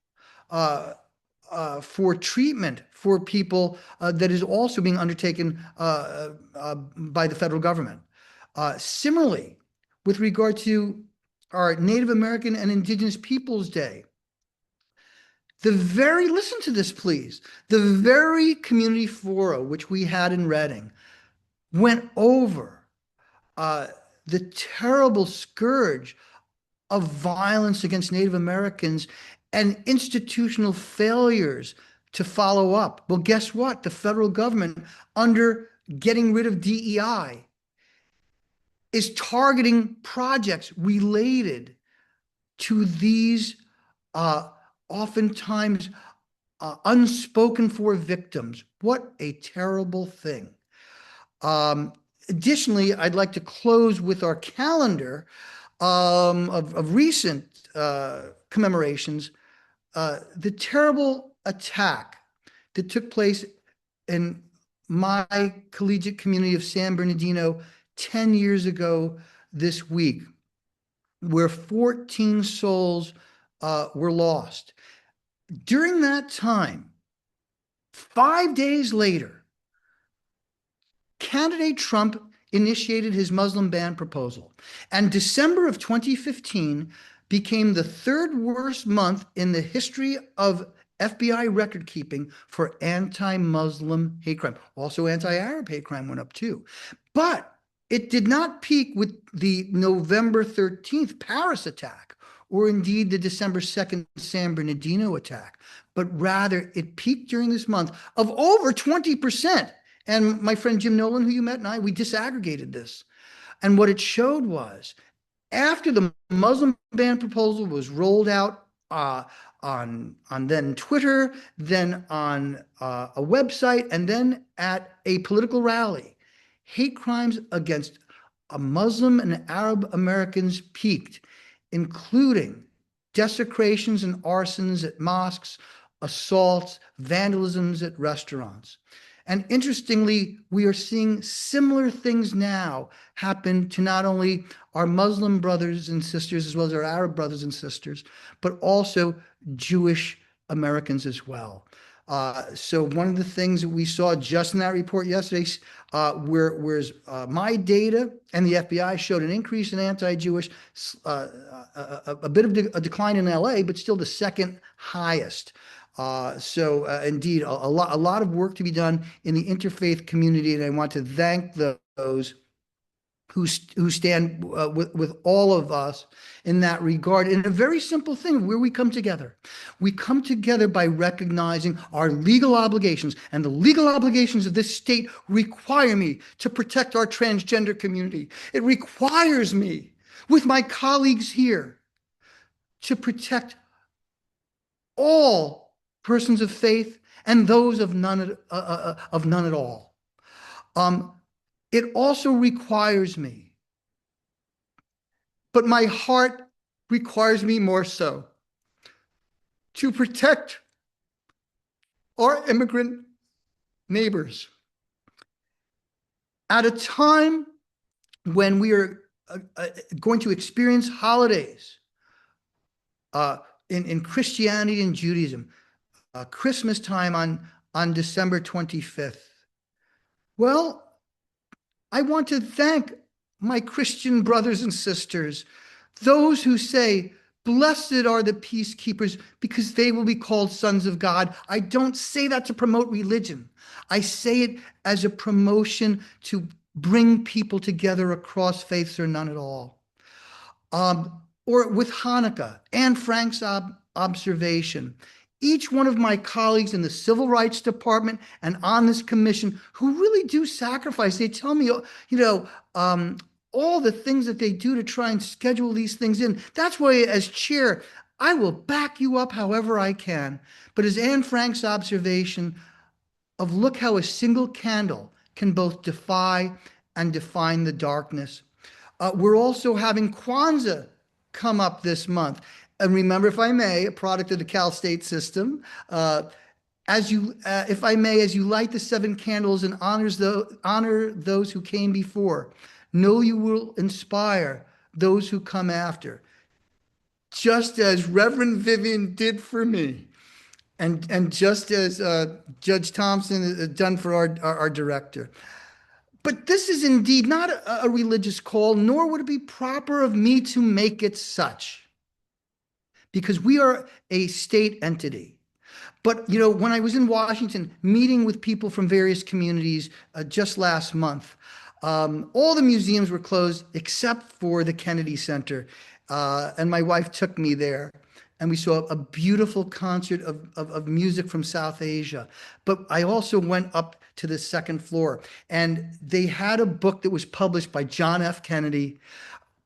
for treatment for people that is also being undertaken by the federal government. Similarly, with regard to our Native American and Indigenous Peoples Day, listen to this, please. The very community fora which we had in Reading went over the terrible scourge of violence against Native Americans and institutional failures to follow up. Well, guess what? The federal government, under getting rid of DEI, is targeting projects related to these oftentimes unspoken for victims. What a terrible thing. Additionally, I'd like to close with our calendar of recent commemorations. The terrible attack that took place in my collegiate community of San Bernardino 10 years ago this week, where 14 souls were lost. During that time, 5 days later, candidate Trump initiated his Muslim ban proposal, and December of 2015 became the third worst month in the history of FBI record keeping for anti-Muslim hate crime. Also, anti-Arab hate crime went up too. But it did not peak with the November 13th Paris attack, or indeed the December 2nd San Bernardino attack, but rather it peaked during this month of over 20%. And my friend Jim Nolan, who you met, and we disaggregated this. And what it showed was, after the Muslim ban proposal was rolled out on then Twitter, then on a website, and then at a political rally, hate crimes against Muslim and Arab Americans peaked, including desecrations and arsons at mosques, assaults, vandalisms at restaurants. And interestingly, we are seeing similar things now happen to not only our Muslim brothers and sisters, as well as our Arab brothers and sisters, but also Jewish Americans as well. So one of the things that we saw just in that report yesterday, whereas my data and the FBI showed an increase in anti-Jewish, a bit of a decline in LA, but still the second highest. So indeed, a lot of work to be done in the interfaith community, and I want to thank those who stand with all of us in that regard. And a very simple thing where we come together. We come together by recognizing our legal obligations, and the legal obligations of this state require me to protect our transgender community. It requires me, with my colleagues here, to protect all persons of faith and those of none at all. It also requires me, but my heart requires me more so, to protect our immigrant neighbors at a time when we are going to experience holidays in Christianity and Judaism, Christmas time on December 25th. Well, I want to thank my Christian brothers and sisters, those who say, "Blessed are the peacekeepers, because they will be called sons of God." I don't say that to promote religion. I say it as a promotion to bring people together across faiths or none at all. Or with Hanukkah, Anne Frank's observation. Each one of my colleagues in the Civil Rights Department and on this commission who really do sacrifice, they tell me, all the things that they do to try and schedule these things in. That's why, as chair, I will back you up however I can. But as Anne Frank's observation of, look how a single candle can both defy and define the darkness. We're also having Kwanzaa come up this month. And remember, if I may, a product of the Cal State system, if I may, as you light the 7 candles and honor those who came before, know you will inspire those who come after, just as Reverend Vivian did for me, and just as Judge Thompson has done for our director. But this is indeed not a religious call, nor would it be proper of me to make it such, because we are a state entity. But, you know, when I was in Washington meeting with people from various communities just last month, all the museums were closed except for the Kennedy Center. And my wife took me there. And we saw a beautiful concert of music from South Asia. But I also went up to the second floor, and they had a book that was published by John F. Kennedy.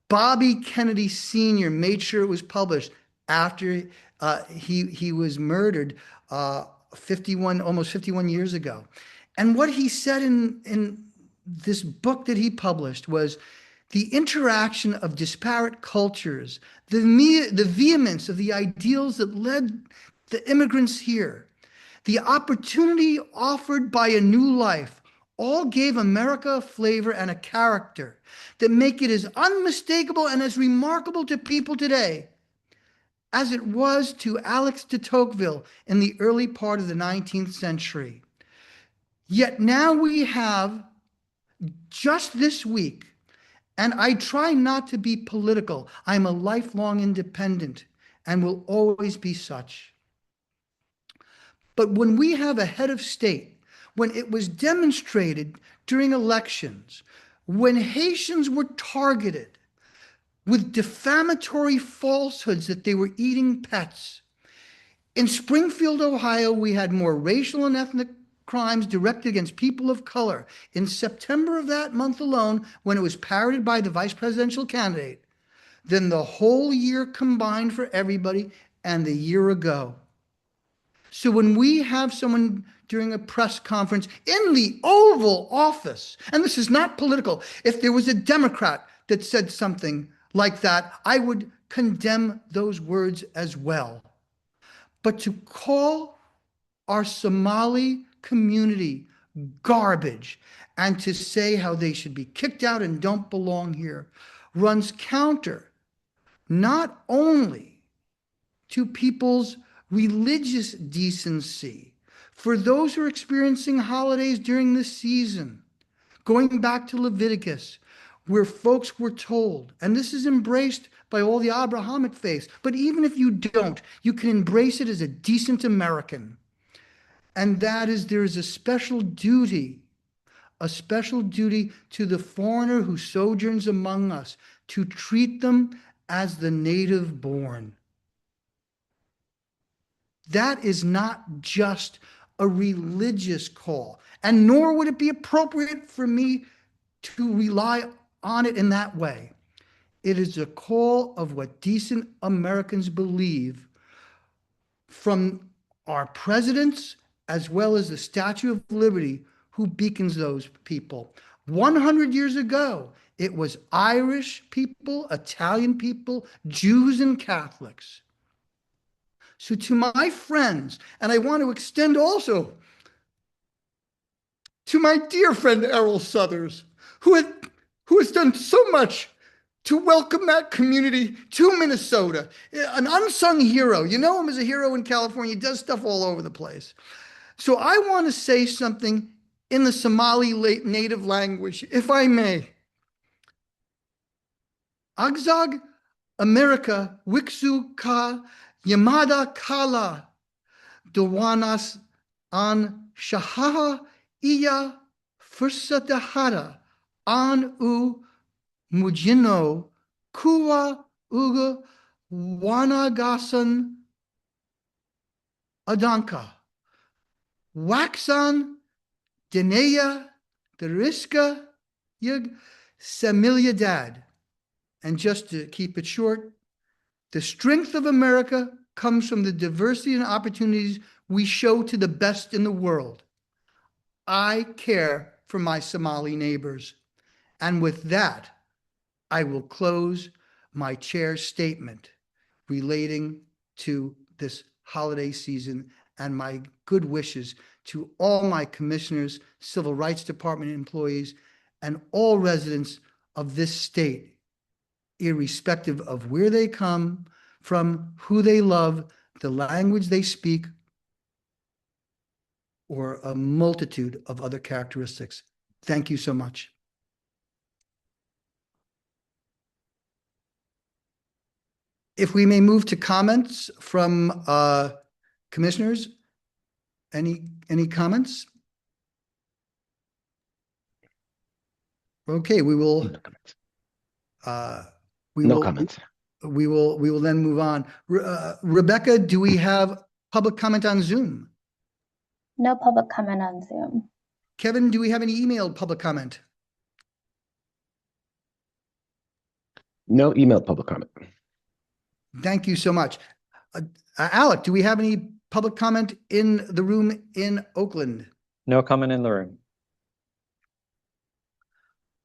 Bobby Kennedy Sr. made sure it was published after he was murdered 51, almost 51 years ago. And what he said in this book that he published was the interaction of disparate cultures, the vehemence of the ideals that led the immigrants here, the opportunity offered by a new life, all gave America a flavor and a character that make it as unmistakable and as remarkable to people today as it was to Alex de Tocqueville in the early part of the 19th century. Yet now we have, just this week, and I try not to be political. I'm a lifelong independent and will always be such. But when we have a head of state, when it was demonstrated during elections, when Haitians were targeted with defamatory falsehoods that they were eating pets, in Springfield, Ohio, we had more racial and ethnic crimes directed against people of color in September of that month alone, when it was parroted by the vice presidential candidate, than the whole year combined for everybody and the year ago. So when we have someone during a press conference in the Oval Office, and this is not political, if there was a Democrat that said something like that, I would condemn those words as well. But to call our Somali community garbage and to say how they should be kicked out and don't belong here runs counter not only to people's religious decency, for those who are experiencing holidays during this season, going back to Leviticus, where folks were told, and this is embraced by all the Abrahamic faiths, but even if you don't, you can embrace it as a decent American. And that is, there is a special duty to the foreigner who sojourns among us, to treat them as the native born. That is not just a religious call, and nor would it be appropriate for me to rely on it in that way. It is a call of what decent Americans believe, from our presidents as well as the Statue of Liberty, who beacons those people. 100 years ago, it was Irish people, Italian people, Jews, and Catholics. So to my friends, and I want to extend also to my dear friend Errol Southers, who has done so much to welcome that community to Minnesota, an unsung hero. You know him as a hero in California. He does stuff all over the place. So I want to say something in the Somali native language, if I may. Agzag America Wiksu Ka Yamada Kala Dawanas An Shahaha Iya Fursatahara An U Mujino Kuwa Uga Wanagasan Adanka Waxan Dineya Deriska Yug Semilyadad. And just to keep it short, the strength of America comes from the diversity and opportunities we show to the best in the world. I care for my Somali neighbors. And with that, I will close my chair's statement relating to this holiday season and my good wishes to all my commissioners, Civil Rights Department employees, and all residents of this state, irrespective of where they come from, who they love, the language they speak, or a multitude of other characteristics. Thank you so much. If we may move to comments from commissioners, Any comments? Okay, we will. No comments. We No will. comments. We will then move on. Rebecca, do we have public comment on Zoom? No public comment on Zoom. Kevin, do we have any emailed public comment? No emailed public comment. Thank you so much. Alec, do we have any public comment in the room in Oakland? No comment in the room.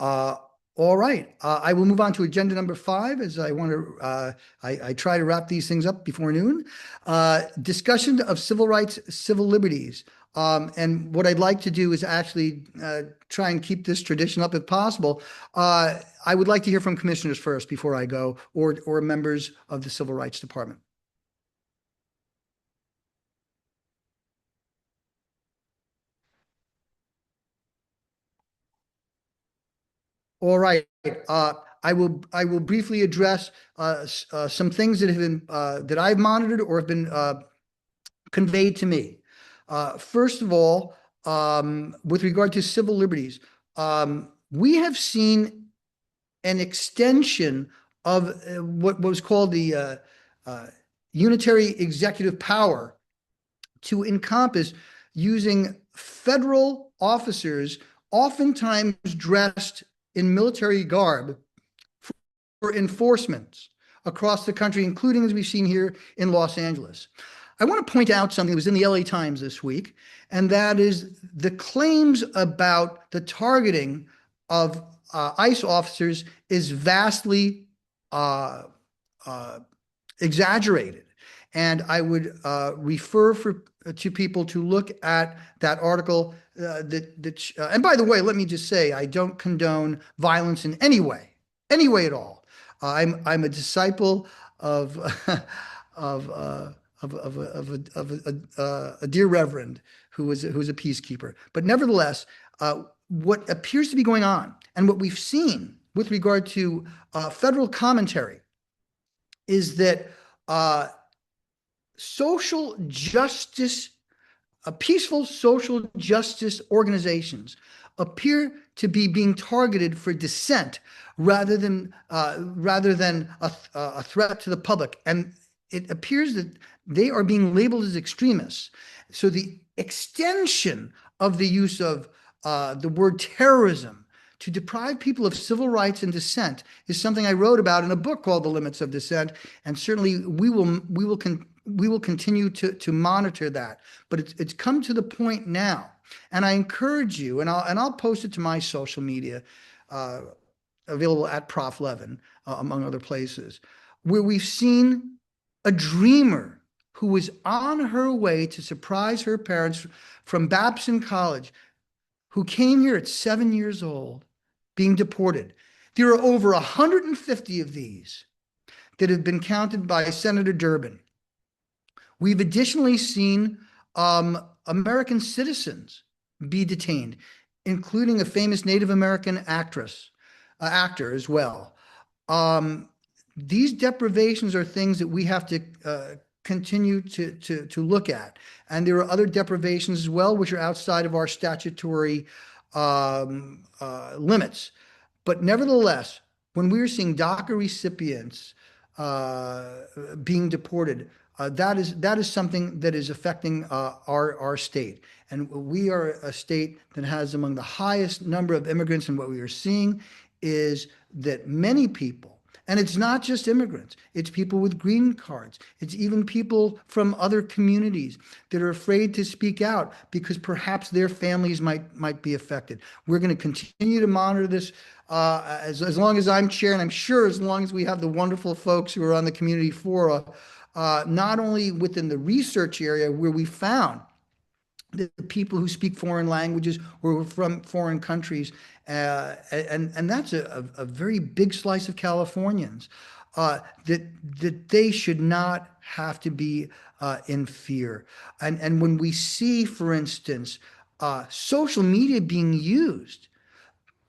All right. I will move on to agenda number 5 as I want to, I try to wrap these things up before noon. Discussion of civil rights, civil liberties. And what I'd like to do is actually try and keep this tradition up if possible. I would like to hear from commissioners first before I go, or members of the Civil Rights Department. All right. I will briefly address some things that have been that I've monitored or have been conveyed to me. First of all, with regard to civil liberties, we have seen an extension of what was called the unitary executive power to encompass using federal officers, oftentimes dressed in military garb, for enforcement across the country, including, as we've seen here in Los Angeles. I want to point out something that was in the LA Times this week, and that is the claims about the targeting of ICE officers is vastly exaggerated. And I would refer to people to look at that article. And by the way, let me just say, I don't condone violence in any way at all. I'm a disciple of a dear reverend who was a peacekeeper. But nevertheless, what appears to be going on and what we've seen with regard to federal commentary is that social justice, peaceful social justice organizations appear to be being targeted for dissent rather than a threat to the public. And it appears that they are being labeled as extremists. So the extension of the use of the word terrorism to deprive people of civil rights and dissent is something I wrote about in a book called The Limits of Dissent. And certainly we will continue to monitor that. But it's come to the point now, and I encourage you, and I'll post it to my social media, available at Prof. Levin, among other places, where we've seen a dreamer who was on her way to surprise her parents from Babson College, who came here at 7 years old, being deported. There are over 150 of these that have been counted by Senator Durbin. We've additionally seen American citizens be detained, including a famous Native American actor as well. These deprivations are things that we have to continue to look at. And there are other deprivations as well, which are outside of our statutory limits. But nevertheless, when we're seeing DACA recipients being deported, that is something that is affecting our state. And we are a state that has among the highest number of immigrants, and what we are seeing is that many people, and it's not just immigrants, it's people with green cards, it's even people from other communities that are afraid to speak out because perhaps their families might be affected. We're going to continue to monitor this as long as I'm chair, and I'm sure as long as we have the wonderful folks who are on the community fora, not only within the research area where we found the people who speak foreign languages or are from foreign countries, and that's a very big slice of Californians, that they should not have to be in fear. And when we see, for instance, social media being used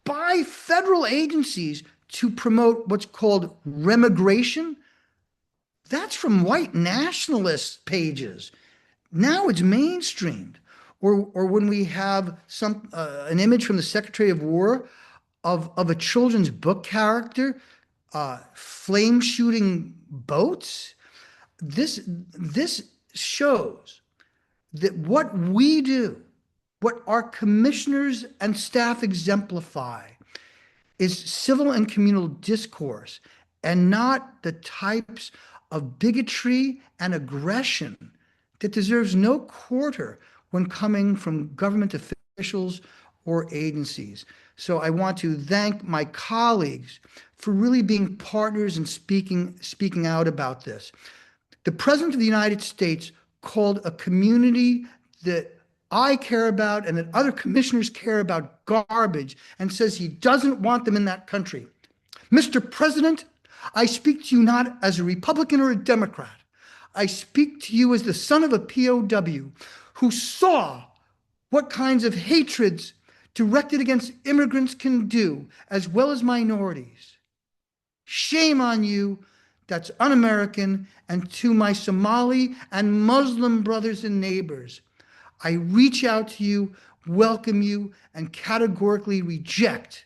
by federal agencies to promote what's called remigration, that's from white nationalist pages. Now it's mainstreamed. or when we have an image from the Secretary of War of a children's book character flame shooting boats. This shows that what we do, what our commissioners and staff exemplify, is civil and communal discourse, and not the types of bigotry and aggression that deserves no quarter when coming from government officials or agencies. So I want to thank my colleagues for really being partners and speaking out about this. The President of the United States called a community that I care about and that other commissioners care about garbage, and says he doesn't want them in that country. Mr. President, I speak to you not as a Republican or a Democrat. I speak to you as the son of a POW who saw what kinds of hatreds directed against immigrants can do, as well as minorities. Shame on you. That's un-American. And to my Somali and Muslim brothers and neighbors, I reach out to you, welcome you, and categorically reject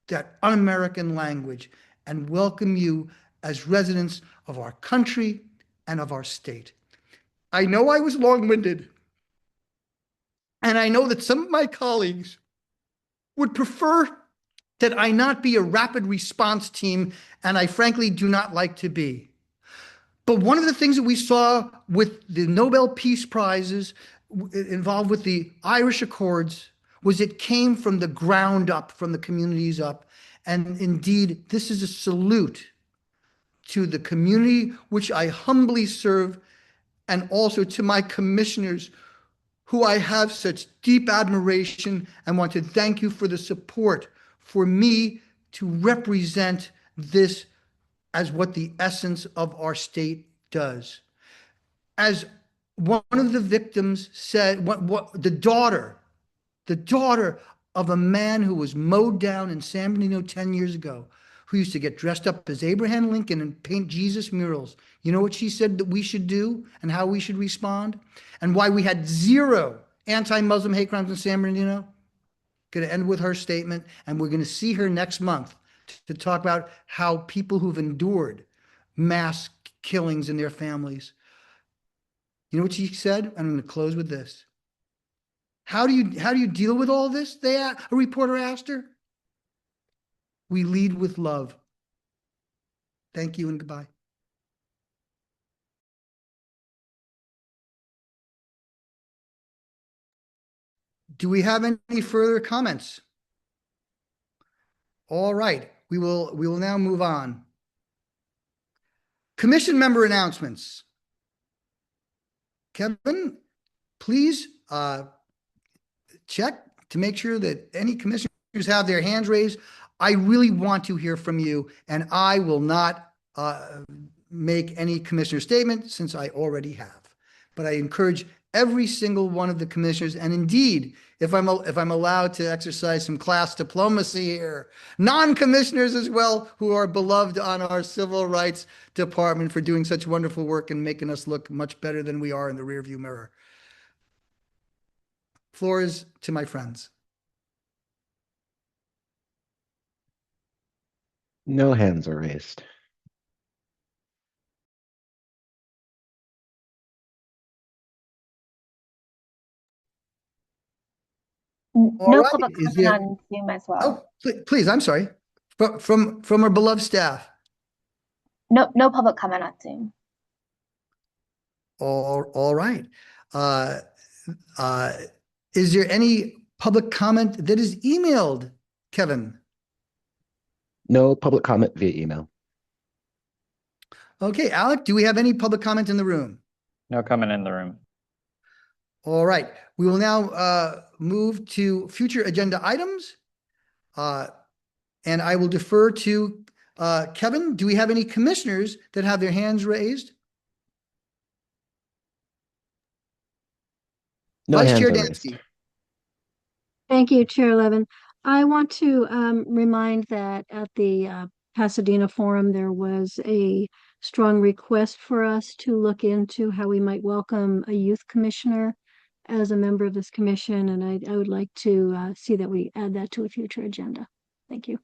that un-American language, and welcome you as residents of our country and of our state. I know I was long-winded, and I know that some of my colleagues would prefer that I not be a rapid response team, and I frankly do not like to be. But one of the things that we saw with the Nobel Peace Prizes involved with the Irish Accords was it came from the ground up, from the communities up. And indeed, this is a salute to the community which I humbly serve, and also to my commissioners who I have such deep admiration, and want to thank you for the support for me to represent this as what the essence of our state does. As one of the victims said, the daughter of a man who was mowed down in San Bernardino 10 years ago, who used to get dressed up as Abraham Lincoln and paint Jesus murals. You know what she said that we should do and how we should respond? And why we had zero anti-Muslim hate crimes in San Bernardino? Going to end with her statement, and we're going to see her next month to talk about how people who've endured mass killings in their families. You know what she said? I'm going to close with this. How do you deal with all this? A reporter asked her. We lead with love. Thank you and goodbye. Do we have any further comments? All right, we will now move on. Commission member announcements. Kevin, please check to make sure that any commissioners have their hands raised. I really want to hear from you, and I will not make any commissioner statement since I already have. But I encourage every single one of the commissioners, and indeed, if I'm allowed to exercise some class diplomacy here, non-commissioners as well, who are beloved on our civil rights department for doing such wonderful work and making us look much better than we are in the rearview mirror. Floor is to my friends. No hands are raised. No right. public Is comment there- on Zoom as well. Oh, please, I'm sorry. From our beloved staff. No public comment on Zoom. All right. Is there any public comment that is emailed, Kevin? No public comment via email. Okay, Alec, do we have any public comment in the room? No comment in the room. All right, we will now move to future agenda items. And I will defer to Kevin. Do we have any commissioners that have their hands raised? No Vice hands Chair are raised. Dansky. Thank you, Chair Levin. I want to remind that at the Pasadena Forum, there was a strong request for us to look into how we might welcome a youth commissioner as a member of this commission, and I would like to see that we add that to a future agenda. Thank you.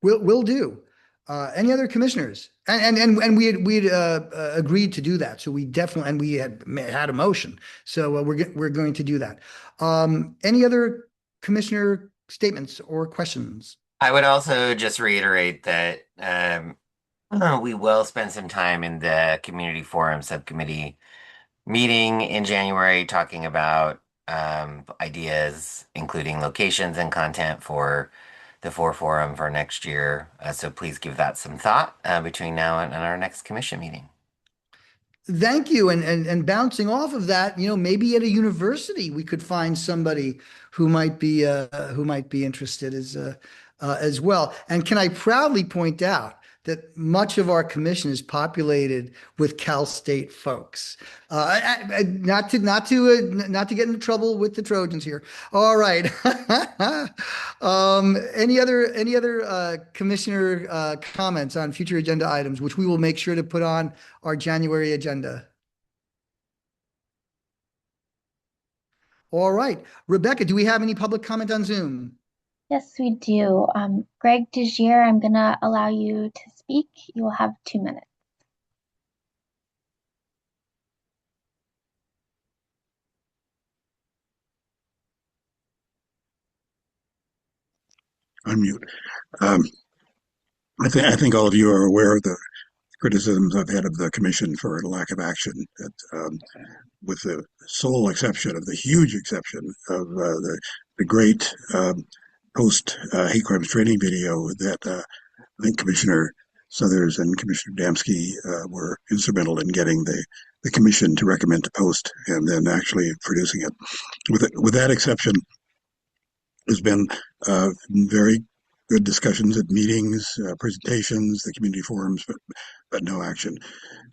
Will do. Any other commissioners? And we had agreed to do that. So we definitely, and we had a motion. So we're going to do that. Any other commissioner statements or questions? I would also just reiterate that we will spend some time in the community forum subcommittee meeting in January talking about ideas, including locations and content for the forum for next year. So please give that some thought between now and our next commission meeting. Thank you. And bouncing off of that, maybe at a university we could find somebody who might be interested as well. And can I proudly point out that much of our commission is populated with Cal State folks. Not to get into trouble with the Trojans here. All right. Any other commissioner comments on future agenda items, which we will make sure to put on our January agenda? All right. Rebecca, do we have any public comment on Zoom? Yes, we do. Greg DeGier, I'm going to allow you to speak. You will have 2 minutes. Unmute. I think all of you are aware of the criticisms I've had of the commission for lack of action, with the sole exception of the huge exception of the great post hate crimes training video that I think Commissioner Suthers and Commissioner Damsky were instrumental in getting the commission to recommend to post and then actually producing it. With that exception, there's been very good discussions at meetings, presentations, the community forums, but no action.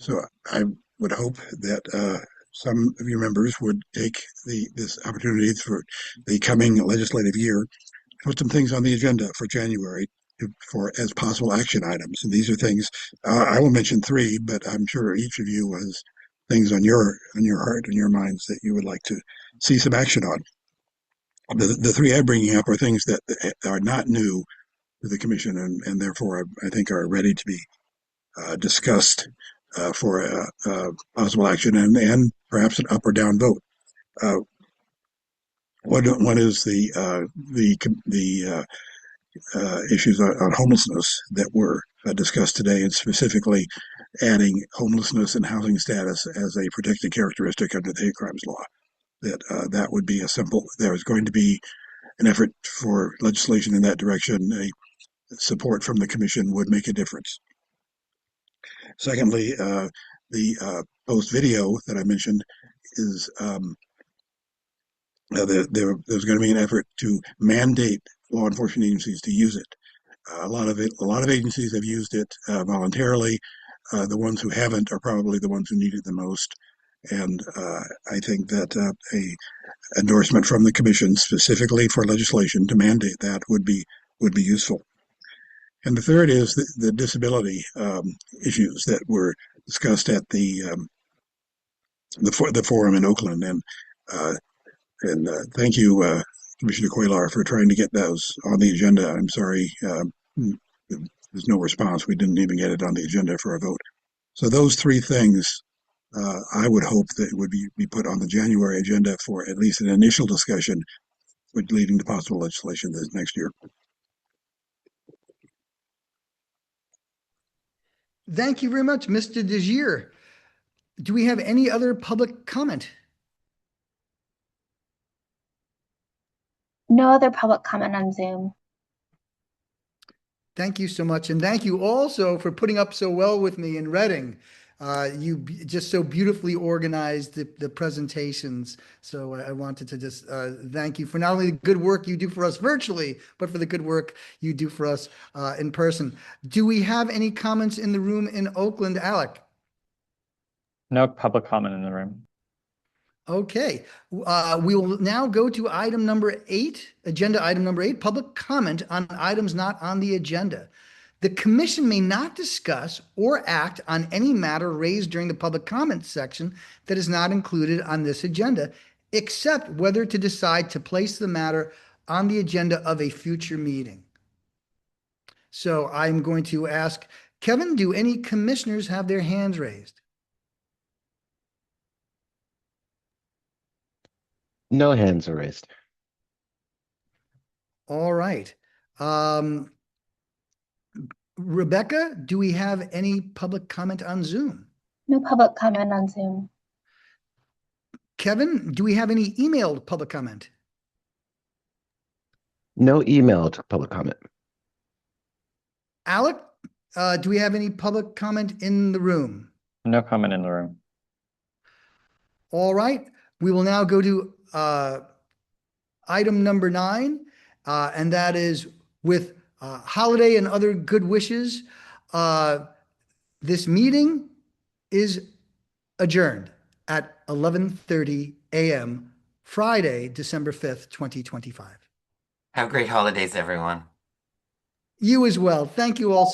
So I would hope that some of your members would take this opportunity for the coming legislative year, put some things on the agenda for January as possible action items. And these are things, I will mention 3, but I'm sure each of you has things on your heart and your minds that you would like to see some action on. The 3 I'm bringing up are things that are not new to the commission and therefore I think are ready to be discussed for possible action and perhaps an up or down vote. One is the issues on homelessness that were discussed today, and specifically adding homelessness and housing status as a protected characteristic under the hate crimes law. That would be there is going to be an effort for legislation in that direction. Support from the commission would make a difference. Secondly, the post video that I mentioned is there's going to be an effort to mandate law enforcement agencies to use it. A lot of agencies have used it voluntarily. The ones who haven't are probably the ones who need it the most. And I think that a endorsement from the commission specifically for legislation to mandate that would be useful. And the third is the disability issues that were discussed at the forum in Oakland. And thank you, Commissioner Cuellar, for trying to get those on the agenda. I'm sorry, there's no response. We didn't even get it on the agenda for a vote. So those 3 things, I would hope that would be put on the January agenda for at least an initial discussion, leading to possible legislation this next year. Thank you very much, Mr. DeGier. Do we have any other public comment? No other public comment on Zoom. Thank you so much. And thank you also for putting up so well with me in Reading. You just so beautifully organized the presentations. So I wanted to just thank you for not only the good work you do for us virtually, but for the good work you do for us in person. Do we have any comments in the room in Oakland, Alec? No public comment in the room. Okay, we will now go to item number 8, agenda item number 8, public comment on items not on the agenda. The commission may not discuss or act on any matter raised during the public comment section that is not included on this agenda, except whether to decide to place the matter on the agenda of a future meeting. So I'm going to ask Kevin, do any commissioners have their hands raised? No hands are raised. All right. Rebecca, do we have any public comment on Zoom? No public comment on Zoom. Kevin, do we have any emailed public comment? No emailed public comment. Alec, do we have any public comment in the room? No comment in the room. All right. We will now go to item number 9, and that is with holiday and other good wishes. This meeting is adjourned at 11:30 a.m. Friday, December 5th, 2025. Have great holidays, everyone. You as well. Thank you all so